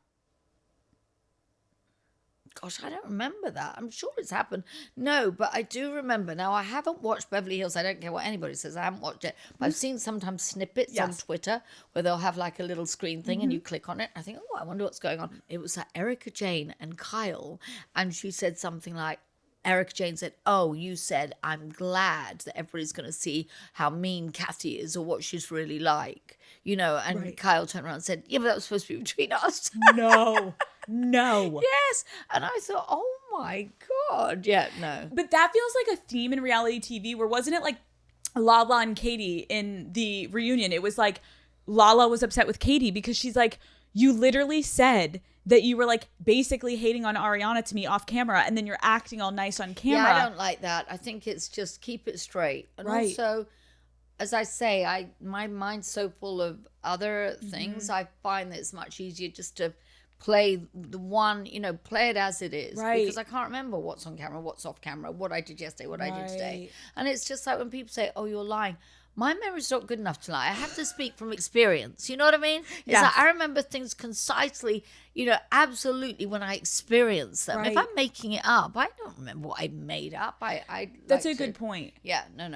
Gosh, I don't remember that. I'm sure it's happened. No, but I do remember. Now, I haven't watched Beverly Hills. I don't care what anybody says. I haven't watched it. But I've seen sometimes snippets on Twitter where they'll have like a little screen thing and you click on it. I think, oh, I wonder what's going on. It was Erica Jane and Kyle. And she said something like, Erica Jane said, oh, you said, I'm glad that everybody's going to see how mean Kathy is or what she's really like. You know, and Kyle turned around and said, yeah, but that was supposed to be between us. No. Yes. And I thought, oh my God. Yeah, no. But that feels like a theme in reality TV where wasn't it like Lala and Katie in the reunion? It was like Lala was upset with Katie because she's like, you literally said that you were like basically hating on Ariana to me off camera and then you're acting all nice on camera. Yeah, I don't like that. I think it's just keep it straight. And also, as I say, my mind's so full of other things. I find that it's much easier just to play the one, play it as it is. Right. Because I can't remember what's on camera, what's off camera, what I did yesterday, what I did today. And it's just like when people say, oh, you're lying. My memory's not good enough to lie. I have to speak from experience. You know what I mean? It's Yes. like I remember things concisely, absolutely when I experience them. If Right. I'm making it up, I don't remember what I made up. That's a good point. Yeah, no.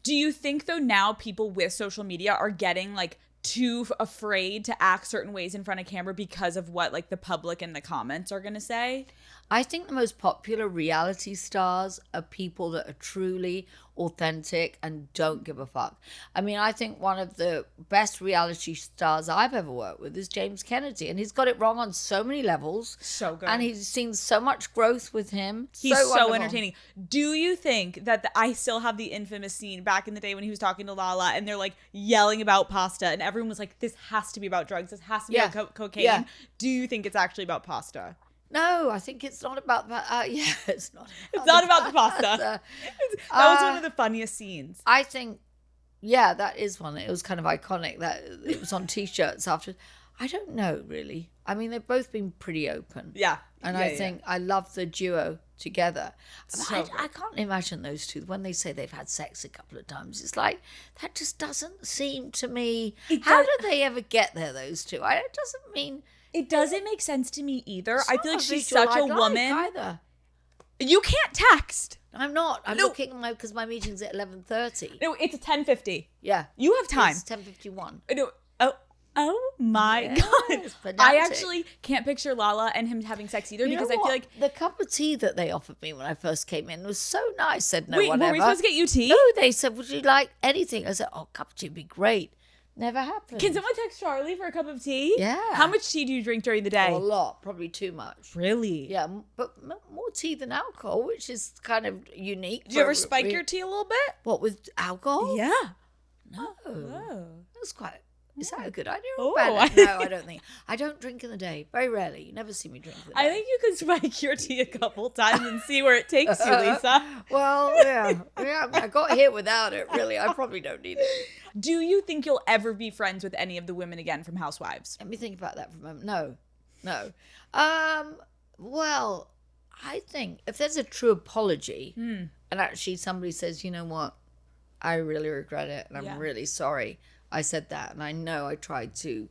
Do you think though now people with social media are getting like too afraid to act certain ways in front of camera because of what like the public and the comments are going to say? I think the most popular reality stars are people that are truly authentic and don't give a fuck. I mean, I think one of the best reality stars I've ever worked with is James Kennedy, and he's got it wrong on so many levels. So good. And he's seen so much growth with him. He's so wonderful. entertaining. Do you think that I still have the infamous scene back in the day when he was talking to Lala and they're like yelling about pasta and everyone was like, this has to be about drugs. This has to be about cocaine. Yeah. Do you think it's actually about pasta? No, I think it's not about that. It's not. It's not about the pasta. That was one of the funniest scenes. I think, yeah, that is one. It was kind of iconic that it was on T-shirts after. I don't know, really. I mean, they've both been pretty open. Yeah. And Yeah, I think I love the duo together. So I can't imagine those two, when they say they've had sex a couple of times, it's like, that just doesn't seem to me. How do they ever get there, those two? It doesn't mean... It doesn't make sense to me either. It's I not feel like a she's visual such a I like woman. either. You can't text. I'm not. I'm No. looking because my meeting's at 11:30. No, it's 10:50. Yeah. You have time. It's 10:51. No. Oh my Yes, God. pedantic. I actually can't picture Lala and him having sex either because I feel like. the cup of tea that they offered me when I first came in was so nice. I said, no, Wait, whatever. were we supposed to get you tea? No, they said, would you like anything? I said, oh, cup of tea would be great. Never happened. Can someone text Charlie for a cup of tea? Yeah. How much tea do you drink during the day? A lot, probably too much. Really? Yeah, but more tea than alcohol, which is kind of unique. Do you ever spike your tea a little bit? What, with alcohol? Yeah. No. Oh. That's quite... Is that a good idea Oh, or bad? No, I don't think. I don't drink in the day. Very rarely. You never see me drink in the day. I think you could spike your tea a couple times and see where it takes you, Lisa. Well, yeah. I got here without it, really. I probably don't need it. Do you think you'll ever be friends with any of the women again from Housewives? Let me think about that for a moment. No. Well, I think if there's a true apology and actually somebody says, you know what, I really regret it and I'm really sorry I said that and I know I tried to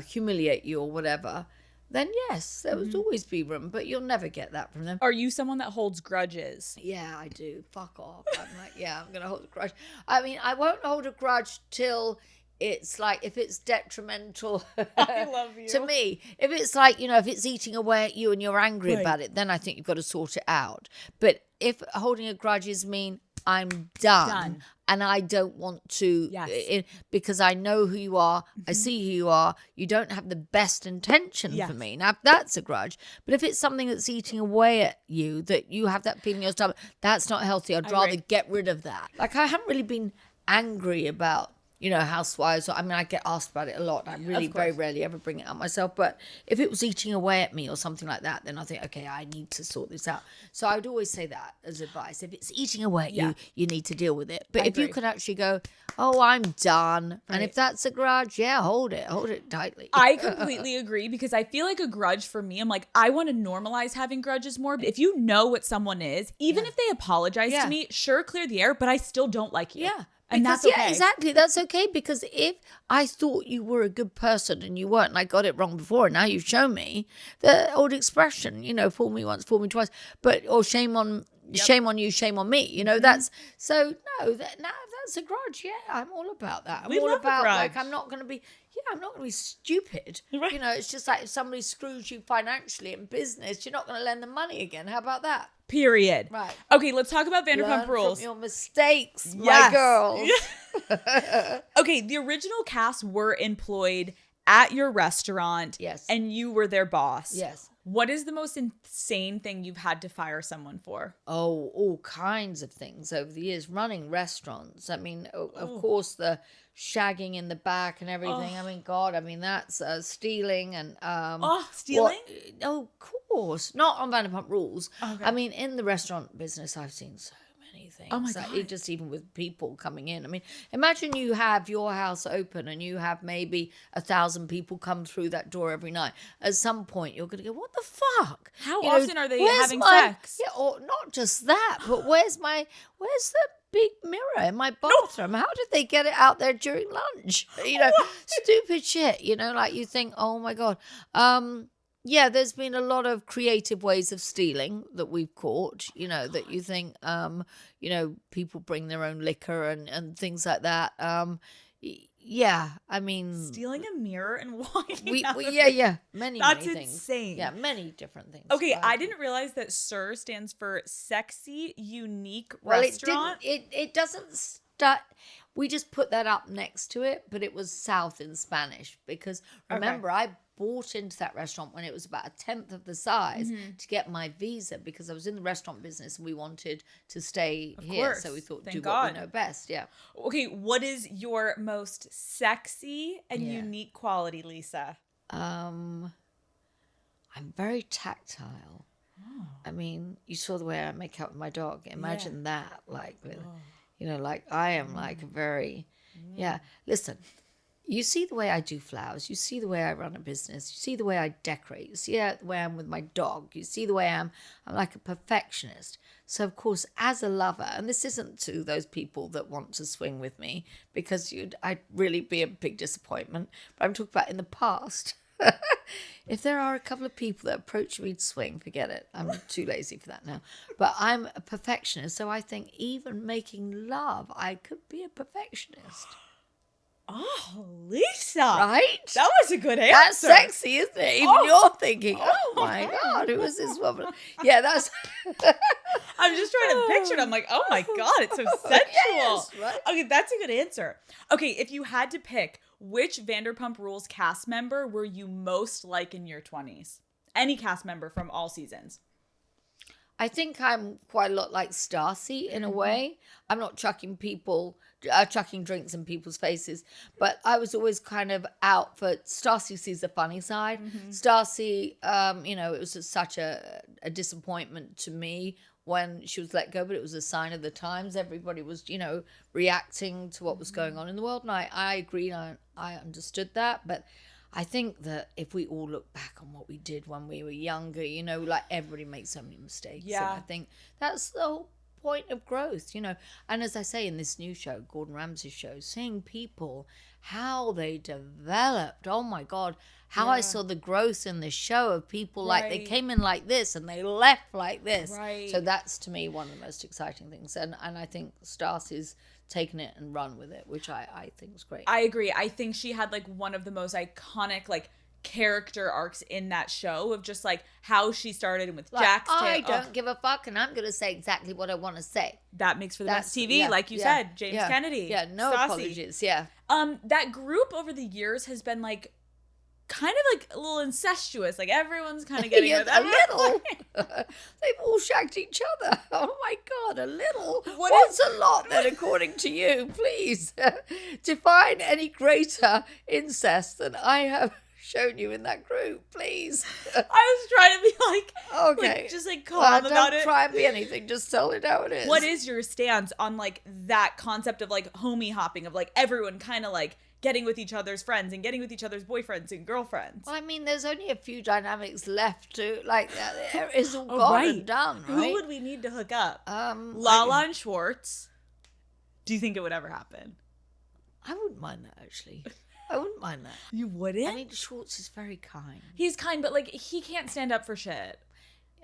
humiliate you or whatever, then yes, there would always be room, but you'll never get that from them. Are you someone that holds grudges? Yeah, I do. Fuck off. I'm like, yeah, I'm going to hold a grudge. I mean, I won't hold a grudge till it's like, if it's detrimental I love you. to me. If it's like, if it's eating away at you and you're angry about it, then I think you've got to sort it out. But if holding a grudge is mean I'm done. And I don't want to, because I know who you are, I see who you are, you don't have the best intention for me. Now, that's a grudge. But if it's something that's eating away at you, that you have that feeling in your stomach, that's not healthy. I'd rather get rid of that. Like, I haven't really been angry about, Housewives. I mean, I get asked about it a lot. I really very rarely ever bring it up myself. But if it was eating away at me or something like that, then I think, okay, I need to sort this out. So I would always say that as advice. If it's eating away at you, you need to deal with it. But if you could actually go, oh, I'm done. And if that's a grudge, hold it tightly. I completely agree because I feel like a grudge for me, I'm like, I want to normalize having grudges more. If you know what someone is, even if they apologize to me, sure, clear the air, but I still don't like you. Yeah. And because, that's okay. Yeah, exactly. That's okay. Because if I thought you were a good person and you weren't, and I got it wrong before, and now you've shown me the old expression, fool me once, fool me twice, or shame on you, shame on me. That's so no. That's a grudge. Yeah, I'm all about that. I'm all about like I'm not going to be. Yeah, I'm not going to be stupid. Right. It's just like if somebody screws you financially in business, you're not going to lend them money again. How about that? Period. Right. Okay, let's talk about Vanderpump Learn Rules. from your mistakes, my girls. Okay, the original cast were employed at your restaurant. Yes. And you were their boss. Yes. What is the most insane thing you've had to fire someone for? Oh, all kinds of things over the years. Running restaurants. I mean, of course, the shagging in the back and everything. I mean, God, that's stealing and stealing? Of course, not on Vanderpump Rules. Okay. I mean, in the restaurant business, I've seen so many things. Oh my Like, God. just even with people coming in. I mean, imagine you have your house open and you have maybe 1,000 people come through that door every night. At some point, you're going to go, what the fuck? How often are they where's having my- sex? Yeah, or not just that, but where's the big mirror in my bathroom. How did they get it out there during lunch? Stupid shit. Like you think, oh my God. Yeah, there's been a lot of creative ways of stealing that we've caught, that you think, people bring their own liquor and things like that. Yeah, I mean, stealing a mirror and walking many That's things. Insane. Yeah, many different things. Okay, I didn't realize that SUR stands for Sexy Unique Restaurant. It doesn't start. We just put that up next to it, but it was South in Spanish because remember, I bought into that restaurant when it was about 1/10 of the size to get my visa because I was in the restaurant business and we wanted to stay here. So we thought, do what we know best. Yeah. Okay, what is your most sexy and unique quality, Lisa? I'm very tactile. Oh. I mean, you saw the way I make out with my dog. Imagine that, like with, like I am like very, Listen. You see the way I do flowers. You see the way I run a business. You see the way I decorate. You see the way I'm with my dog. You see the way I'm like a perfectionist. So, of course, as a lover, and this isn't to those people that want to swing with me because I'd really be a big disappointment. But I'm talking about in the past. If there are a couple of people that approach me to swing, forget it. I'm too lazy for that now. But I'm a perfectionist. So I think even making love, I could be a perfectionist. Oh, Lisa. Right? That was a good answer. That's sexy, isn't it? Even you're thinking, oh my God, who is this woman? Yeah, that's... I'm just trying to picture it. I'm like, oh my God, it's so sensual. Yes, right? Okay, that's a good answer. Okay, if you had to pick, which Vanderpump Rules cast member were you most like in your 20s? Any cast member from all seasons. I think I'm quite a lot like Stacy in a way. I'm not chucking drinks in people's faces, but I was always kind of out for Stacy sees the funny side. Stacy, it was just such a disappointment to me when she was let go, but it was a sign of the times. Everybody was, reacting to what was going on in the world. And I agree. I understood that, but I think that if we all look back on what we did when we were younger, like everybody makes so many mistakes. Yeah. And I think that's the whole point of growth, And as I say in this new show, Gordon Ramsay's show, seeing people, how they developed. Oh my God, how I saw the growth in the show of people like they came in like this and they left like this. Right. So that's to me one of the most exciting things. And I think Stacy's taken it and run with it, which I think is great. I agree. I think she had like one of the most iconic character arcs in that show of just like how she started with Jack's I don't give a fuck and I'm going to say exactly what I want to say. That makes for the best TV, like you said, James Kennedy. Yeah, no Stassi. apologies, yeah. That group over the years has been like kind of like a little incestuous. Like everyone's kind of getting with a little. They've all shagged each other. Oh my God, a little. What's a lot then, according to you? Please define any greater incest than I have shown you in that group, please. I was trying to be like, okay, just like calm about it. Don't try and be anything. Just tell it how it is. What is your stance on like that concept of like homie hopping, of like everyone kind of like getting with each other's friends and getting with each other's boyfriends and girlfriends? Well, I mean, there's only a few dynamics left to like. It's all gone and done, right? Who would we need to hook up? Lala and Schwartz. Do you think it would ever happen? I wouldn't mind that actually. I wouldn't mind that. You wouldn't? I mean, Schwartz is very kind. He's kind, but like he can't stand up for shit.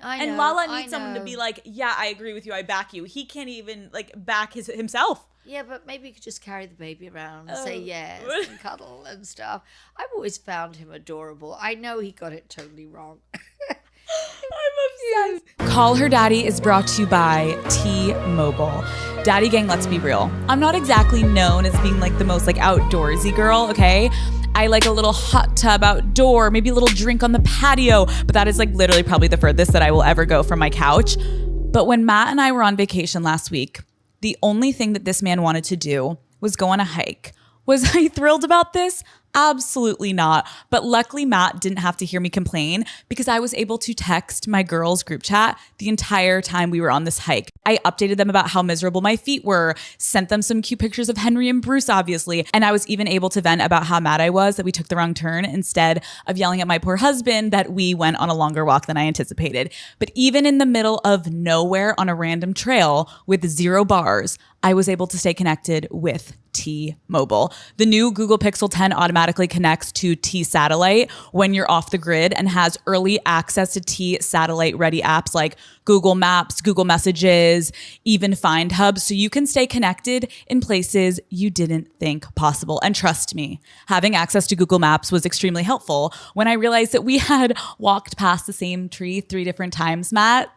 I know. And Lala needs someone to be like, yeah, I agree with you. I back you. He can't even like back himself. Yeah, but maybe you could just carry the baby around and say yes and cuddle and stuff. I've always found him adorable. I know he got it totally wrong. I'm obsessed. Call Her Daddy is brought to you by T-Mobile. Daddy gang, let's be real. I'm not exactly known as being like the most like outdoorsy girl, okay? I like a little hot tub outdoor, maybe a little drink on the patio, but that is like literally probably the furthest that I will ever go from my couch. But when Matt and I were on vacation last week, the only thing that this man wanted to do was go on a hike. Was I thrilled about this? Absolutely not. But luckily, Matt didn't have to hear me complain because I was able to text my girls' group chat the entire time we were on this hike. I updated them about how miserable my feet were, sent them some cute pictures of Henry and Bruce, obviously. And I was even able to vent about how mad I was that we took the wrong turn instead of yelling at my poor husband that we went on a longer walk than I anticipated. But even in the middle of nowhere on a random trail with 0 bars, I was able to stay connected with T-Mobile. The new Google Pixel 10 automatically connects to T-Satellite when you're off the grid and has early access to T-Satellite ready apps like Google Maps, Google Messages, even Find Hub, so you can stay connected in places you didn't think possible. And trust me, having access to Google Maps was extremely helpful when I realized that we had walked past the same tree 3 different times, Matt.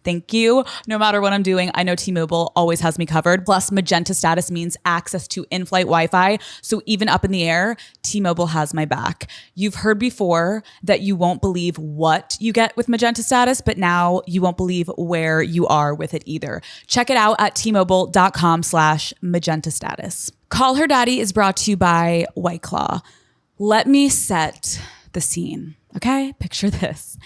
Thank you. No matter what I'm doing, I know T-Mobile always has me covered. Plus, Magenta status means access to in-flight Wi-Fi. So even up in the air, T-Mobile has my back. You've heard before that you won't believe what you get with Magenta status, but now you won't believe where you are with it either. Check it out at T-Mobile.com/Magenta status. Call Her Daddy is brought to you by White Claw. Let me set the scene, okay? Picture this.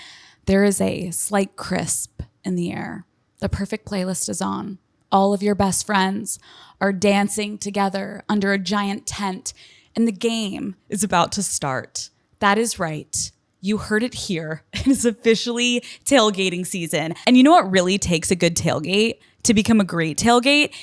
There is a slight crisp in the air. The perfect playlist is on. All of your best friends are dancing together under a giant tent, and the game is about to start. That is right. You heard it here. It is officially tailgating season. And you know what really takes a good tailgate to become a great tailgate?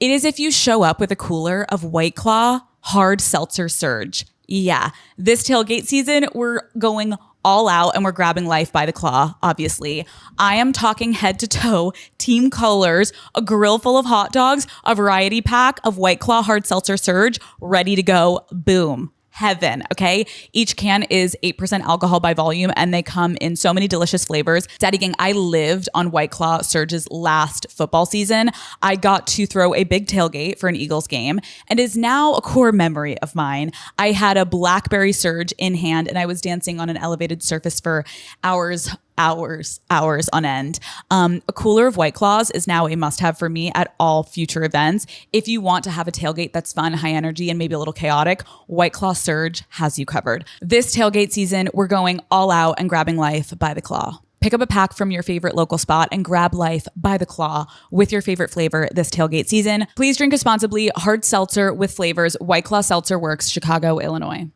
It is if you show up with a cooler of White Claw Hard Seltzer Surge. Yeah, this tailgate season, we're going all out and we're grabbing life by the claw, obviously. I am talking head to toe, team colors, a grill full of hot dogs, a variety pack of White Claw Hard Seltzer Surge, ready to go. Boom. Heaven, okay? Each can is 8% alcohol by volume, and they come in so many delicious flavors. Daddy Gang, I lived on White Claw Surge's last football season. I got to throw a big tailgate for an Eagles game, and is now a core memory of mine. I had a blackberry Surge in hand, and I was dancing on an elevated surface for hours on end. A cooler of White Claws is now a must-have for me at all future events. If you want to have a tailgate that's fun, high energy, and maybe a little chaotic, White Claw Surge has you covered. This tailgate season, we're going all out and grabbing life by the claw. Pick up a pack from your favorite local spot and grab life by the claw with your favorite flavor this tailgate season. Please drink responsibly. Hard seltzer with flavors. White Claw Seltzer Works, Chicago, Illinois.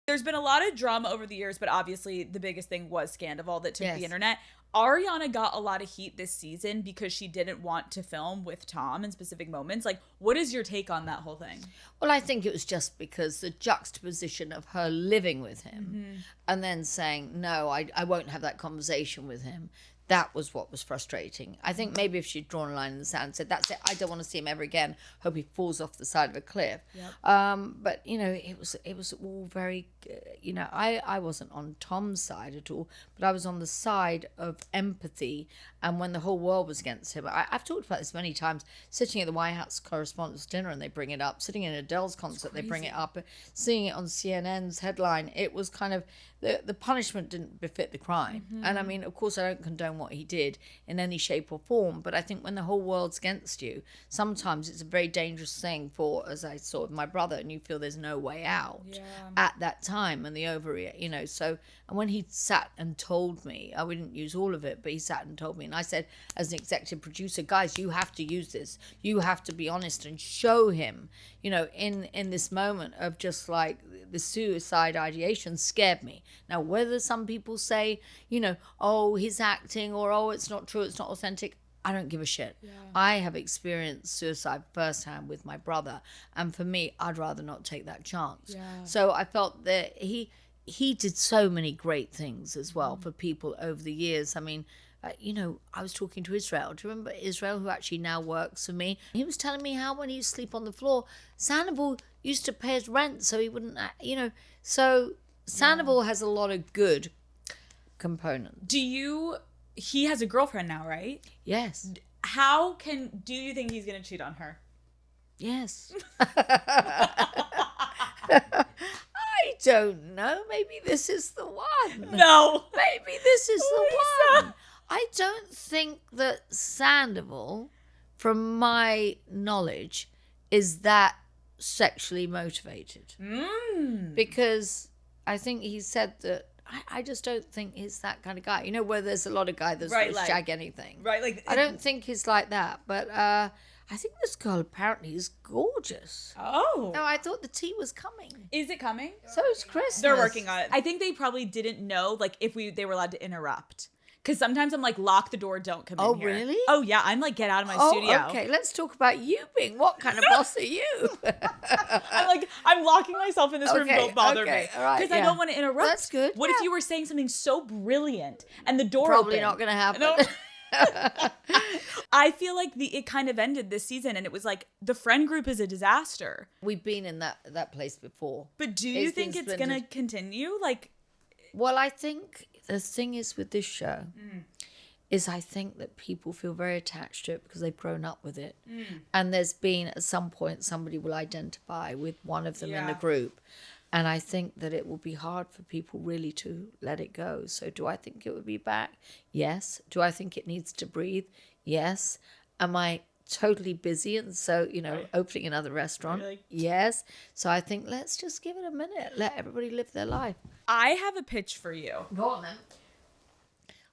There's been a lot of drama over the years, but obviously the biggest thing was Scandival that took the internet. Ariana got a lot of heat this season because she didn't want to film with Tom in specific moments. Like, what is your take on that whole thing? Well, I think it was just because the juxtaposition of her living with him and then saying, no, I won't have that conversation with him. That was what was frustrating. I think maybe if she'd drawn a line in the sand and said, that's it, I don't want to see him ever again, hope he falls off the side of a cliff. Yep. But, you know, it was all very, you know, I wasn't on Tom's side at all, but I was on the side of empathy. And when the whole world was against him, I've talked about this many times, sitting at the White House Correspondents' Dinner and they bring it up, sitting in Adele's concert, they bring it up, seeing it on CNN's headline, it was kind of, the punishment didn't befit the crime. And I mean, of course, I don't condone what he did in any shape or form, but I think when the whole world's against you, sometimes it's a very dangerous thing for, as I saw with my brother, and you feel there's no way out at that time, and the overreact, you know. So, and when he sat and told me, I wouldn't use all of it, but he sat and told me, and I said, as an executive producer, guys, you have to use this. You have to be honest and show him, you know, in this moment of just like the suicide ideation scared me. Now, whether some people say, you know, oh, he's acting, or oh, it's not true, it's not authentic, I don't give a shit. Yeah. I have experienced suicide firsthand with my brother, and for me, I'd rather not take that chance. Yeah. So I felt that he did so many great things as well for people over the years. I mean, you know, I was talking to Israel. Do you remember Israel, who actually now works for me? He was telling me how when he used to sleep on the floor, Sandoval used to pay his rent so he wouldn't, you know. So Sandoval has a lot of good components. He has a girlfriend now, right? Yes. Do you think he's going to cheat on her? Yes. I don't know. Maybe this is the one. No. Maybe this is the one. I don't think that Sandoval, from my knowledge, is that sexually motivated. Because I think he said that I just don't think he's that kind of guy. You know, where there's a lot of guys that Right, will like- shag anything. Right, like I don't think he's like that. But I think this girl apparently is gorgeous. Oh. No, I thought the tea was coming. Is it coming? So is Christmas. They're working on it. I think they probably didn't know, like, if they were allowed to interrupt. Because sometimes I'm like, lock the door, don't come in here. Oh, really? Oh, yeah. I'm like, get out of my Oh, studio. okay. Let's talk about you being. What kind of boss are you? I'm locking myself in this room. Okay, Don't bother okay, me. all right, Because I yeah. don't want to interrupt. That's good, What if yeah. you were saying something so brilliant and the door Probably opened? not going to happen. No. I feel like it kind of ended this season, and it was like the friend group is a disaster. We've been in that place before. But do you It's been think it's going to splendid. continue? Like, Well, I think the thing is with this show is I think that people feel very attached to it because they've grown up with it. And there's been at some point somebody will identify with one of them in the Yeah. group. And I think that it will be hard for people really to let it go. So do I think it would be back? Yes. Do I think it needs to breathe? Yes. Am I totally busy and so, opening another restaurant? Really? Yes. So I think let's just give it a minute. Let everybody live their life. I have a pitch for you. Go on then.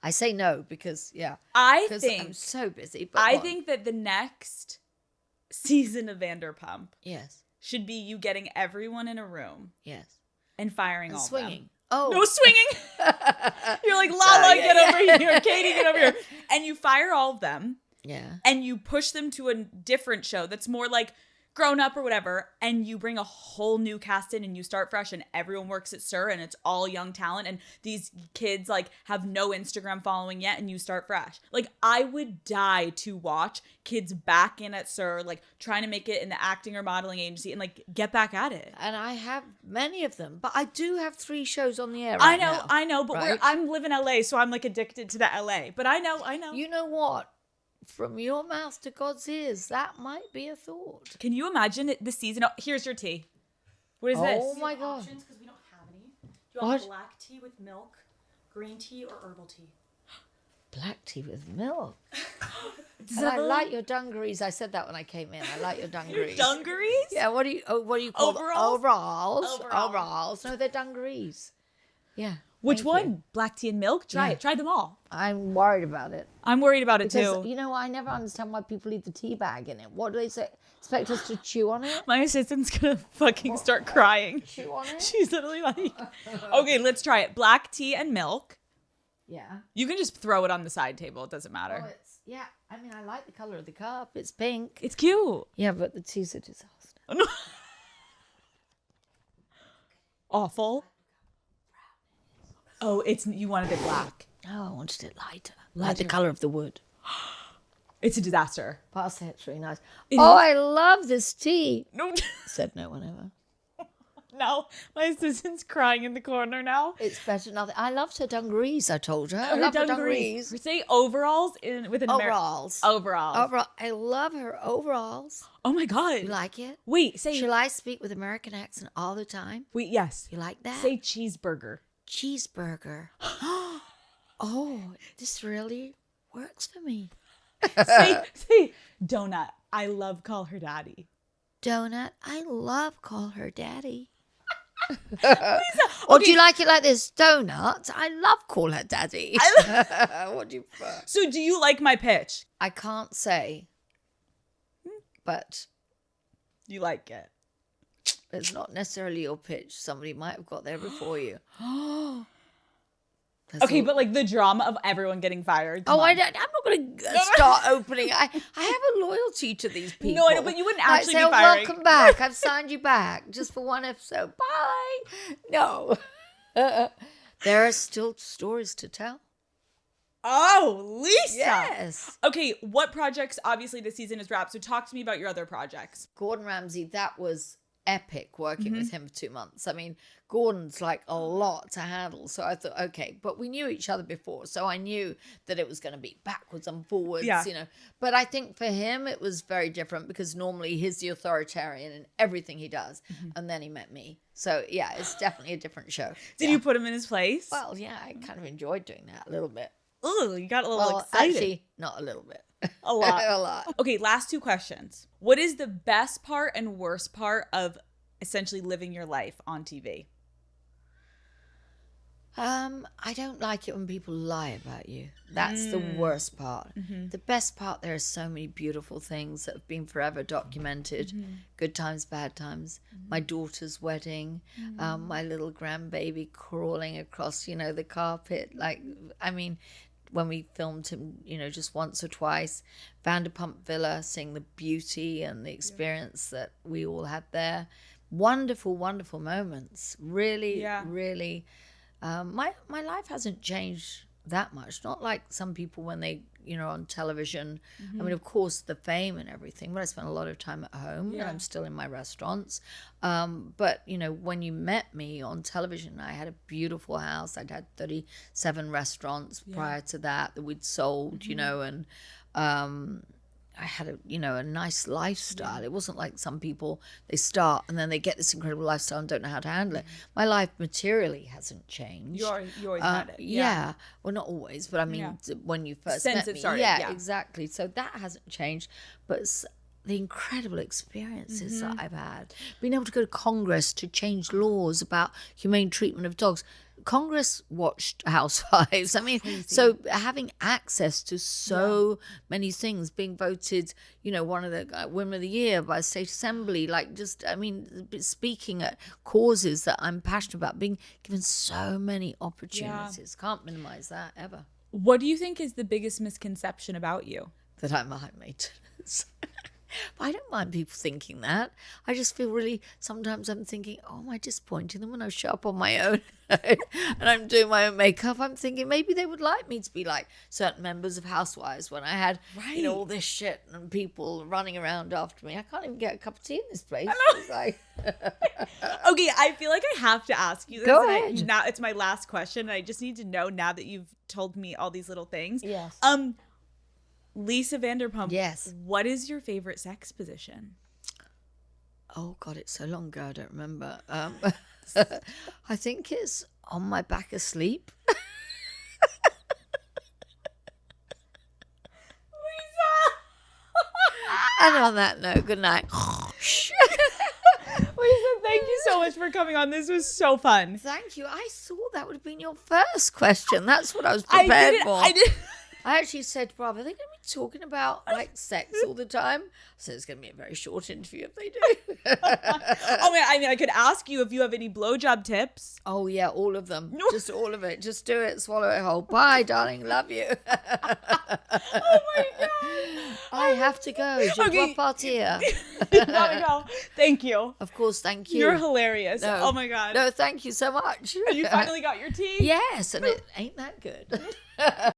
I say no because I because think I'm so busy. But I go on. think that the next season of Vanderpump yes, should be you getting everyone in a room yes, and firing and all swinging. of Oh, them. No swinging. You're like, Lala, yeah, get yeah. over here. Katie, get over here. And you fire all of them yeah. and you push them to a different show that's more like grown up or whatever, and you bring a whole new cast in and you start fresh and everyone works at SUR and it's all young talent and these kids like have no Instagram following yet and you start fresh. Like, I would die to watch kids back in at SUR, like trying to make it in the acting or modeling agency and like get back at it. And I have many of them, but I do have 3 shows on the air. I Right know, now, I know, but right? I'm living LA, so I'm like addicted to the LA. But I know. You know what? From your mouth to God's ears, that might be a thought. Can you imagine it this season? Oh, here's your tea. What is this? Oh my God! Because we don't have any. Do you What? want black tea with milk, green tea, or herbal tea? Black tea with milk. Does And that I look- like your dungarees. I said that when I came in. I like your dungarees. dungarees? Yeah, what do you call them? Overalls? Overalls. Overalls. Overalls. No, they're dungarees. Yeah. Which thank one? you. Black tea and milk? Try Yeah. it. Try them all. I'm worried about it. I'm worried about it Because, too. you know, I never understand why people leave the tea bag in it. What do they say? Expect us to chew on it? My assistant's gonna fucking start crying. Chew on it? She's literally like, okay, let's try it. Black tea and milk. Yeah. You can just throw it on the side table. It doesn't Oh, matter. yeah. I mean, I like the color of the cup. It's pink. It's cute. Yeah, but the tea's a disaster. Awful. Oh, you wanted it black. Oh, I wanted it lighter. Like the color of the wood. It's a disaster. Pass it. It's really nice. It Oh, is- I love this tea. No, Said no one ever. no. My assistant's crying in the corner now. It's better than nothing. I loved her dungarees, I told her. I Her love her dungarees. dungarees. Say overalls with an Overalls. Overalls. Overall, I love her overalls. Oh my god. You like it? Wait, say Shall I speak with American accent all the time? wait. Yes. You like that? Say cheeseburger. cheeseburger. Oh, this really works for me. say donut. I love call her daddy. Donut, I love call her daddy. Or do you like it like this? Donut, I love call her daddy. What do you prefer? So do you like my pitch? I can't say, but You like it. it's not necessarily your pitch. Somebody might have got there before you. That's Okay, all. but like the drama of everyone getting fired. come Oh, on. I'm not going to start opening. I have a loyalty to these people. No, I know, but you wouldn't actually say, be firing. Welcome back. I've signed you back just for one episode. Bye. No. There are still stories to tell. Oh, Lisa. Yes. Okay, what projects? Obviously, this season is wrapped. So talk to me about your other projects. Gordon Ramsay, that was epic working Mm-hmm. with him for 2 months. I mean, Gordon's like a lot to handle. So I thought, okay, but we knew each other before. So I knew that it was going to be backwards and forwards, Yeah. you know. But I think for him, it was very different because normally he's the authoritarian in everything he does. Mm-hmm. And then he met me. So yeah, it's definitely a different show. Did Yeah. you put him in his place? Well, yeah, I kind of enjoyed doing that a little bit. Ooh, you got a little Well, excited. actually, not a little bit. A lot. A lot. Okay, last two questions. What is the best part and worst part of essentially living your life on TV? I don't like it when people lie about you. That's the worst part. The best part, there are so many beautiful things that have been forever documented. Good times, bad times. My daughter's wedding, my little grandbaby crawling across, the carpet. When we filmed him, just once or twice. Vanderpump Villa, seeing the beauty and the experience that we all had there. Wonderful, wonderful moments. Really, really. My life hasn't changed that much. Not like some people when they, on television. I mean, of course, the fame and everything, but I spent a lot of time at home and I'm still in my restaurants. But, when you met me on television, I had a beautiful house. I'd had 37 restaurants prior to that we'd sold, and I had a nice lifestyle. It wasn't like some people, they start and then they get this incredible lifestyle and don't know how to handle it. My life materially hasn't changed. You always had it. Yeah. Well, not always, but I mean, when you first Since met it me. started, Yeah, exactly. So that hasn't changed. But the incredible experiences that I've had, being able to go to Congress to change laws about humane treatment of dogs. Congress watched Housewives. I mean, so having access to so many things, being voted, one of the Women of the Year by State Assembly, speaking at causes that I'm passionate about, being given so many opportunities. Can't minimize that ever. What do you think is the biggest misconception about you? That I'm a high maintenance. But I don't mind people thinking that. I just feel really, sometimes I'm thinking, oh, am I disappointing them when I show up on my own and I'm doing my own makeup? I'm thinking maybe they would like me to be like certain members of Housewives when I had, all this shit and people running around after me. I can't even get a cup of tea in this place. It's like... Okay, I feel like I have to ask you this. Go ahead. Now it's my last question. And I just need to know now that you've told me all these little things. Yes. Lisa Vanderpump. Yes. What is your favorite sex position? Oh, God, it's so long ago. I don't remember. I think it's on my back asleep. And on that note, good night. Lisa, thank you so much for coming on. This was so fun. Thank you. I thought that would have been your first question. That's what I was prepared for. I actually said to Bob, are they going to be talking about sex all the time? So it's going to be a very short interview if they do. I could ask you if you have any blowjob tips. Oh, yeah, all of them. Just all of it. Just do it, swallow it whole. Bye, darling. Love you. Oh, my God. I have to go. Je dois partir. Gotta go. Thank you. Of course, thank you. You're hilarious. No. Oh, my God. No, thank you so much. You finally got your tea? Yes, and it ain't that good.